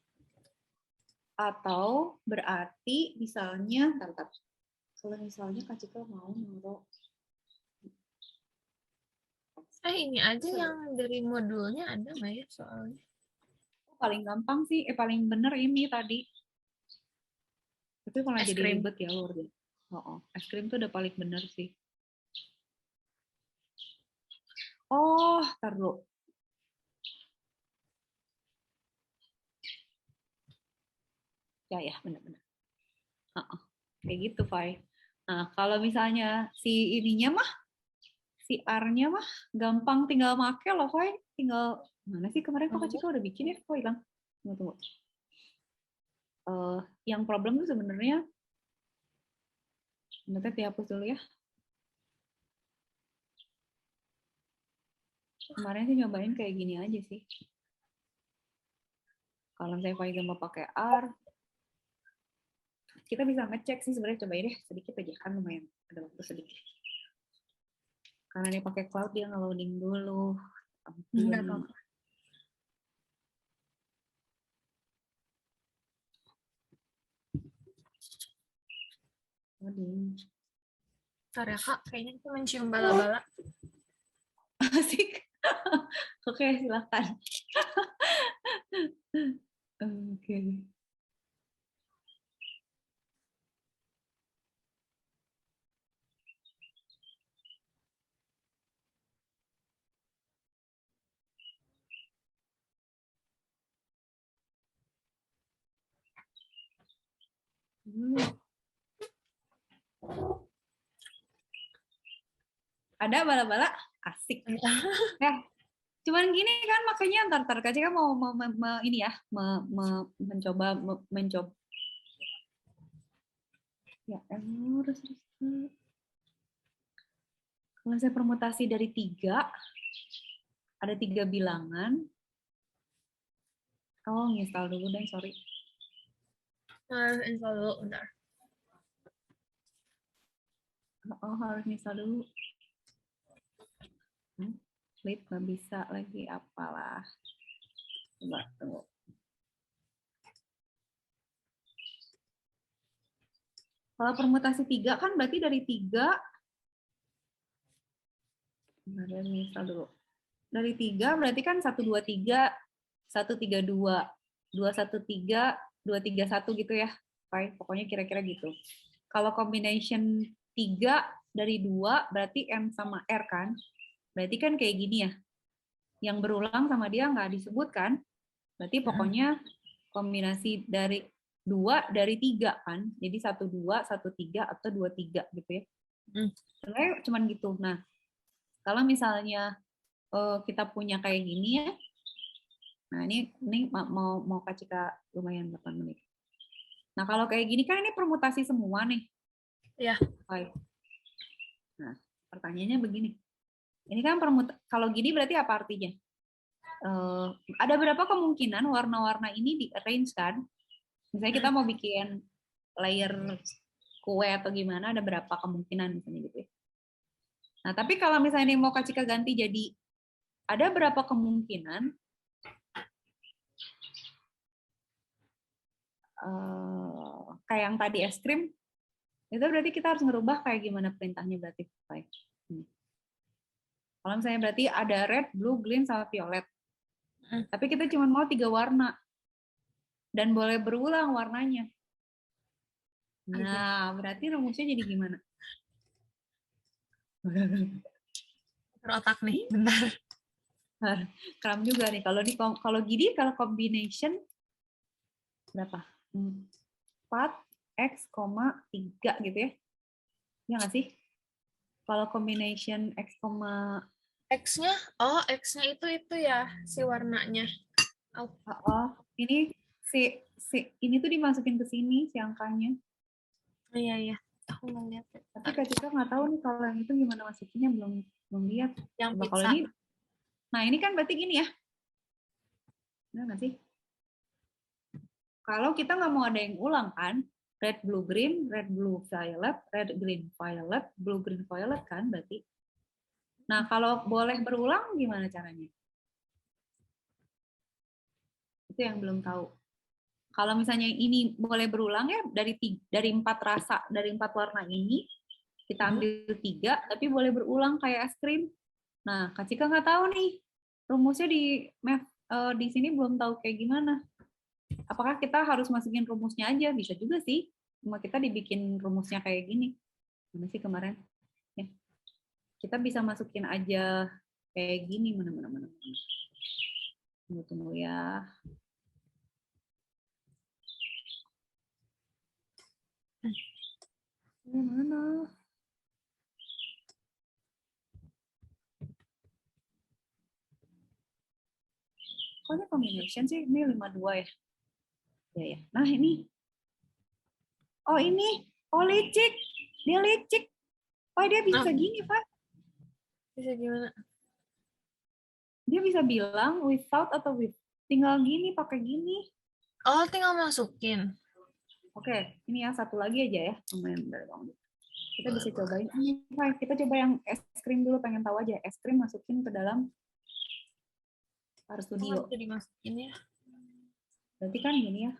Atau berarti misalnya, kalau misalnya Kak Cika mau naruh Ini aja yang dari modulnya ada nggak ya soalnya? paling gampang sih, paling bener ini tadi. Tapi malah Es jadi krim. ribet ya Lord. Es krim tuh udah paling bener sih. Oh, taruh. Ya, benar-benar. Kayak gitu, Fai. Nah, kalau misalnya si ininya mah, si R-nya mah gampang tinggal make loh, Fai. Tinggal, mana sih kemarin Kak Cika udah bikin ya? Kok hilang? Tunggu. Yang problem tuh sebenarnya, nanti dihapus dulu ya. Kemarin sih nyobain kayak gini aja sih. Kalau saya Faiza mau pakai R, kita bisa ngecek sih sebenarnya, cobain deh sedikit aja, kan lumayan ada waktu sedikit. Karena dia pakai cloud, dia nge-loading dulu. Nggak apa-apa. Bentar ya Kak, kayaknya aku mencium bala-bala. Asik. Oke, silakan. Oke. Ada bala-bala? Asik. Cuman gini kan, makanya ntar Kak Cika mau ini ya, mencoba. Ya, harus. Kalau saya permutasi dari 3, ada 3 bilangan. Oh, install dulu deh, sorry. Install dulu, bentar. Harus install dulu. Flip nggak bisa lagi, apalah. Coba, tunggu. Kalau permutasi 3 kan berarti dari 3, install dulu. Dari 3 berarti kan 1, 2, 3, 1, 3, 2, 2, 1, 3, 2, 3, 1 gitu ya. Pokoknya kira-kira gitu. Kalau combination 3 dari 2 berarti M sama R kan. Berarti kan kayak gini ya. Yang berulang sama dia nggak disebut kan. Berarti pokoknya kombinasi dari 2 dari 3 kan. Jadi 1, 2, 1, 3 atau 2, 3 gitu ya. Sebenarnya cuman gitu. Nah, kalau misalnya kita punya kayak gini ya. Nah, ini mau Kak Cika lumayan 8 menit. Nah, kalau kayak gini kan ini permutasi semua nih. Iya. Nah, pertanyaannya begini. Ini kan kalau gini berarti apa artinya? Ada berapa kemungkinan warna-warna ini di-arrange kan? Misalnya kita mau bikin layer kue atau gimana, ada berapa kemungkinan misalnya gitu ya. Nah, tapi kalau misalnya ini mau Kak Cika ganti jadi ada berapa kemungkinan kayak yang tadi es krim, itu berarti kita harus ngerubah kayak gimana perintahnya berarti. Kalau misalnya berarti ada red, blue, green, sama violet. Tapi kita cuma mau 3 warna. Dan boleh berulang warnanya. Nah, berarti rumusnya jadi gimana? Terotak nih, bentar. Kram juga nih. Kalau gini, kalau combination berapa? 4x, 3 gitu ya. Ya nggak sih? Kalau combination x, X-nya, X-nya itu ya, si warnanya. Ini ini tuh dimasukin ke sini si angkanya. Iya. Aku ngeliat. Tapi Kak Cika nggak tahu nih kalau yang itu gimana masukinnya, belum lihat. Yang Coba pizza. kalau ini, nah ini kan berarti gini ya. Benar nggak sih? Kalau kita nggak mau ada yang ulang kan, red, blue, green, violet, red, green, violet, blue, green, violet kan berarti. Nah, kalau boleh berulang gimana caranya? Itu yang belum tahu. Kalau misalnya ini boleh berulang ya dari 4 rasa, dari 4 warna ini kita ambil 3, tapi boleh berulang kayak es krim. Nah, Kak Cika nggak tahu nih rumusnya di sini belum tahu kayak gimana. Apakah kita harus masukin rumusnya aja? Bisa juga sih. Cuma kita dibikin rumusnya kayak gini. Mana sih kemarin? Ya. Kita bisa masukin aja kayak gini. Mana. Tunggu ya. Mana? Kok ini combination sih? Ini 52 ya? Ya. Nah, ini. Oh, ini. Oh, licik. Dia licik. Oh, dia bisa gini, Pak. Bisa gimana? Dia bisa bilang without atau with. Tinggal gini, pakai gini. Oh, tinggal masukin. Oke, ini yang satu lagi aja ya. Lumayan dari Bang. Kita bisa cobain. Kita coba yang es krim dulu, pengen tahu aja. Es krim masukin ke dalam RStudio. Jadi masukin ya. Berarti kan gini ya.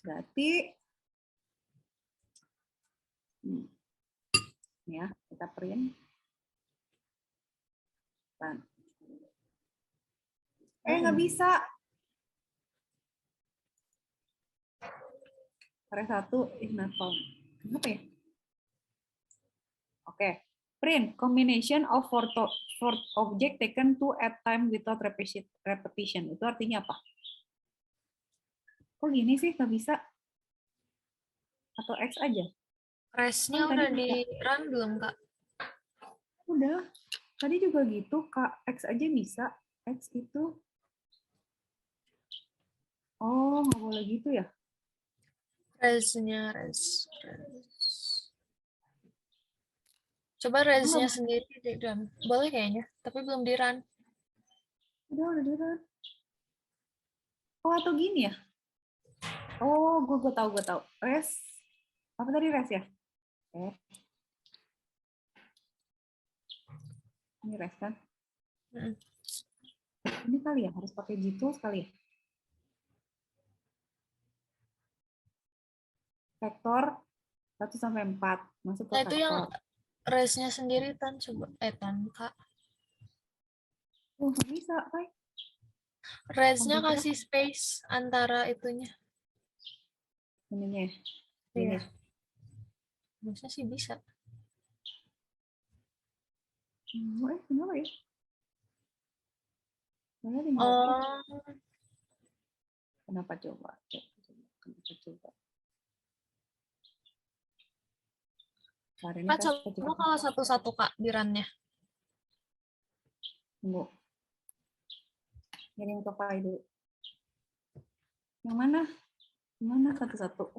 Berarti ya, kita print. Nggak bisa. R1 is not found. Kenapa ya? Oke. Print combination of four object taken two at time without repetition. Itu artinya apa? Kok gini sih nggak bisa? Atau X aja? Restnya udah di run belum, Kak? Udah. Tadi juga gitu, Kak. X aja bisa. X itu. Oh, nggak boleh gitu ya? Resnya. Coba resnya sendiri di run. Boleh kayaknya, tapi belum di run. Udah di run. Oh, atau gini ya? Oh, gue tahu. Res. Apa tadi res ya? Ini res kan? Ini kali ya, harus pakai G-tools kali ya? Vektor 1 sampai 4 masuk ke Nah, vektor. itu yang resnya sendiri Tan, coba Tan, Kak. Oh, nggak bisa, Kai. Resnya kasih space antara itunya. Ininya. Iya. Harusnya sih bisa. Kenapa ya? Kenapa coba? Kak, coba kalau satu-satu, Kak, di run-nya. Tunggu. Ini untuk Pai dulu. Yang mana? Yang mana satu-satu?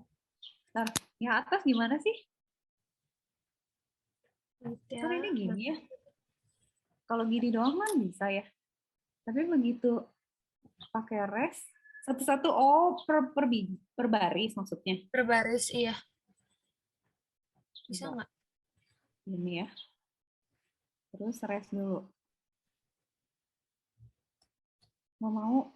Bentar, yang atas gimana sih? Kan ini gini ya. Kalau gini doang kan bisa ya. Tapi begitu pakai res, satu-satu per baris maksudnya. Per baris, iya. Bisa nggak? Ini ya. Terus res dulu. Mau.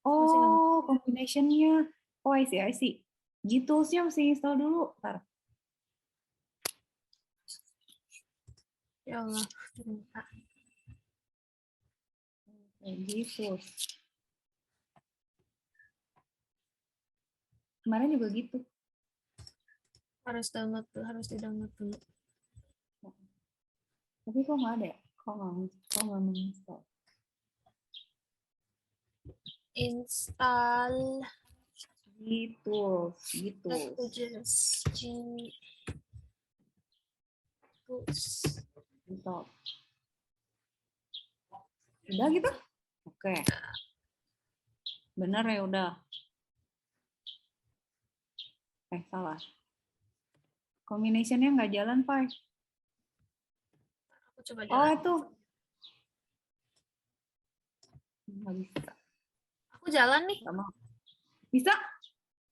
Oh, combination-nya. Oh, I see. G-tools-nya mesti install dulu. Bentar. Ya Allah, ternyata. G-tools. Kemarin juga gitu. Harus di-download dulu. Tapi kok nggak ada ya? Kok nggak menginstal? Install Gitu. Install. Udah gitu? Oke. Bener ya udah. Salah. Combination-nya nggak jalan, Pak. Aku coba jalan. Oh, itu. Nggak bisa. Aku jalan nih. Nggak mau. Bisa?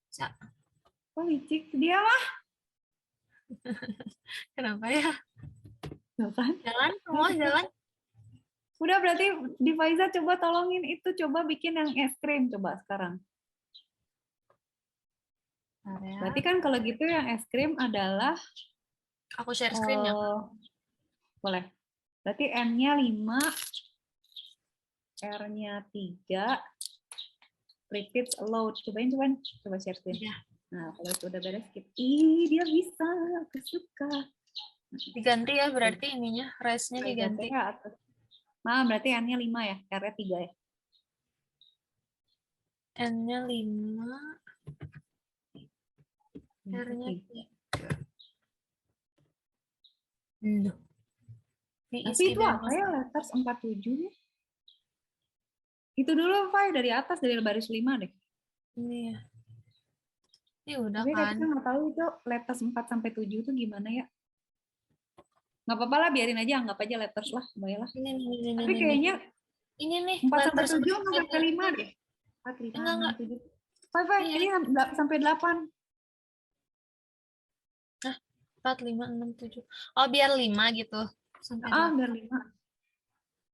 Bisa. Oh, licik. Dia mah. Kenapa ya? Tuh kan? Jalan, semua jalan. Udah berarti di Faiza coba tolongin itu. Coba bikin yang es krim. Coba sekarang. Area. Berarti kan kalau gitu yang es krim adalah Aku share screen ya. boleh. Berarti N-nya 5, R-nya 3, repeat load. Cobain. Coba share screen. Iya. Nah, kalau itu udah beres, skip. Ih, dia bisa. Aku suka. Diganti ya berarti ininya, rest-nya diganti. Nah, berarti N-nya 5 ya, R-nya 3 ya. N-nya 5, R-nya 3. Tapi itu apa ya, letters 47 ya? Itu dulu, Fai, dari atas, dari baris 5 deh. Ini ya. Ini udah Tapi kan. kita nggak tahu itu letters 4 sampai 7 itu gimana ya. Nggak apa-apa lah, biarin aja, anggap aja letters lah, baiklah. Ini. Tapi kayaknya ini nih 4 sampai letters 7 nggak sampai 5 deh. 4, 5, enggak. 6, 7. Fai, ini nggak sampai 8. Nah, 4, 5, 6, 7. Oh, biar 5 gitu. Sampai Biar 5.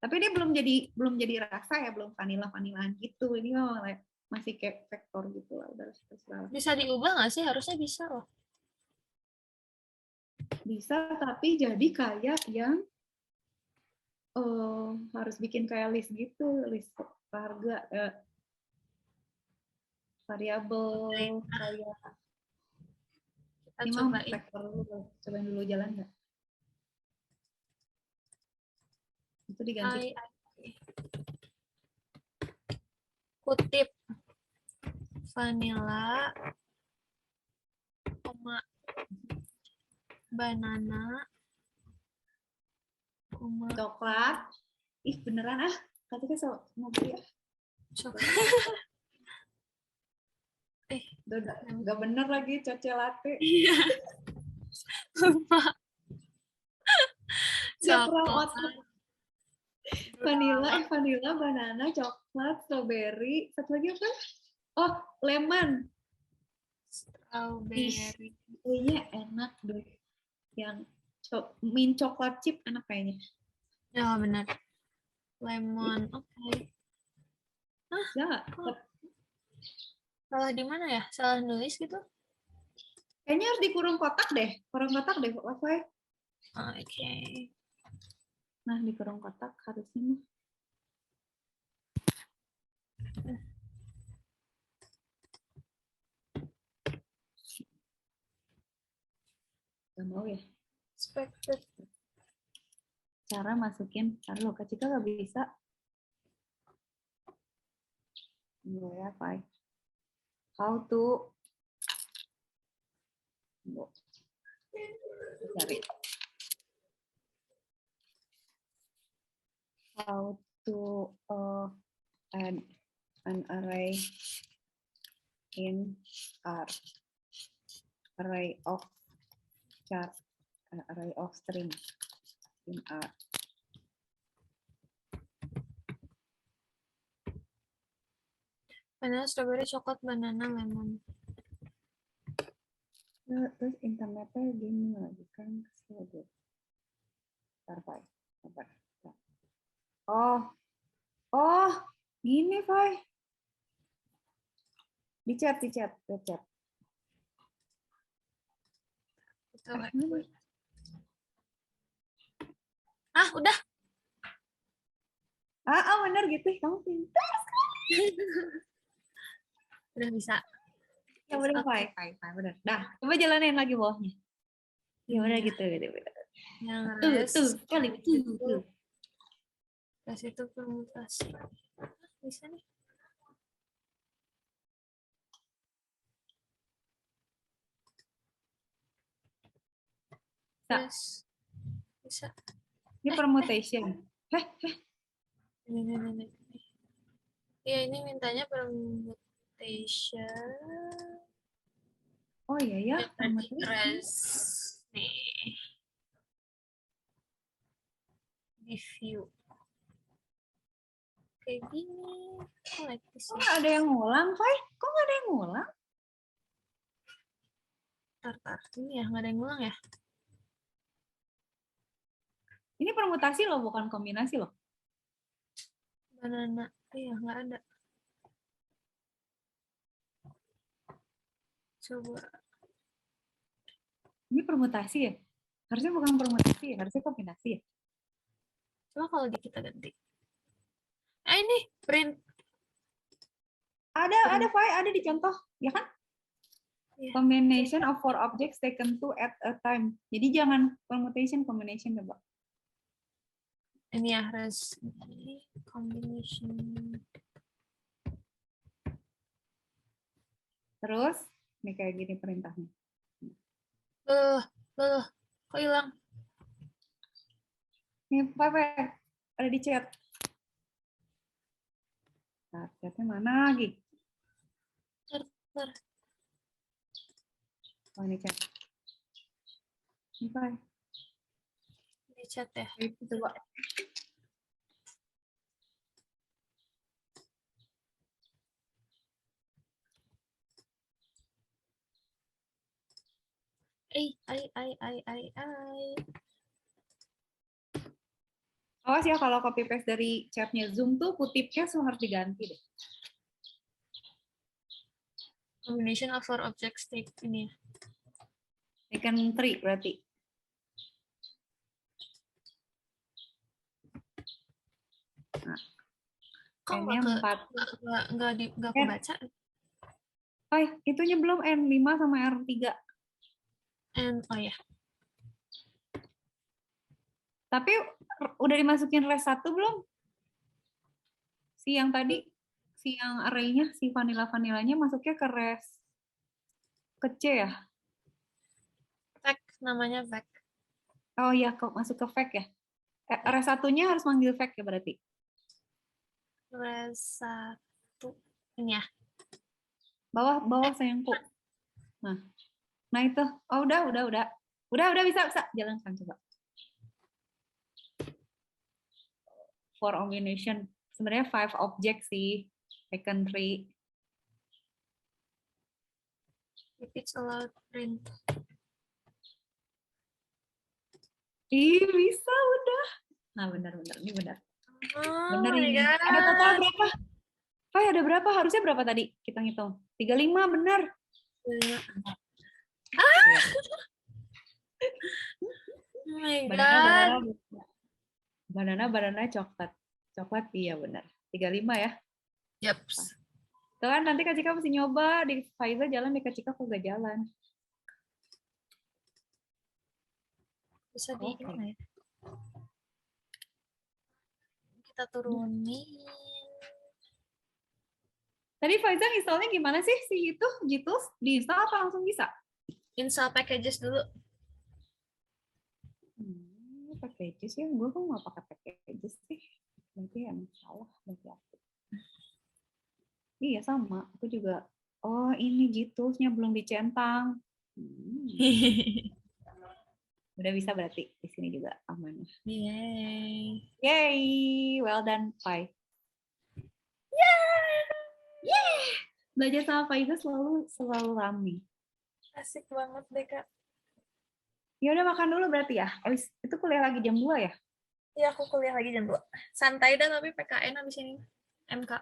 Tapi dia belum jadi rasa ya, belum vanilla-vanilaan gitu. Ini masih kayak vektor gitu lah, udah terserah. Bisa diubah nggak sih? Harusnya bisa loh. Bisa, tapi jadi kayak yang harus bikin kayak list gitu, list harga, variabel kayak. Kita Ini coba mah vektor dulu, cobain dulu jalan nggak? Itu diganti. Kutip vanilla, koma banana, koma coklat. Ih beneran katanya so ngopi ya. coklat. Nggak bener lagi coce latte. Iya. Lupa. Coklat. Vanilla, banana, coklat, strawberry, satu lagi apa? Oh, lemon. Strawberry. Kayaknya enak deh. Yang mint coklat chip enak kayaknya. Ya benar. Lemon, oke. Ya. Salah di mana ya? Salah nulis gitu? Kayaknya harus dikurung kotak deh. Kurung kotak deh, Oke. Nah, di kurung kotak harusnya. Gak mau ya? Expected. Cara masukin, taruh Kak Cika gak bisa. Ya, Pak. How to cari. How to add an array in R. Array of char, array of string in R. Vanilla, strawberry, coklat, banana, lemon. Nah, terus internetnya gini lagi kan kesel gue. Sabar. Oh, gini, Fai. Di chat. Udah. Bener gitu. Kamu pintar sekali. Udah bisa. Ya udah, Fai, bener. Dah, coba jalanin lagi bawahnya. Ya udah gitu. Yang Tuh. Res itu permutasi. Bisa nih. Bisa. Ini permutation. Ini. Ya, ini mintanya permutation. Oh iya ya, permutation. Nih. Di view. kayak gini. Kok like this Kok ya? nggak ada yang ngulang, Fai? Kok nggak ada yang ngulang? Tar. Ini ya, nggak ada yang ngulang ya? Ini permutasi loh, bukan kombinasi loh. Banana. Iya, nggak ada. Coba. Ini permutasi ya? Harusnya bukan permutasi ya, harusnya kombinasi ya. Coba kalau kita ganti. Ini print. Ada Fai, ada di contoh, ya kan? Iya. Combination of four objects taken two at a time. Jadi jangan permutation, combination coba. Ini ya, combination. Terus, ini kayak gini perintahnya. Kok hilang? Nih, Fai, ada di chat. Nah, chatnya mana lagi? Tar. Oh, ini chat. Ini Fai. Di chat ya. Itu coba. Ai. Awas ya kalau copy paste dari chatnya Zoom tuh kutipnya semua harus diganti deh. Combination of four objects take ini. Taken 3 berarti. Nah, Kok N-nya 4. nggak kebaca? Itunya belum N5 sama R3. Oh ya. Tapi udah dimasukin res 1 belum? Si yang tadi, si yang array-nya, si vanilla-vanillanya masuknya ke res ke C ya? Vec, namanya Vec. Oh iya, kok masuk ke vec ya? Res 1-nya harus manggil vec ya berarti? Res 1. Ini ya. Bawah sayangku. Nah itu. Oh udah bisa jalan kan coba. For combination sebenarnya 5 object sih, taken 3. If it's allowed print. Bisa udah. Nah benar ini benar. Oh Benar my ini. God. Ada total berapa? Ada berapa? Harusnya berapa tadi? Kita ngitung. 35 benar. Oh my God. Banana coklat. Coklat iya benar. 35 ya. Yep. Tuh kan nanti Kak Cika mesti nyoba di Faiza jalan, di Kak Cika kok gak jalan. Bisa di ini ya. Kita turunin. Tadi Faiza installnya gimana sih si itu? Jitus diinstal apa langsung bisa? Install packages dulu. Packages ya, gue kok nggak pakai packages sih. Berarti yang salah berarti aku. Iya sama, aku juga. Oh ini Jitusnya belum dicentang. Udah bisa berarti di sini juga aman. Yay, well done, Fai. Yeah. Belajar sama Faiza selalu rame. Asik banget deh Kak. Ya udah makan dulu berarti ya. Itu kuliah lagi jam 2 ya? Iya, aku kuliah lagi jam 2. Santai dah tapi PKN habis ini. MK.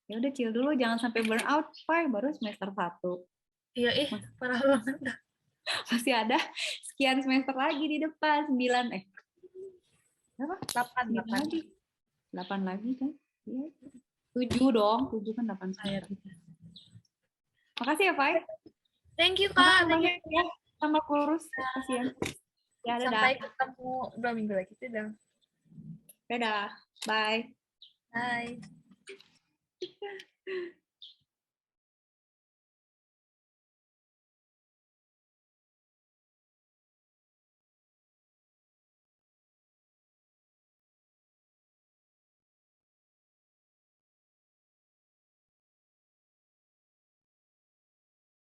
Ya udah chill dulu, jangan sampai burn out, Fai, baru semester 1. Iya, parah banget dah. Masih ada sekian semester lagi di depan, 9 berapa? 8 lagi. 8 lagi kan? Iya. 7 dong, 7 kan 8 semester. Makasih ya, Fai. Thank you, Kak. Banyak ya, sama kurus. Kasihan. Ya, dadah. Sampai ketemu 2 minggu lagi. Dadah. Dadah. Bye. Bye.